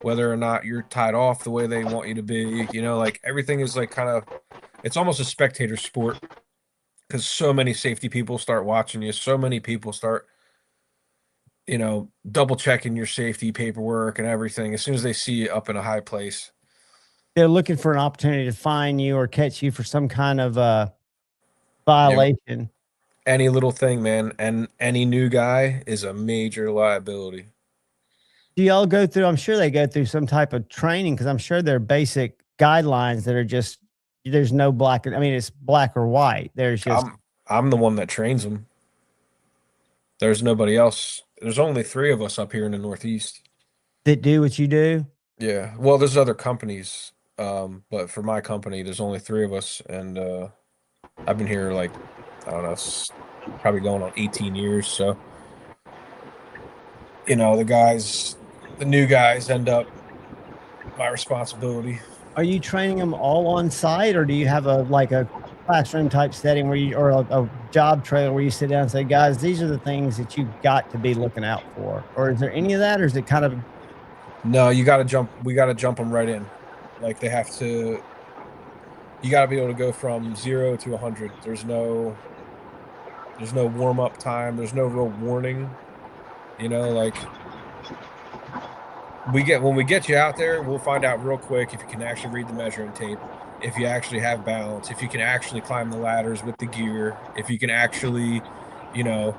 whether or not you're tied off the way they want you to be. You know, like everything is like kind of, it's almost a spectator sport because so many safety people start watching you. So many people start, you know, double checking your safety paperwork and everything as soon as they see you up in a high place. They're looking for an opportunity to fine you or catch you for some kind of Yep. violation. Any little thing, man, and any new guy is a major liability. Do y'all go through? I'm sure they go through some type of training because I'm sure there are basic guidelines that are just there's no black. I mean, it's black or white. There's just I'm the one that trains them. There's nobody else. There's only 3 of us up here in the Northeast. that do what you do. Yeah. Well, there's other companies, but for my company, there's only 3 of us, and I've been here like I don't know, probably going on 18 years. So, you know, the new guys end up my responsibility. Are you training them all on site, or do you have a like a classroom type setting where you or a job trailer where you sit down and say, guys, these are the things that you've got to be looking out for? Or is there any of that, or is it kind of No, you got to jump. We got to jump them right in. Like they have to. You got to be able to go from 0 to 100. There's no warm up time. There's no real warning. You know, like when we get you out there, we'll find out real quick if you can actually read the measuring tape, if you actually have balance, if you can actually climb the ladders with the gear, if you can actually, you know.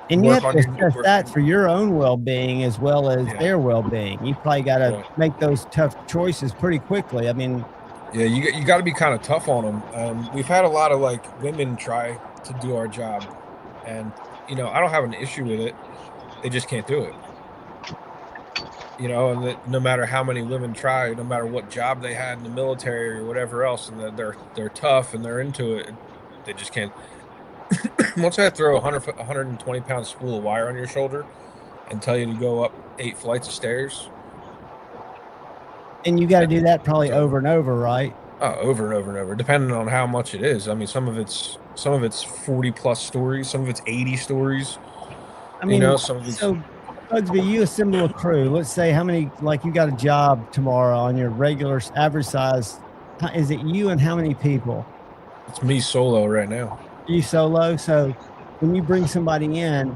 and you have to assess that for your own well-being as well as Yeah. their well-being. You probably got to Right. make those tough choices pretty quickly. I mean, Yeah, you got to be kind of tough on them. We've had a lot of like women try to do our job, and you know I don't have an issue with it. They just can't do it. You know, and that no matter how many women try, no matter what job they had in the military or whatever else, and that they're tough and they're into it, they just can't. Once I throw 120-pound spool of wire on your shoulder and tell you to go up 8 flights of stairs. and you got to do that probably over and over, right? Over and over and over, depending on how much it is. I mean, some of it's 40+ stories, some of it's 80 stories. I mean, you know, some of these. so Bugsby, you assemble a crew. Let's say how many, like you got a job tomorrow on your regular average size. Is it you and how many people? It's me solo right now. You solo. So when you bring somebody in,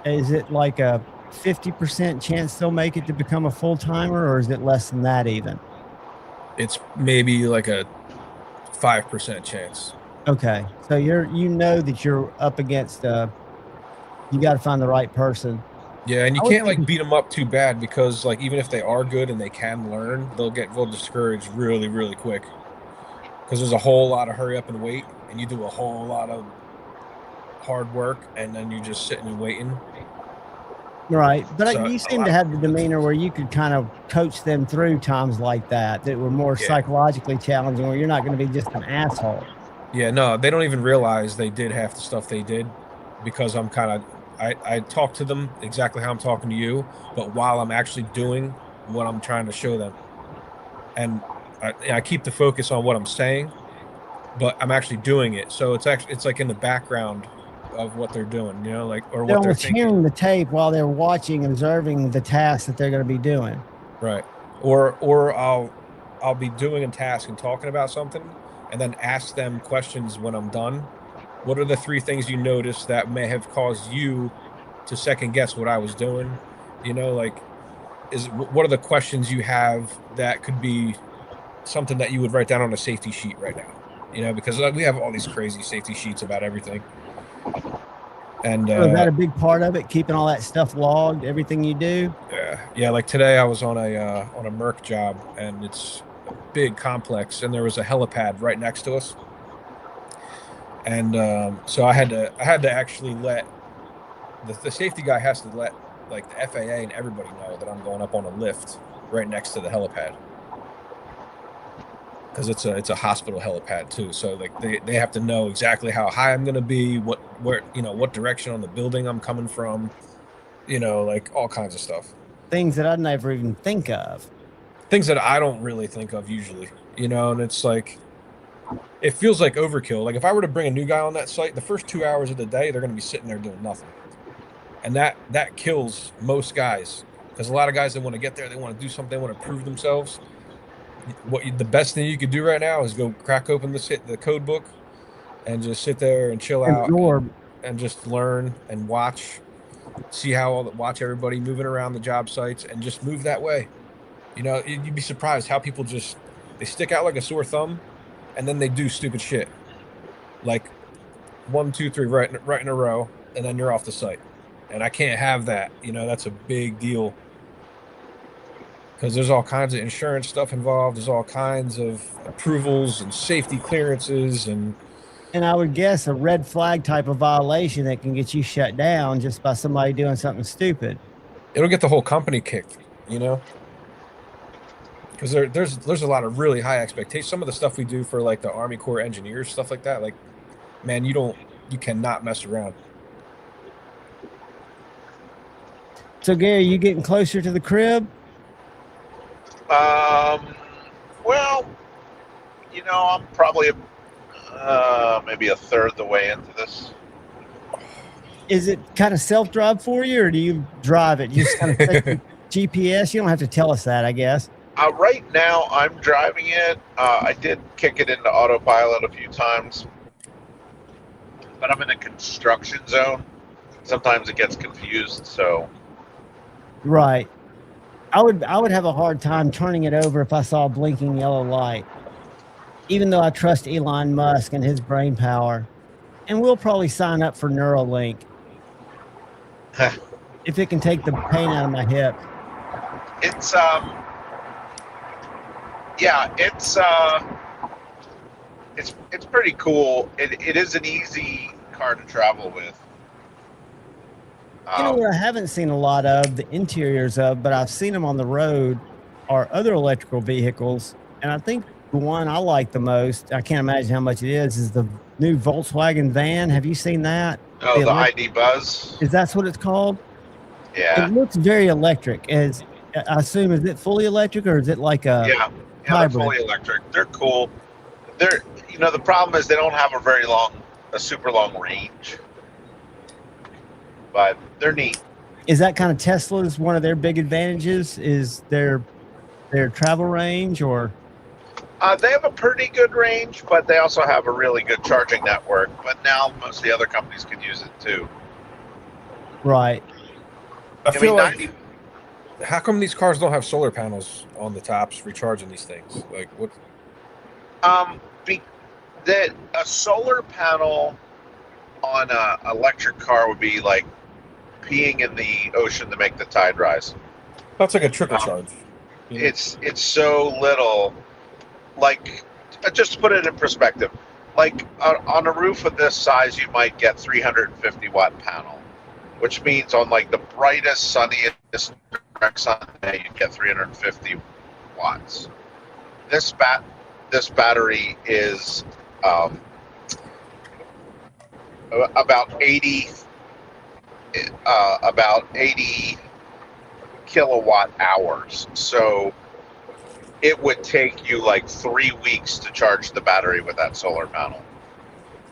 is it like a 50% chance they'll make it to become a full timer, or is it less than that even? It's maybe like a 5% chance. Okay, so you know that you're up against you got to find the right person. Yeah, and you can't like beat them up too bad because like even if they are good and they can learn, they'll get real discouraged really, really quick. Because there's a whole lot of hurry up and wait, and you do a whole lot of hard work, and then you're just sitting and waiting. Right, but So, you seem to have the demeanor where you could kind of coach them through times like that were more psychologically challenging, where you're not going to be just an asshole. Yeah, no, they don't even realize they did half the stuff they did because I'm kind of I talk to them exactly how I'm talking to you, but while I'm actually doing what I'm trying to show them, and I keep the focus on what I'm saying, but I'm actually doing it. So it's like in the background of what they're doing, you know, like or what they're thinking. Hearing the tape while they're watching, observing the task that they're going to be doing. Right, or I'll be doing a task and talking about something, and then ask them questions when I'm done. What are the 3 things you noticed that may have caused you to second guess what I was doing? You know, like, what are the questions you have that could be something that you would write down on a safety sheet right now? You know, because we have all these crazy safety sheets about everything. And is that a big part of it? Keeping all that stuff logged, everything you do? Yeah. Like today, I was on a Merc job, and it's a big complex, and there was a helipad right next to us. And so I had to actually let the safety guy has to let like the FAA and everybody know that I'm going up on a lift right next to the helipad, because it's a hospital helipad too. So like they have to know exactly how high I'm going to be, what direction on the building I'm coming from, like all kinds of stuff. Things that I'd never even think of. Things that I don't really think of usually, and it's like, it feels like overkill. Like if I were to bring a new guy on that site, the first 2 hours of the day, they're going to be sitting there doing nothing. And that kills most guys, because a lot of guys that want to get there, they want to do something, they want to prove themselves. The best thing you could do right now is go crack open the code book and just sit there and chill out and just learn and watch everybody moving around the job sites and just move that way. You'd be surprised how people they stick out like a sore thumb, and then they do stupid shit, like 1, 2, 3 right in a row, and then you're off the site. And I can't have that. That's a big deal, because there's all kinds of insurance stuff involved. There's all kinds of approvals and safety clearances, and I would guess a red flag type of violation that can get you shut down just by somebody doing something stupid. It'll get the whole company kicked, because there's a lot of really high expectations. Some of the stuff we do for like the Army Corps engineers, stuff like that, like, man, you cannot mess around. So Gary, you getting closer to the crib? Well, I'm probably maybe a third the way into this. Is it kind of self-drive for you, or do you drive it? You just kind of take the GPS? You don't have to tell us that, I guess. Right now, I'm driving it. I did kick it into autopilot a few times, but I'm in a construction zone. Sometimes it gets confused, so. Right. I would have a hard time turning it over if I saw a blinking yellow light, even though I trust Elon Musk and his brain power. And we'll probably sign up for Neuralink if it can take the pain out of my hip. It's it's pretty cool. It is an easy car to travel with. What I haven't seen a lot of the interiors of, but I've seen them on the road, are other electrical vehicles. And I think the one I like the most, I can't imagine how much it is the new Volkswagen van. Have you seen that? Oh, the ID Buzz. Is that what it's called? Yeah. It looks very electric. I assume, is it fully electric, or is it like a hybrid? They're fully electric. They're cool. The problem is they don't have a super long range, but they're neat. Is that kind of Tesla's one of their big advantages? Is their travel range, or? They have a pretty good range, but they also have a really good charging network. But now most of the other companies can use it too. Right. I feel like, how come these cars don't have solar panels on the tops recharging these things? Like what? That a solar panel on an electric car would be like peeing in the ocean to make the tide rise. That's like a trickle charge. It's so little. Like, just to put it in perspective, like on a roof of this size, you might get 350 watt panel, which means on like the brightest, sunniest direct sun day, you get 350 watts. This battery is about 80 kilowatt hours. So it would take you like 3 weeks to charge the battery with that solar panel.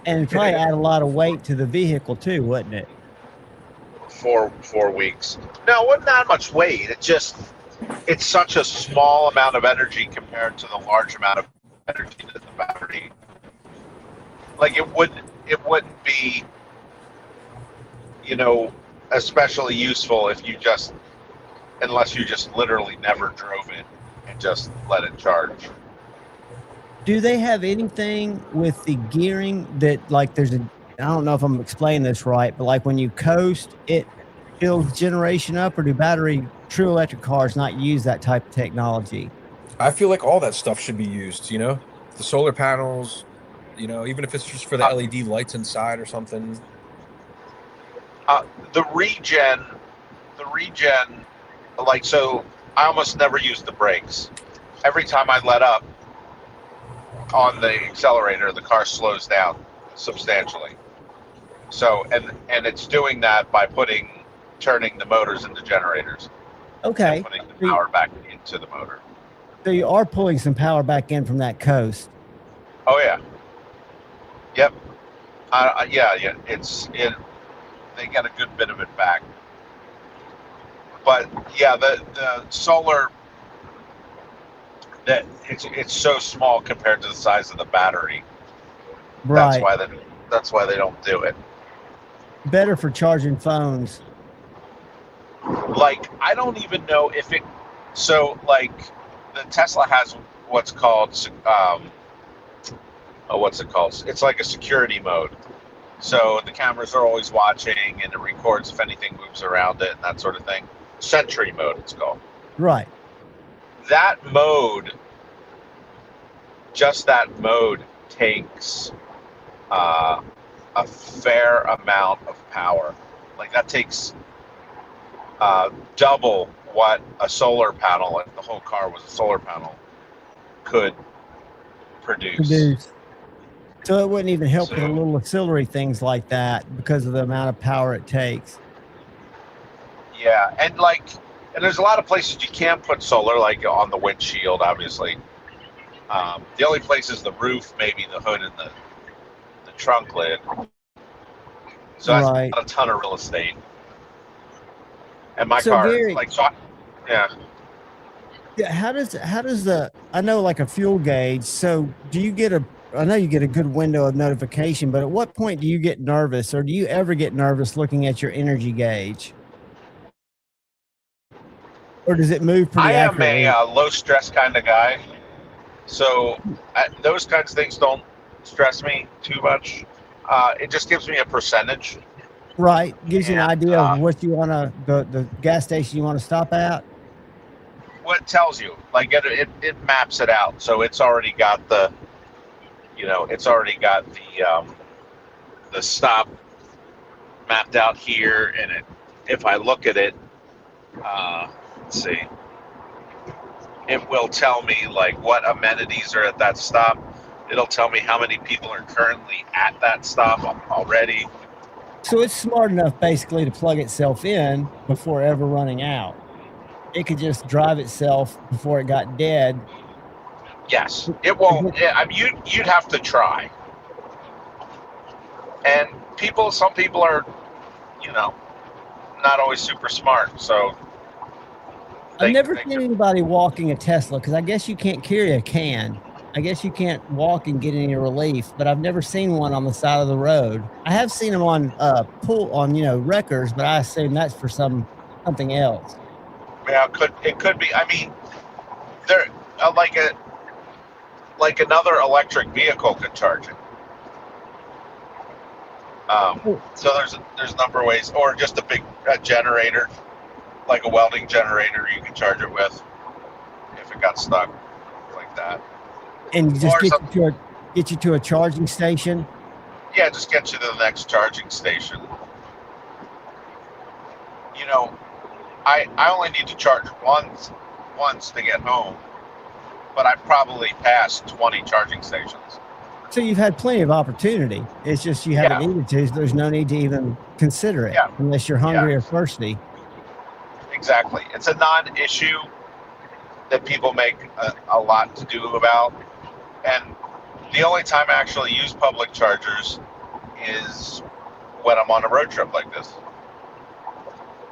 And it'd probably add a lot of weight to the vehicle too, wouldn't it? 4 weeks. No, it wasn't that much weight. It's such a small amount of energy compared to the large amount of energy that the battery. Like it wouldn't be, especially useful unless you just literally never drove it and just let it charge. Do they have anything with the gearing that, like, I don't know if I'm explaining this right, but like when you coast, it builds generation up, or do true electric cars not use that type of technology? I feel like all that stuff should be used, the solar panels, You know, even if it's just for the LED lights inside or something. The regen, like, so I almost never use the brakes. Every time I let up on the accelerator, the car slows down substantially. So, and it's doing that by turning the motors into generators. Okay. And putting the power back into the motor. So you are pulling some power back in from that coast. Oh yeah. Yep. Yeah. They get a good bit of it back. But yeah, the solar, that it's so small compared to the size of the battery. Right. That's why they don't do it. Better for charging phones. Like, I don't even know if it. So, like, the Tesla has what's called what's it called? It's like a security mode. So the cameras are always watching, and it records if anything moves around it and that sort of thing. Sentry mode, it's called. Right. That mode, just that mode, takes a fair amount of power. Like, that takes double what a solar panel, if the whole car was a solar panel, could produce. So it wouldn't even help with the little auxiliary things like that because of the amount of power it takes. Yeah, and there's a lot of places you can't put solar, like on the windshield, obviously. The only place is the roof, maybe the hood and the trunk lid. So that's not a ton of real estate. And my car, Gary, yeah. Yeah, how does I know, like a fuel gauge. So do you get I know you get a good window of notification, but at what point do you get nervous, or do you ever get nervous looking at your energy gauge? Or does it move pretty accurately? I am a low stress kind of guy. So those kinds of things don't stress me too much. It just gives me a percentage. Right. Gives you an idea of what you want the gas station you want to stop at. What it tells you, like it maps it out. So it's already got the stop mapped out here. And if I look at it, let's see, it will tell me like what amenities are at that stop. It'll tell me how many people are currently at that stop already. So it's smart enough basically to plug itself in before ever running out. It could just drive itself before it got dead. Yes, it won't. I mean, you'd have to try. And some people are, not always super smart. So I've never seen anybody walking a Tesla, because I guess you can't carry a can. I guess you can't walk and get any relief, but I've never seen one on the side of the road. I have seen them on wreckers, but I assume that's for something else. Yeah, it could be. I mean, they're like another electric vehicle could charge it. So there's a number of ways, or just a generator, like a welding generator, you can charge it with if it got stuck, like that. And just get you to a charging station. Yeah, just get you to the next charging station. I only need to charge once to get home, but I've probably passed 20 charging stations. So you've had plenty of opportunity. It's just you haven't needed to. So there's no need to even consider it unless you're hungry or thirsty. Exactly. It's a non-issue that people make a lot to do about. And the only time I actually use public chargers is when I'm on a road trip like this.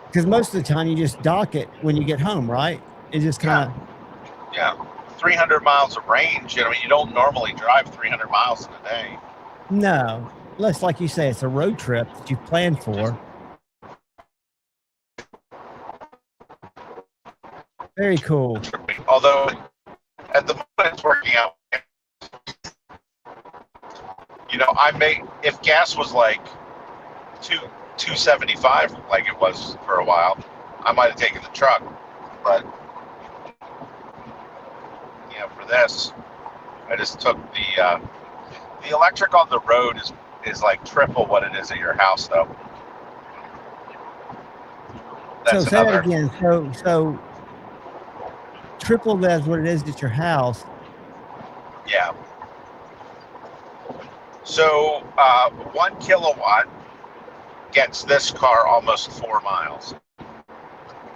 Because most of the time you just dock it when you get home, right? It just kind of... Yeah. 300 miles of range. You don't normally drive 300 miles in a day. No. Unless, like you say, it's a road trip that you planned for. Very cool. Although, at the moment it's working out. If gas was like $2.75, like it was for a while, I might have taken the truck. But for this, I just took the The electric on the road is like triple what it is at your house, though. So say that again. So triple that's what it is at your house. Yeah. So 1 kilowatt gets this car almost 4 miles.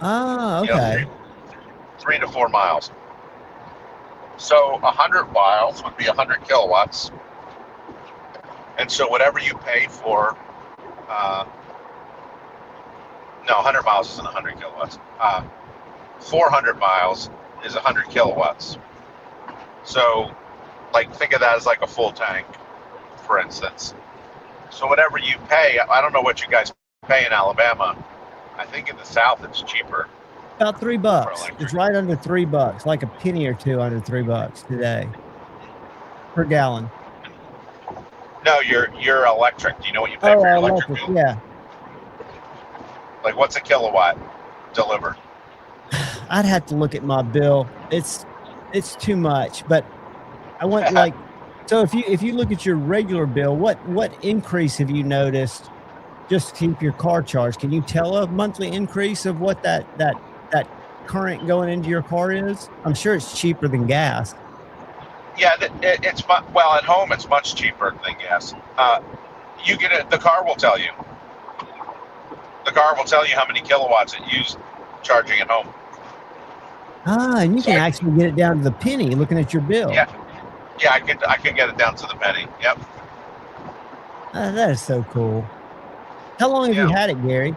Ah, You know, okay. 3 to 4 miles. So 100 miles would be 100 kilowatts. And so whatever you pay for, no, 100 miles isn't 100 kilowatts. 400 miles is 100 kilowatts. So, like, think of that as like a full tank, for instance. So whatever you pay, I don't know what you guys pay in Alabama. I think in the South it's cheaper. About $3. It's right under $3, like a penny or two under $3 today per gallon. No, you're electric. Do you know what you pay for your electric bill? Yeah. Like, what's a kilowatt delivered? I'd have to look at my bill. It's too much, but I want like, so if you look at your regular bill, what increase have you noticed just to keep your car charged? Can you tell a monthly increase of what that current going into your car is? I'm sure it's cheaper than gas. Yeah, it's well, at home it's much cheaper than gas. You get it. The car will tell you. The car will tell you how many kilowatts it used charging at home. Ah, and you can actually get it down to the penny looking at your bill. Yeah, I could get it down to the penny. Yep. That is so cool. How long have you had it, Gary?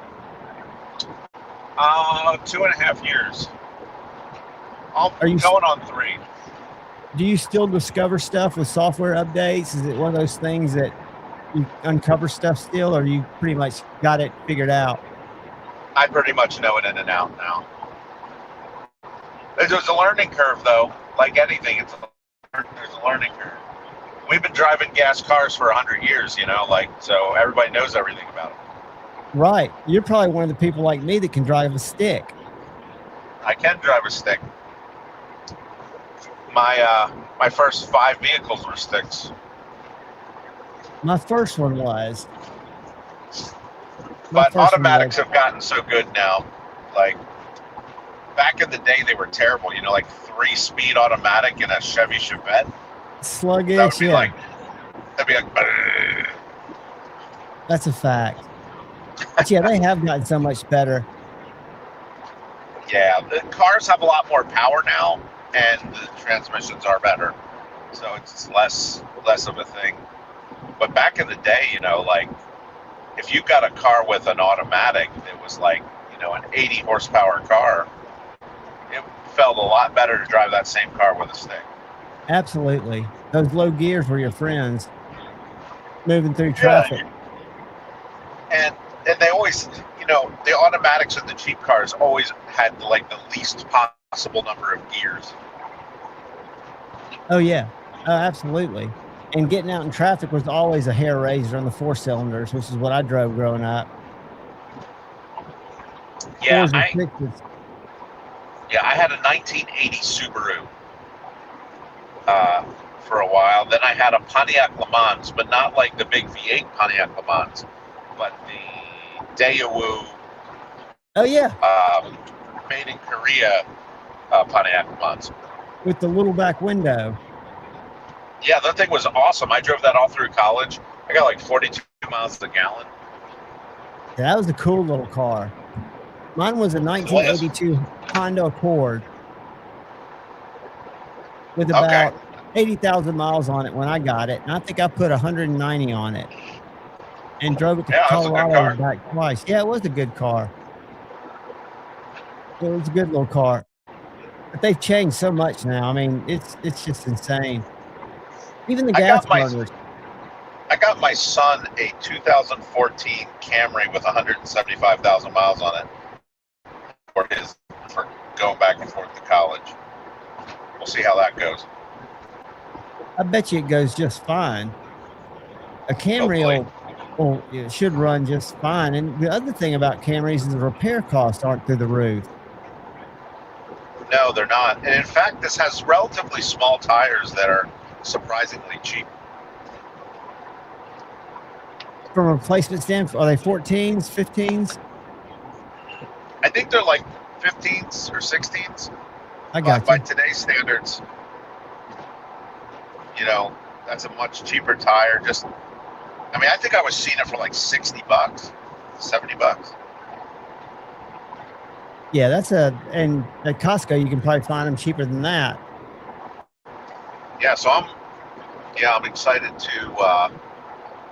2.5 years. Are you going on 3? Do you still discover stuff with software updates? Is it one of those things that you uncover stuff still, or you pretty much got it figured out? I pretty much know it in and out now. There's a learning curve, though. Like anything, there's a learning curve. We've been driving gas cars for 100 years, you know, like, so everybody knows everything about it. Right. You're probably one of the people like me that can drive a stick. I can drive a stick. My first 5 vehicles were sticks. My first one was. But automatics have gotten so good now. Like, back in the day, they were terrible. You know, like 3-speed automatic in a Chevy Chevette. Sluggish, that would be yeah. That'd be like. Brrr. That's a fact. But yeah, they have gotten so much better. Yeah, the cars have a lot more power now, and the transmissions are better, so it's less of a thing. But back in the day, you know, like if you got a car with an automatic that was like, you know, an 80 horsepower car, it felt a lot better to drive that same car with a stick. Absolutely. Those low gears were your friends moving through traffic. Yeah. And they always, you know, the automatics of the cheap cars always had like the least possible number of gears. Oh yeah, absolutely. And getting out in traffic was always a hair raiser on the 4 cylinders, which is what I drove growing up. Yeah, I had a 1980 Subaru for a while. Then I had a Pontiac Le Mans, but not like the big V8 Pontiac Le Mans, but the Daewoo. Oh yeah. Made in Korea Pontiac Le Mans. With the little back window. Yeah, that thing was awesome. I drove that all through college. I got like 42 miles a gallon. Yeah, that was a cool little car. Mine was a 1982 Honda Accord with about 80,000 miles on it when I got it. And I think I put 190 on it and drove it to Colorado and back twice. Yeah, it was a good car. It was a good little car. But they've changed so much now. I mean, it's just insane. Even the gas motors. I got my son a 2014 Camry with 175,000 miles on it for going back and forth to college. We'll see how that goes. I bet you it goes just fine. A Camry should run just fine. And the other thing about Camrys is the repair costs aren't through the roof. No, they're not. And in fact, this has relatively small tires that are surprisingly cheap. from a replacement standpoint, are they 14s, 15s? I think they're like 15s or 16s. I got by you. today's standards, you know, that's a much cheaper tire. Just, I mean, I think I was seeing it for like $60, $70. Yeah, and at Costco you can probably find them cheaper than that. Yeah, so I'm excited to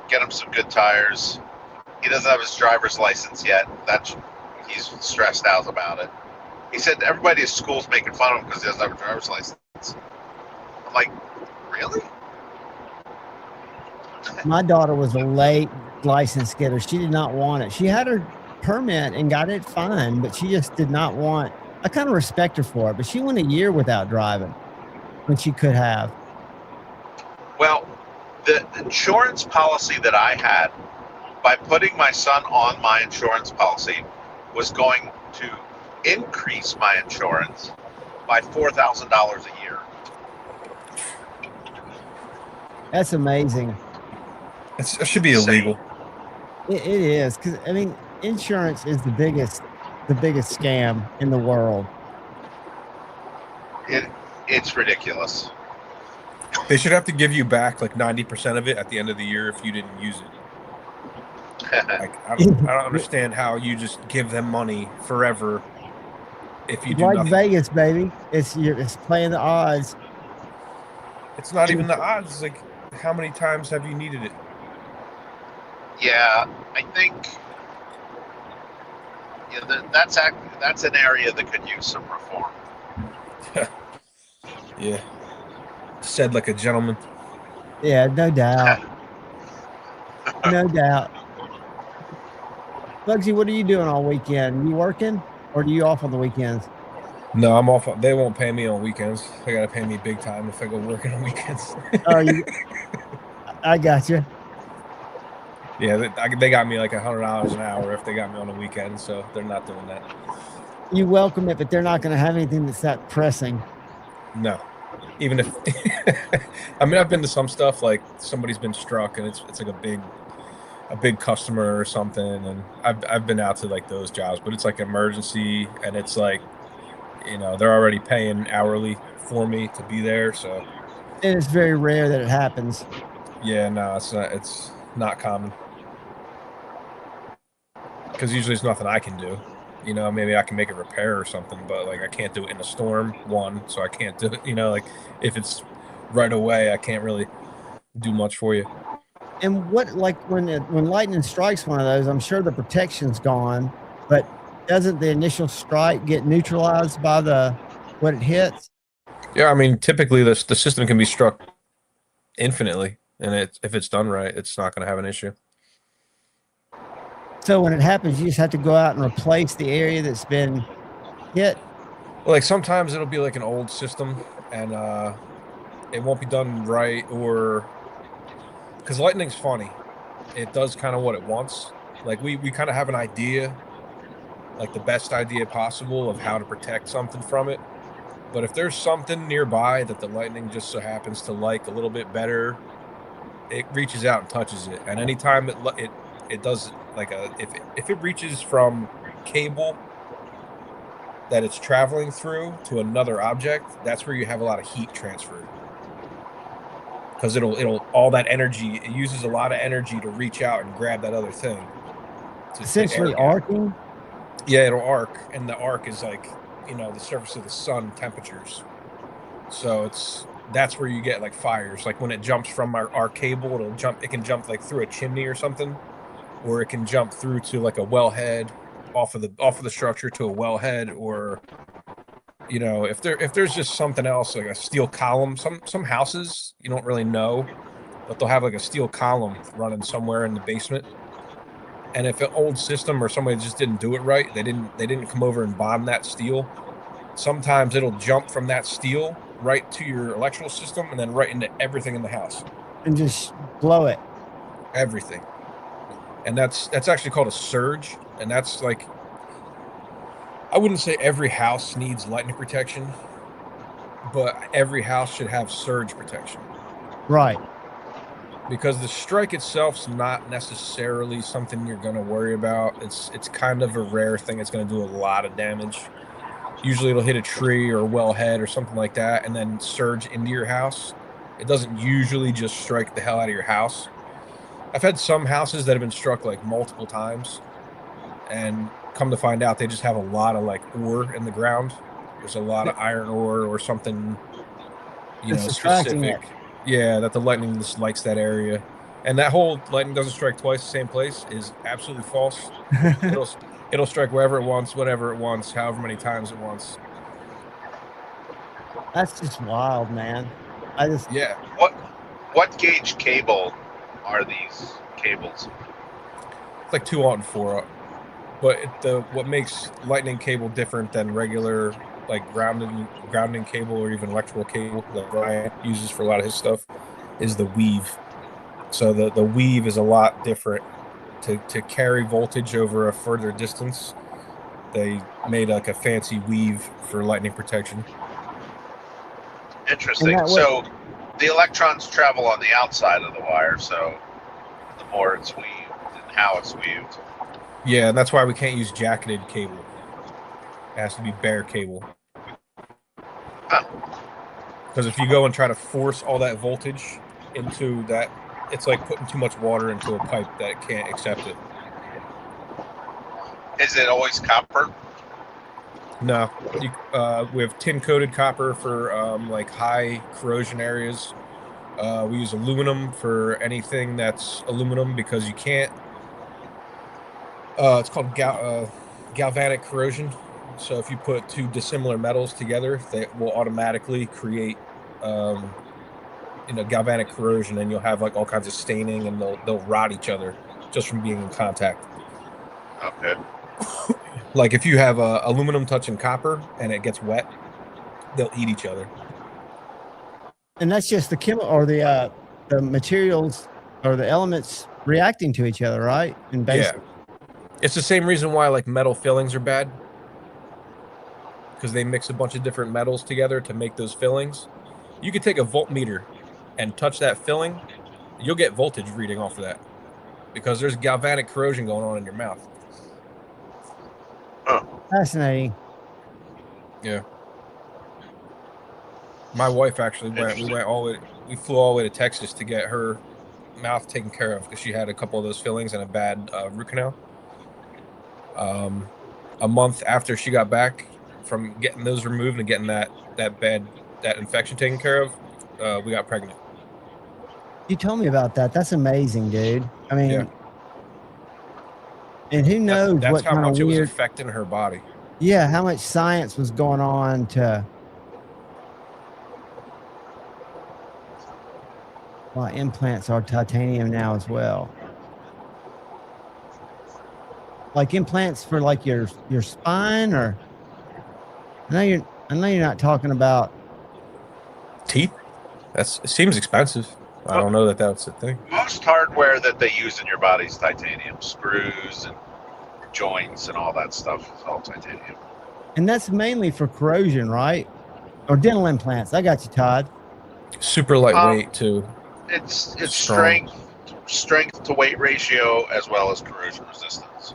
get him some good tires. He doesn't have his driver's license yet. He's stressed out about it. He said everybody at school's making fun of him because he doesn't have a driver's license. I'm like, really? My daughter was a late license getter. She did not want it. She had her permit and got it fine, but she just did not want. I kind of respect her for it, but she went a year without driving when she could have. Well, the insurance policy that I had, by putting my son on my insurance policy, was going to increase my insurance by $4,000 a year. That's amazing. It should be illegal. It is, because I mean, insurance is the biggest scam in the world. It's ridiculous. They should have to give you back like 90% of it at the end of the year if you didn't use it. Like, I don't understand how you just give them money forever if you do like nothing. Vegas, baby. It's playing the odds. It's not even the odds. It's like, how many times have you needed it? Yeah, I think that's an area that could use some reform. Yeah. Said like a gentleman. Yeah, no doubt. No doubt. Bugsy, what are you doing all weekend? You working, or are you off on the weekends? No, I'm off. They won't pay me on weekends. They got to pay me big time if I go working on weekends. I got you. Yeah, they got me like $100 an hour if they got me on the weekend, so they're not doing that. You welcome it, but they're not going to have anything that's that pressing. No, even if I mean, I've been to some stuff like somebody's been struck and it's like a big customer or something, and I've been out to like those jobs, but it's like emergency, and it's like, you know, they're already paying hourly for me to be there, so. And it's very rare that it happens. Yeah, no, it's not common. Because usually there's nothing I can do. You know, maybe I can make a repair or something, but like I can't do it in a storm, so I can't do it. You know, like if it's right away, I can't really do much for you. And what, like when lightning strikes one of those, I'm sure the protection's gone, but doesn't the initial strike get neutralized by what it hits? Yeah, I mean, typically the system can be struck infinitely, and if it's done right, it's not going to have an issue. So when it happens, you just have to go out and replace the area that's been hit. Well, like sometimes it'll be like an old system, and it won't be done right, or because lightning's funny, it does kind of what it wants. Like we kind of have an idea, like the best idea possible of how to protect something from it. But if there's something nearby that the lightning just so happens to like a little bit better, it reaches out and touches it. And anytime it does, like if it reaches from cable that it's traveling through to another object, that's where you have a lot of heat transferred. Because it'll all that energy, it uses a lot of energy to reach out and grab that other thing. Essentially arcing? Yeah, it'll arc, and the arc is like, you know, the surface of the sun temperatures. So that's where you get like fires. Like when it jumps from our cable, it can jump like through a chimney or something, or it can jump through to like a wellhead off of the structure to a wellhead, or, you know, if there's just something else, like a steel column. Some houses you don't really know, but they'll have like a steel column running somewhere in the basement. And if an old system or somebody just didn't do it right, they didn't come over and bond that steel, sometimes it'll jump from that steel right to your electrical system and then right into everything in the house. And just blow it. Everything. And that's actually called a surge. And that's like, I wouldn't say every house needs lightning protection, but every house should have surge protection. Right. because the strike itself's not necessarily something you're going to worry about. It's kind of a rare thing. It's going to do a lot of damage. Usually it'll hit a tree or a wellhead or something like that and then surge into your house. It doesn't usually just strike the hell out of your house. I've had some houses that have been struck like multiple times, and come to find out they just have a lot of like ore in the ground. There's a lot of iron ore or something, specific. Yeah, that the lightning just likes that area. And that whole lightning doesn't strike twice the same place is absolutely false. It'll strike wherever it wants, whenever it wants, however many times it wants. That's just wild, man. Yeah. What gauge cable are these cables? It's like 2-aught and 4-aught. But what makes lightning cable different than regular like grounding cable or even electrical cable that Ryan uses for a lot of his stuff is the weave. So the weave is a lot different. To carry voltage over a further distance, they made like a fancy weave for lightning protection. Interesting. So the electrons travel on the outside of the wire, so the more it's weaved and how it's weaved. Yeah, and that's why we can't use jacketed cable. It has to be bare cable. Because if you go and try to force all that voltage into that, it's like putting too much water into a pipe that can't accept it. Is it always copper? No. We have tin-coated copper for like high corrosion areas. We use aluminum for anything that's aluminum because you can't. It's called galvanic corrosion. So if you put two dissimilar metals together, they will automatically create, galvanic corrosion, and you'll have like all kinds of staining, and they'll rot each other just from being in contact. Okay. Like if you have aluminum touching copper and it gets wet, they'll eat each other. And that's just the chemical or the materials or the elements reacting to each other, right? And yeah, it's the same reason why like metal fillings are bad, because they mix a bunch of different metals together to make those fillings. You could take a voltmeter and touch that filling, you'll get voltage reading off of that because there's galvanic corrosion going on in your mouth. Fascinating. Yeah. My wife actually we flew all the way to Texas to get her mouth taken care of because she had a couple of those fillings and a bad root canal. A month after she got back from getting those removed and getting that infection taken care of, we got pregnant. You told me about that. That's amazing, dude. I mean, yeah. And who knows that's what how much it was affecting her body. Yeah, how much science was going on to. Well, implants are titanium now as well. Like implants for like your spine, or I know you're not talking about teeth. It seems expensive. I don't know that that's a thing. Most hardware that they use in your body is titanium. Screws and joints and all that stuff is all titanium. And that's mainly for corrosion, right? Or dental implants. I got you, Todd. Super lightweight too. It's strength to weight ratio as well as corrosion resistance.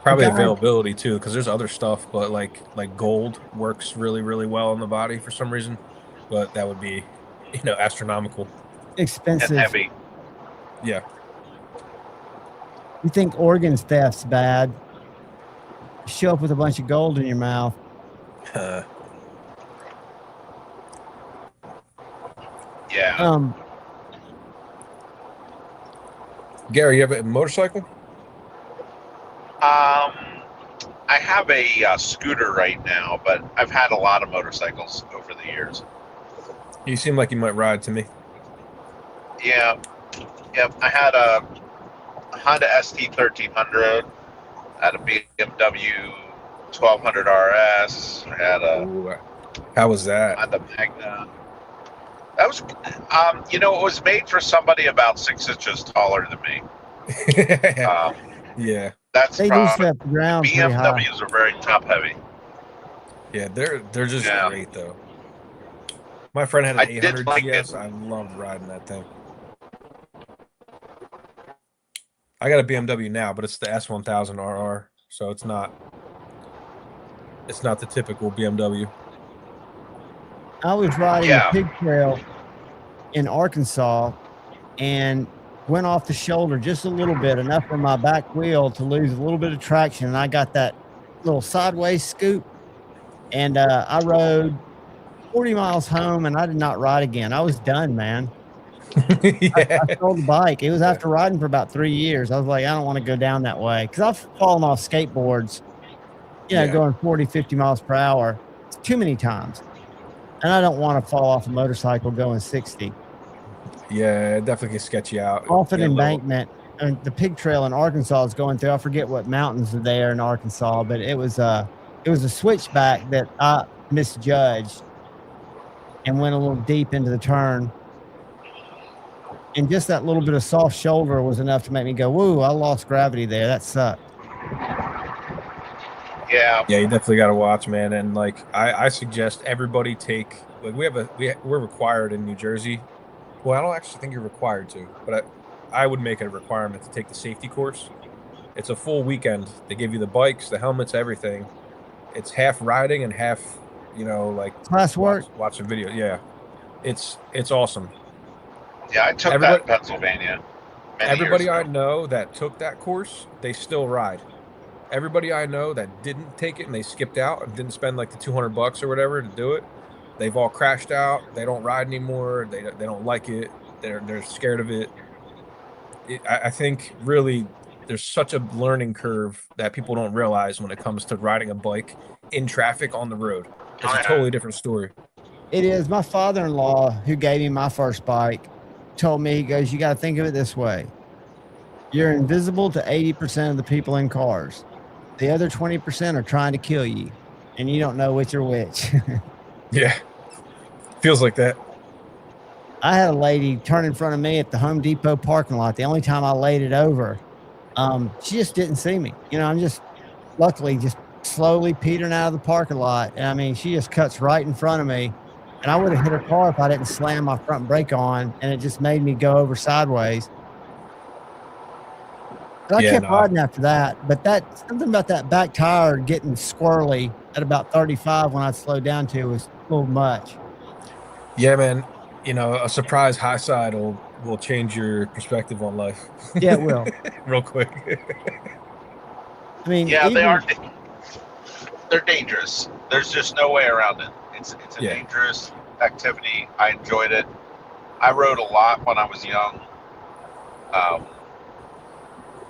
Probably availability too, because there's other stuff, but like gold works really, really well in the body for some reason. But that would be, astronomical. Expensive. And heavy. Yeah. You think organ theft's bad? Show up with a bunch of gold in your mouth. Yeah. Gary, you have a motorcycle? I have a scooter right now, but I've had a lot of motorcycles over the years. You seem like you might ride to me. Yeah. Yep. I had a Honda ST 1300. I had a BMW 1200 RS. I had a. How was that? Honda Magna. That was, it was made for somebody about 6 inches taller than me. Yeah. That's they do set the ground BMWs are very top heavy. Yeah, they're just great though. My friend had an I did 800 like GS. it. I loved riding that thing. I got a BMW now, but it's the S1000 RR, so it's not the typical BMW. I was riding the Yeah. pig trail in Arkansas and went off the shoulder just a little bit, enough for my back wheel to lose a little bit of traction. And I got that little sideways scoop, and I rode 40 miles home, and I did not ride again. I was done, man. Yeah. I sold the bike. It was after riding for about 3 years. I was like, I don't want to go down that way because I've fallen off skateboards, Yeah. going 40, 50 miles per hour too many times. And I don't want to fall off a motorcycle going 60. Yeah, it definitely can sketch you out. Off an Get a little- embankment. And the pig trail in Arkansas is going through. I forget what mountains are there in Arkansas, but it was a switchback that I misjudged and went a little deep into the turn. And just that little bit of soft shoulder was enough to make me go, woo, I lost gravity there. That sucked. Yeah. Yeah, you definitely got to watch, man. And like, I suggest everybody take, like, we're required in New Jersey. Well, I don't actually think you're required to, but I would make it a requirement to take the safety course. It's a full weekend. They give you the bikes, the helmets, everything. It's half riding and half, like class work. Watching video. Yeah, it's awesome. Yeah, I took that in Pennsylvania. Everybody I know that took that course, they still ride. Everybody I know that didn't take it and they skipped out and didn't spend like the $200 or whatever to do it, they've all crashed out. They don't ride anymore. They don't like it. They're scared of it. I think really there's such a learning curve that people don't realize when it comes to riding a bike in traffic on the road. It's a totally different story. It is. My father-in-law, who gave me my first bike, told me, he goes, you got to think of it this way. You're invisible to 80% of the people in cars. The other 20% are trying to kill you, and you don't know which are which. Yeah. Feels like that. I had a lady turn in front of me at the Home Depot parking lot. The only time I laid it over, she just didn't see me. I'm just luckily just slowly petering out of the parking lot. And I mean, she just cuts right in front of me, and I would have hit her car if I didn't slam my front brake on, and it just made me go over sideways. But I kept riding after that. But something about that back tire getting squirrely at about 35 when I slowed down to was a little much. Yeah, man. A surprise high side will change your perspective on life. Yeah, it will. Real quick. I mean, yeah, they're dangerous. There's just no way around it. It's a dangerous activity. I enjoyed it. I rode a lot when I was young.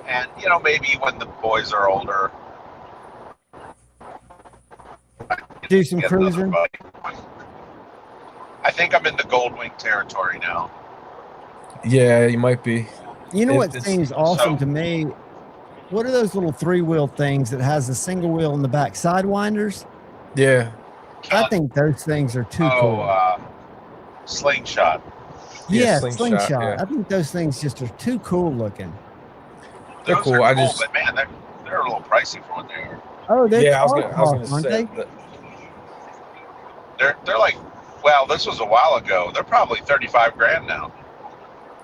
And maybe when the boys are older, do some cruising. I think I'm in the Goldwing territory now. Yeah, you might be. What seems awesome to me? What are those little 3-wheel things that has a single wheel in the back? Sidewinders? Yeah. I think those things are too cool. Slingshot. Yeah, slingshot. Yeah. I think those things just are too cool looking. They're cool. But man, they're a little pricey for what they are. Oh, they're I was gonna say they? They're like, well, this was a while ago. They're probably $35,000 now.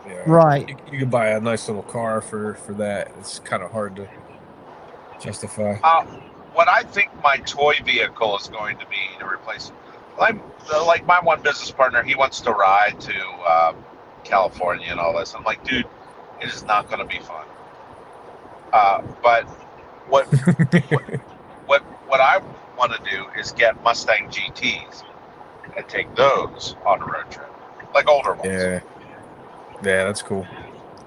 Yeah. Right. You can buy a nice little car for that. It's kind of hard to justify. What I think my toy vehicle is going to be to replace, like my one business partner, he wants to ride to California and all this. I'm like, dude, it is not going to be fun. But what I want to do is get Mustang GTs and take those on a road trip, like older ones. Yeah, that's cool.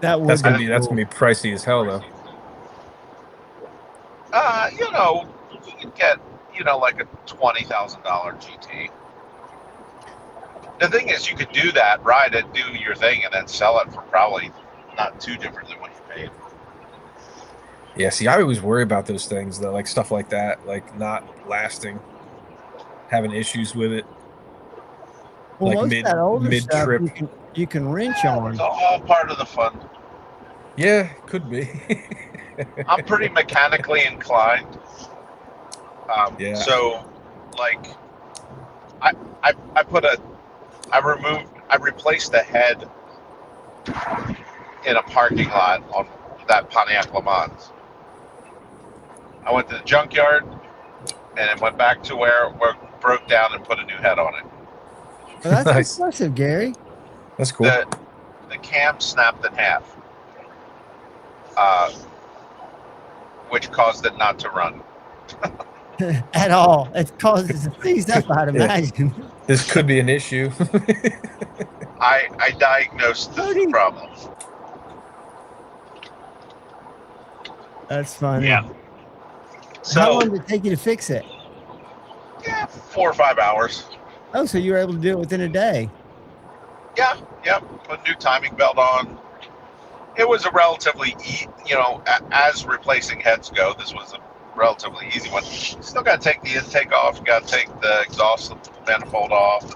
That's gonna be pricey as hell though. You can get like a $20,000 GT. The thing is, you could do that, ride it, do your thing, and then sell it for probably not too different than what you paid. Yeah, see, I always worry about those things, though, like stuff like that, like not lasting, having issues with it. Well, like mid trip. You can wrench on. It's all part of the fun. Yeah, could be. I'm pretty mechanically inclined. So, like, I put a I replaced the head in a parking lot on that Pontiac Le Mans. I went to the junkyard and went back to where it broke down and put a new head on it. Well, that's Nice. impressive, Gary. That's cool. The cam snapped in half, which caused it not to run. At all. It causes a seize up, I'd imagine. This could be an issue. I diagnosed the problem. That's funny. Yeah. How So, long did it take you to fix it? 4 or 5 hours. Oh, so you were able to do it within a day. Yeah. Put a new timing belt on. It was a relatively, as replacing heads go, this was a relatively easy one. Still got to take the intake off. Got to take the exhaust manifold off.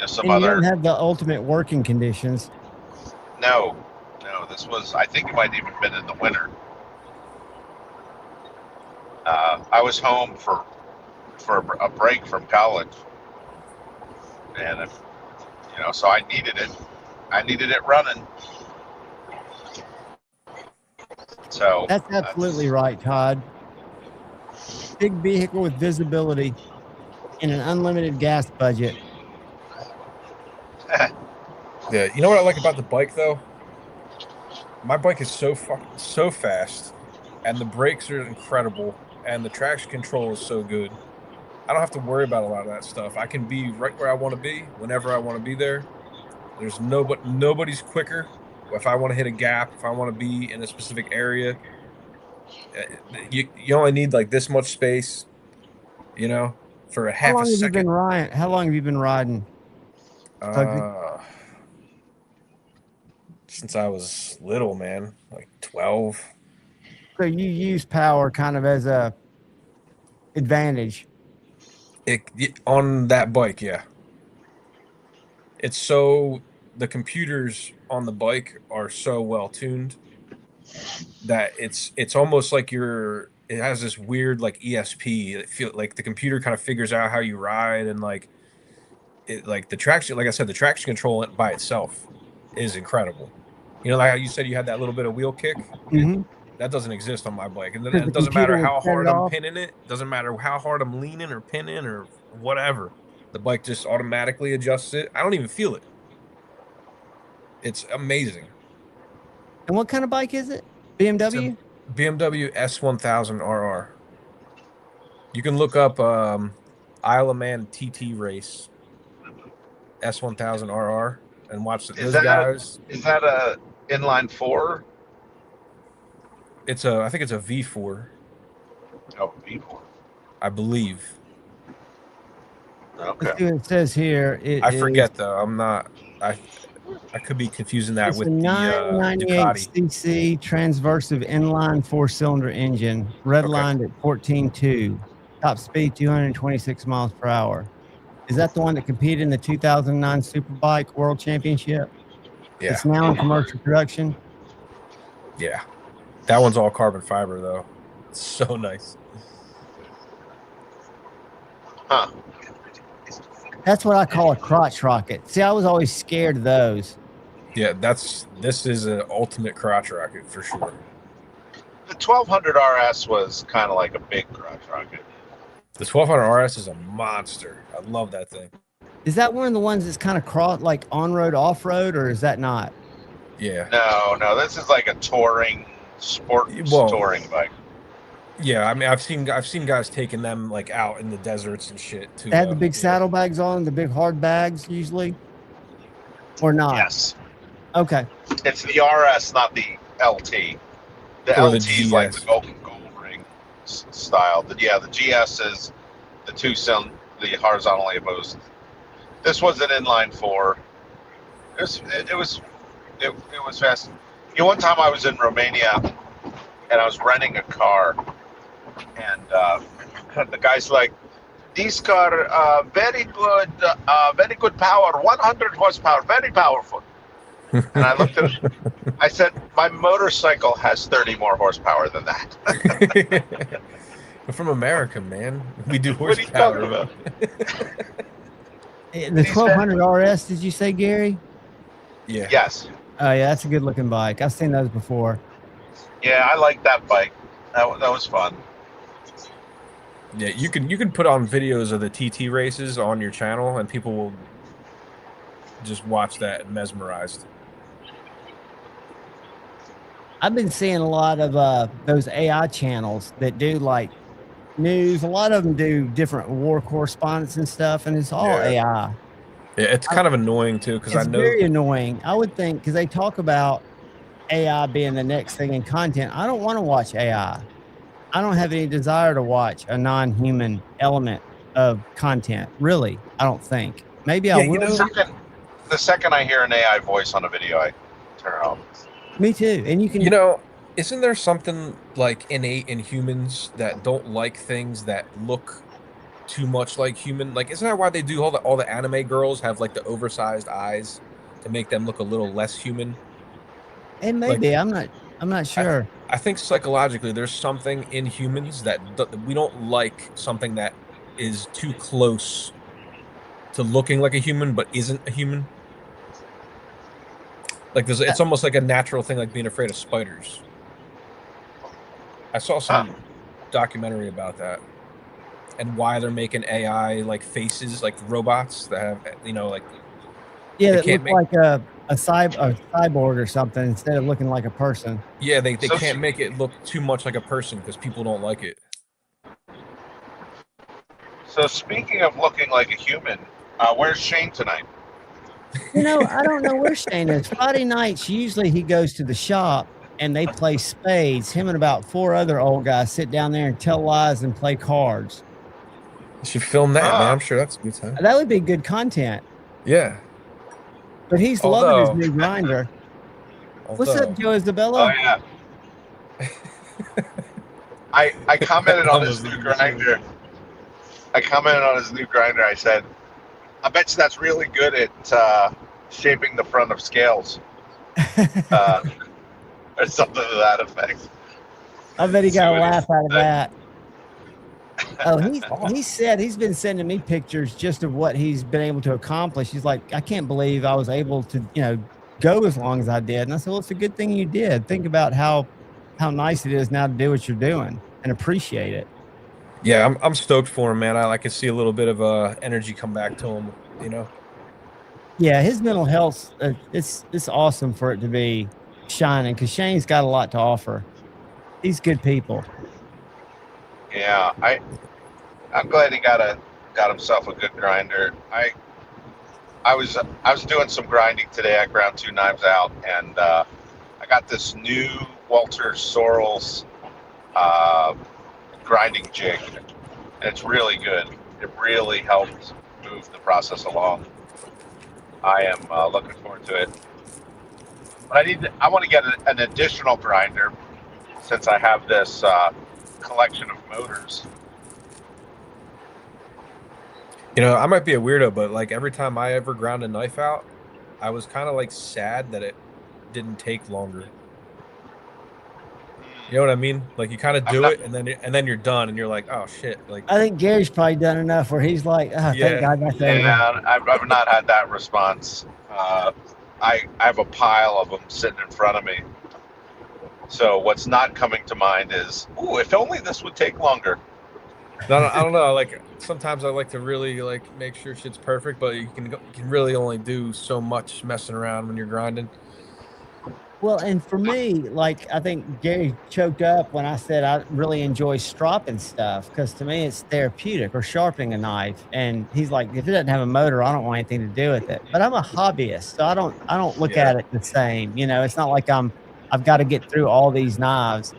Some And you other. don't have the ultimate working conditions. No. This was. I think it might even been in the winter. I was home for a break from college, and so I needed it. I needed it running. So That's absolutely right, Todd. Big vehicle with visibility and an unlimited gas budget. Yeah, you know what I like about the bike though? My bike is so fast, and the brakes are incredible, and the traction control is so good. I don't have to worry about a lot of that stuff. I can be right where I want to be, whenever I want to be there. There's nobody's quicker. If I want to hit a gap, if I want to be in a specific area, you only need like this much space, for a half a second. How long have you been riding? Since I was little, man, like 12. So you use power kind of as a advantage. On that bike, yeah. The computers on the bike are so well tuned that it's almost like it has this weird like ESP. It feel like the computer kind of figures out how you ride, and like the traction, like I said, the traction control by itself is incredible. Like how you said you had that little bit of wheel kick. Mm-hmm. That doesn't exist on my bike, and it doesn't matter how hard I'm pinning it. Doesn't matter how hard I'm leaning or pinning or whatever. The bike just automatically adjusts it. I don't even feel it. It's amazing. And what kind of bike is it? BMW? BMW S1000 RR. You can look up Isle of Man TT race S1000 RR and watch those guys. Is that a inline 4? I think it's a V4. Oh, V4. I believe. Okay. Let's see what it says here. I forget though. I'm not. I could be confusing that with the 998 Ducati. cc transversive inline 4-cylinder engine, redlined at 14.2, top speed 226 miles per hour. Is that the one that competed in the 2009 Superbike World Championship? Yeah. It's now in commercial production. Yeah. That one's all carbon fiber though. It's so nice. Huh. That's what I call a crotch rocket. See, I was always scared of those. Yeah, this is an ultimate crotch rocket for sure. The 1200 RS was kind of like a big crotch rocket. The 1200 RS is a monster. I love that thing. Is that one of the ones that's kind of like on-road, off-road, or is that not? Yeah. No, this is like a touring touring bike. Yeah, I mean, I've seen guys taking them like out in the deserts and shit too. They had the big saddlebags on, the big hard bags usually, or not? Yes. Okay. It's the RS, not the LT. The Or LT is like the gold ring style. The GS is the the horizontally opposed. This was an inline 4. It was fast. One time I was in Romania and I was renting a car, and the guy's like, "This car, very good power, 100 horsepower, very powerful." And I looked at it. I said, "My motorcycle has 30 more horsepower than that." We're from America, man. We do What are you horsepower. talking about? The 1200 RS, did you say, Gary? Yeah. Yes. Oh yeah, that's a good looking bike. I've seen those before. Yeah, I like that bike. That was fun. Yeah, you can put on videos of the TT races on your channel, and people will just watch that mesmerized. I've been seeing a lot of those AI channels that do like news. A lot of them do different war correspondence and stuff, and it's all AI. Yeah, it's kind of annoying too, because I It's know very annoying. I would think, because they talk about AI being the next thing in content. I don't want to watch AI. I don't have any desire to watch a non-human element of content. Really, I don't think. Maybe I will. The second I hear an AI voice on a video, I turn it off. Me too. And you can, isn't there something like innate in humans that don't like things that look too much like human? Like, isn't that why they do all the anime girls have like the oversized eyes to make them look a little less human? and maybe I'm not sure. I think psychologically there's something in humans that we don't like something that is too close to looking like a human but isn't a human. Like it's almost like a natural thing, like being afraid of spiders. I saw some documentary about that and why they're making AI like faces, like robots that have, like that look like a cyborg or something instead of looking like a person. Yeah, they can't make it look too much like a person because people don't like it. So speaking of looking like a human, where's Shane tonight? I don't know where Shane is. Friday nights, usually he goes to the shop and they play spades. Him and about 4 other old guys sit down there and tell lies and play cards. You should film that, man. I'm sure that's a good time. That would be good content. Yeah. But he's loving his new grinder. What's up, Joe Isabella? Oh, yeah. I commented on his new grinder. I said, I bet you that's really good at shaping the front of scales. Or something to that effect. I bet he got a laugh out of that. Oh, he said he's been sending me pictures just of what he's been able to accomplish. He's like, I can't believe I was able to, go as long as I did. And I said, well, it's a good thing you did. Think about how nice it is now to do what you're doing and appreciate it. Yeah, I'm stoked for him, man. I can see a little bit of energy come back to him, Yeah, his mental health, it's awesome for it to be shining because Shane's got a lot to offer. He's good people. Yeah, I'm glad he got himself a good grinder. I was doing some grinding today. I ground 2 knives out, and I got this new Walter Sorrells grinding jig, and it's really good. It really helps move the process along. I am looking forward to it. But I want to get an additional grinder since I have this collection of motors. I might be a weirdo, but like every time I ever ground a knife out, I was kind of like sad that it didn't take longer. You know what I mean? Like you kind of do it, and then you're done, and you're like, oh shit! Like I think Gary's probably done enough where he's like, oh, thank God that's over. Yeah, I've not had that response. I have a pile of them sitting in front of me. So what's not coming to mind is, ooh, if only this would take longer. No, I don't know. Like sometimes I like to really like make sure shit's perfect, but you can really only do so much messing around when you're grinding. Well, and for me, like I think Gary choked up when I said I really enjoy stropping stuff because to me it's therapeutic, or sharpening a knife. And he's like, if it doesn't have a motor, I don't want anything to do with it. But I'm a hobbyist, so I don't look at it the same. It's not like I've got to get through all these knives.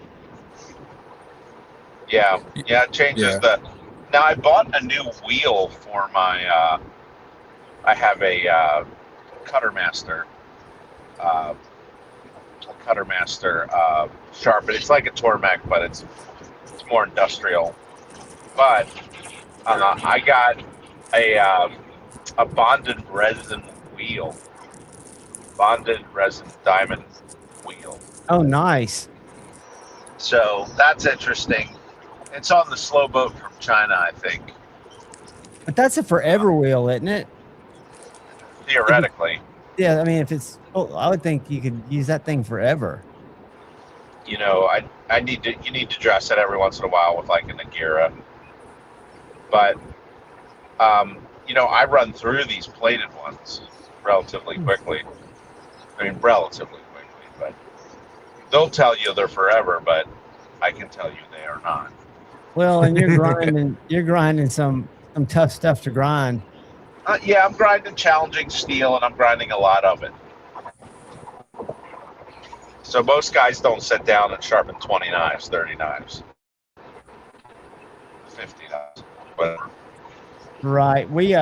Yeah, it changes the. Now I bought a new wheel for my. I have a Cutter Master. Sharp, but it's like a Tormek, but it's more industrial. But I got a bonded resin wheel, bonded resin diamond wheel. Oh, nice. So that's interesting. It's on the slow boat from China, I think. But that's a forever wheel, isn't it? theoretically. Yeah, I mean, if it's, I would think you could use that thing forever. You know, you need to dress it every once in a while with like an Agira. But you know, I run through these plated ones relatively quickly. I mean, relatively quickly, but they'll tell you they're forever, but I can tell you they are not. Well, and you're grinding some tough stuff to grind. Yeah, I'm grinding challenging steel, and I'm grinding a lot of it. So most guys don't sit down and sharpen 20 knives, 30 knives, 50 knives, whatever. Right. We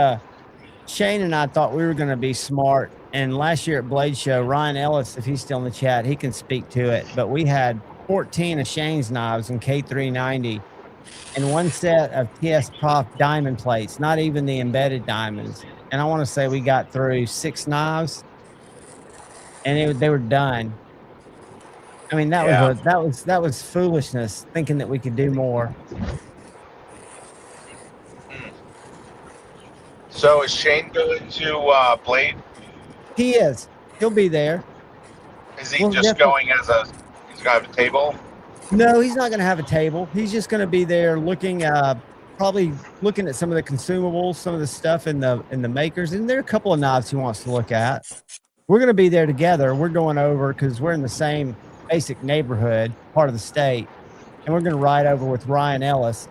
Shane and I thought we were going to be smart. And last year at Blade Show, Ryan Ellis, if he's still in the chat, he can speak to it. But we had 14 of Shane's knives in K390 and one set of TS Prof diamond plates, not even the embedded diamonds. And I want to say we got through 6 knives, and they were done. I mean, that was foolishness, thinking that we could do more. So is Shane going to Blade? He is. He'll be there. Is he just going as he's going to have a table? No, he's not going to have a table. He's just going to be there looking, probably looking at some of the consumables, some of the stuff in the makers. And there are a couple of knives he wants to look at. We're going to be there together. We're going over because we're in the same basic neighborhood, part of the state. And we're going to ride over with Ryan Ellis,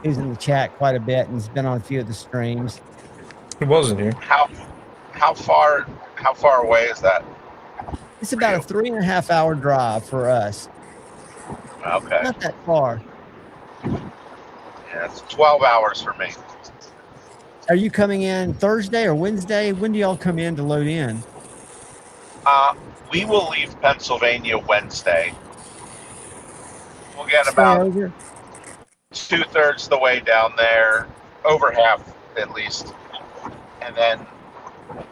who's in the chat quite a bit and has been on a few of the streams. He wasn't here. How far away is that? It's about a 3.5 hour drive for us. Okay. Not that far. Yeah, it's 12 hours for me. Are you coming in Thursday or Wednesday? When do y'all come in to load in? We will leave Pennsylvania Wednesday. We'll get about 2/3 the way down there, over half at least, and then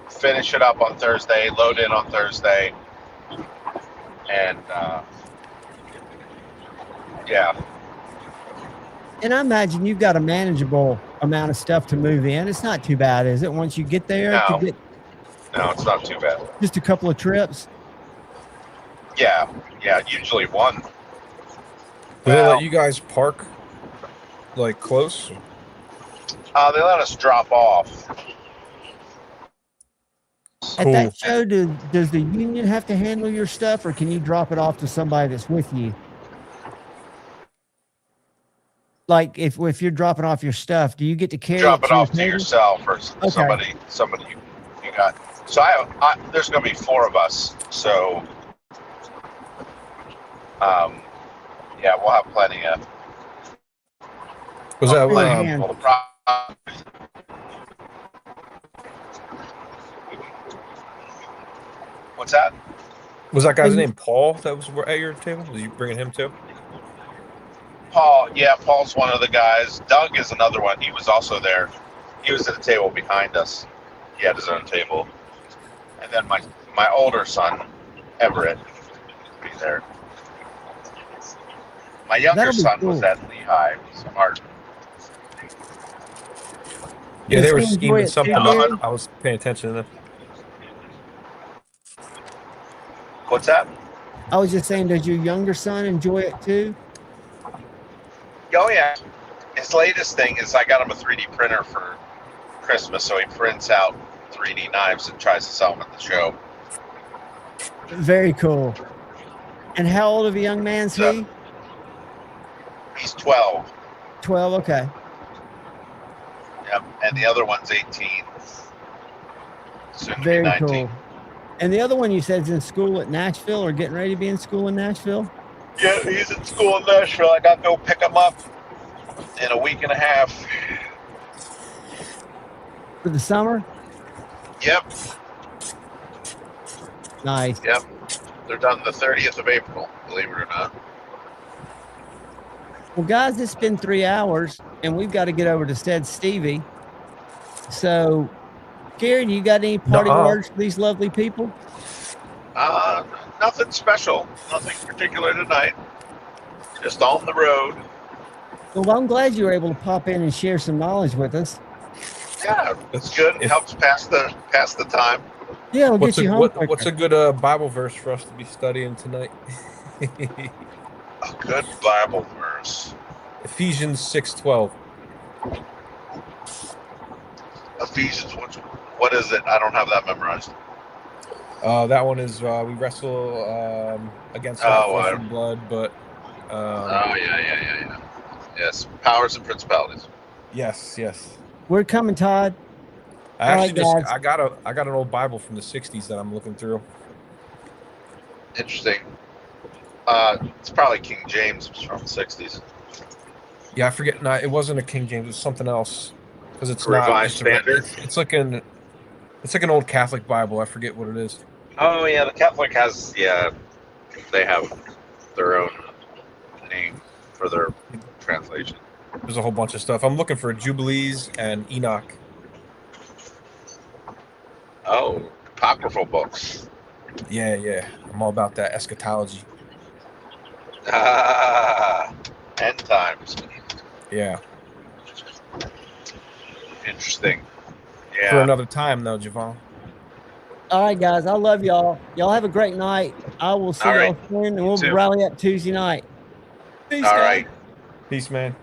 finish it up on Thursday, load in on Thursday, and yeah. And I imagine you've got a manageable amount of stuff to move in. It's not too bad, is it? Once you get there, No, it's not too bad. Just a couple of trips. Yeah, usually one. Do they let you guys park like close? They let us drop off. At that show, does the union have to handle your stuff, or can you drop it off to somebody that's with you? Like if you're dropping off your stuff, do you get to carry drop it it off to yourself or somebody you got? So there's going to be 4 of us. So yeah, we'll have plenty of. Was that What's that? Was that guy's name Paul that was at your table? Was you bringing him too? Paul, yeah, Paul's one of the guys. Doug is another one. He was also there. He was at the table behind us. He had his own table. And then my older son, Everett, will be there. My younger son was at Lehigh. Smart. Yeah, they were scheming something up. I was paying attention to them. What's that? I was just saying, does your younger son enjoy it too? Oh, yeah. His latest thing is I got him a 3D printer for Christmas, so he prints out 3D knives and tries to sell them at the show. Very cool. And how old of a young man's he? He's 12. 12, okay. Yep, and the other one's 18. Soon to Very be 19. cool. And the other one you said is in school at Nashville, or getting ready to be in school in Nashville? Yeah, he's at school in Nashville. I got to go pick him up in a week and a half. For the summer? Yep. Nice. Yep. They're done the 30th of April, believe it or not. Well, guys, it's been 3 hours, and we've got to get over to Stead Stevie. So, Karen, you got any party words for these lovely people? Nothing special. Nothing particular tonight. Just on the road. Well, I'm glad you were able to pop in and share some knowledge with us. Yeah, it's good. It helps pass the time. Yeah, we'll get you home. What's a good Bible verse for us to be studying tonight? A good Bible verse. Ephesians 6:12. Ephesians, what is it? I don't have that memorized. That one is we wrestle against flesh and blood, but yeah. Yes, powers and principalities. Yes. We're coming, Todd. I got an old Bible from the 60s that I'm looking through. Interesting. It's probably King James from the 60s. Yeah, I forget. No, it wasn't a King James. It was something else because it's Revised Standard. It's like an old Catholic Bible. I forget what it is. Oh yeah, the Catholic has they have their own name for their translation. There's a whole bunch of stuff. I'm looking for Jubilees and Enoch. Oh, apocryphal books. Yeah. I'm all about that eschatology. End times. Yeah. Interesting. Yeah. For another time, though, Javon. All right, guys. I love y'all. Y'all have a great night. I will see y'all soon, and we'll rally up Tuesday night. Peace, all right. Peace, man.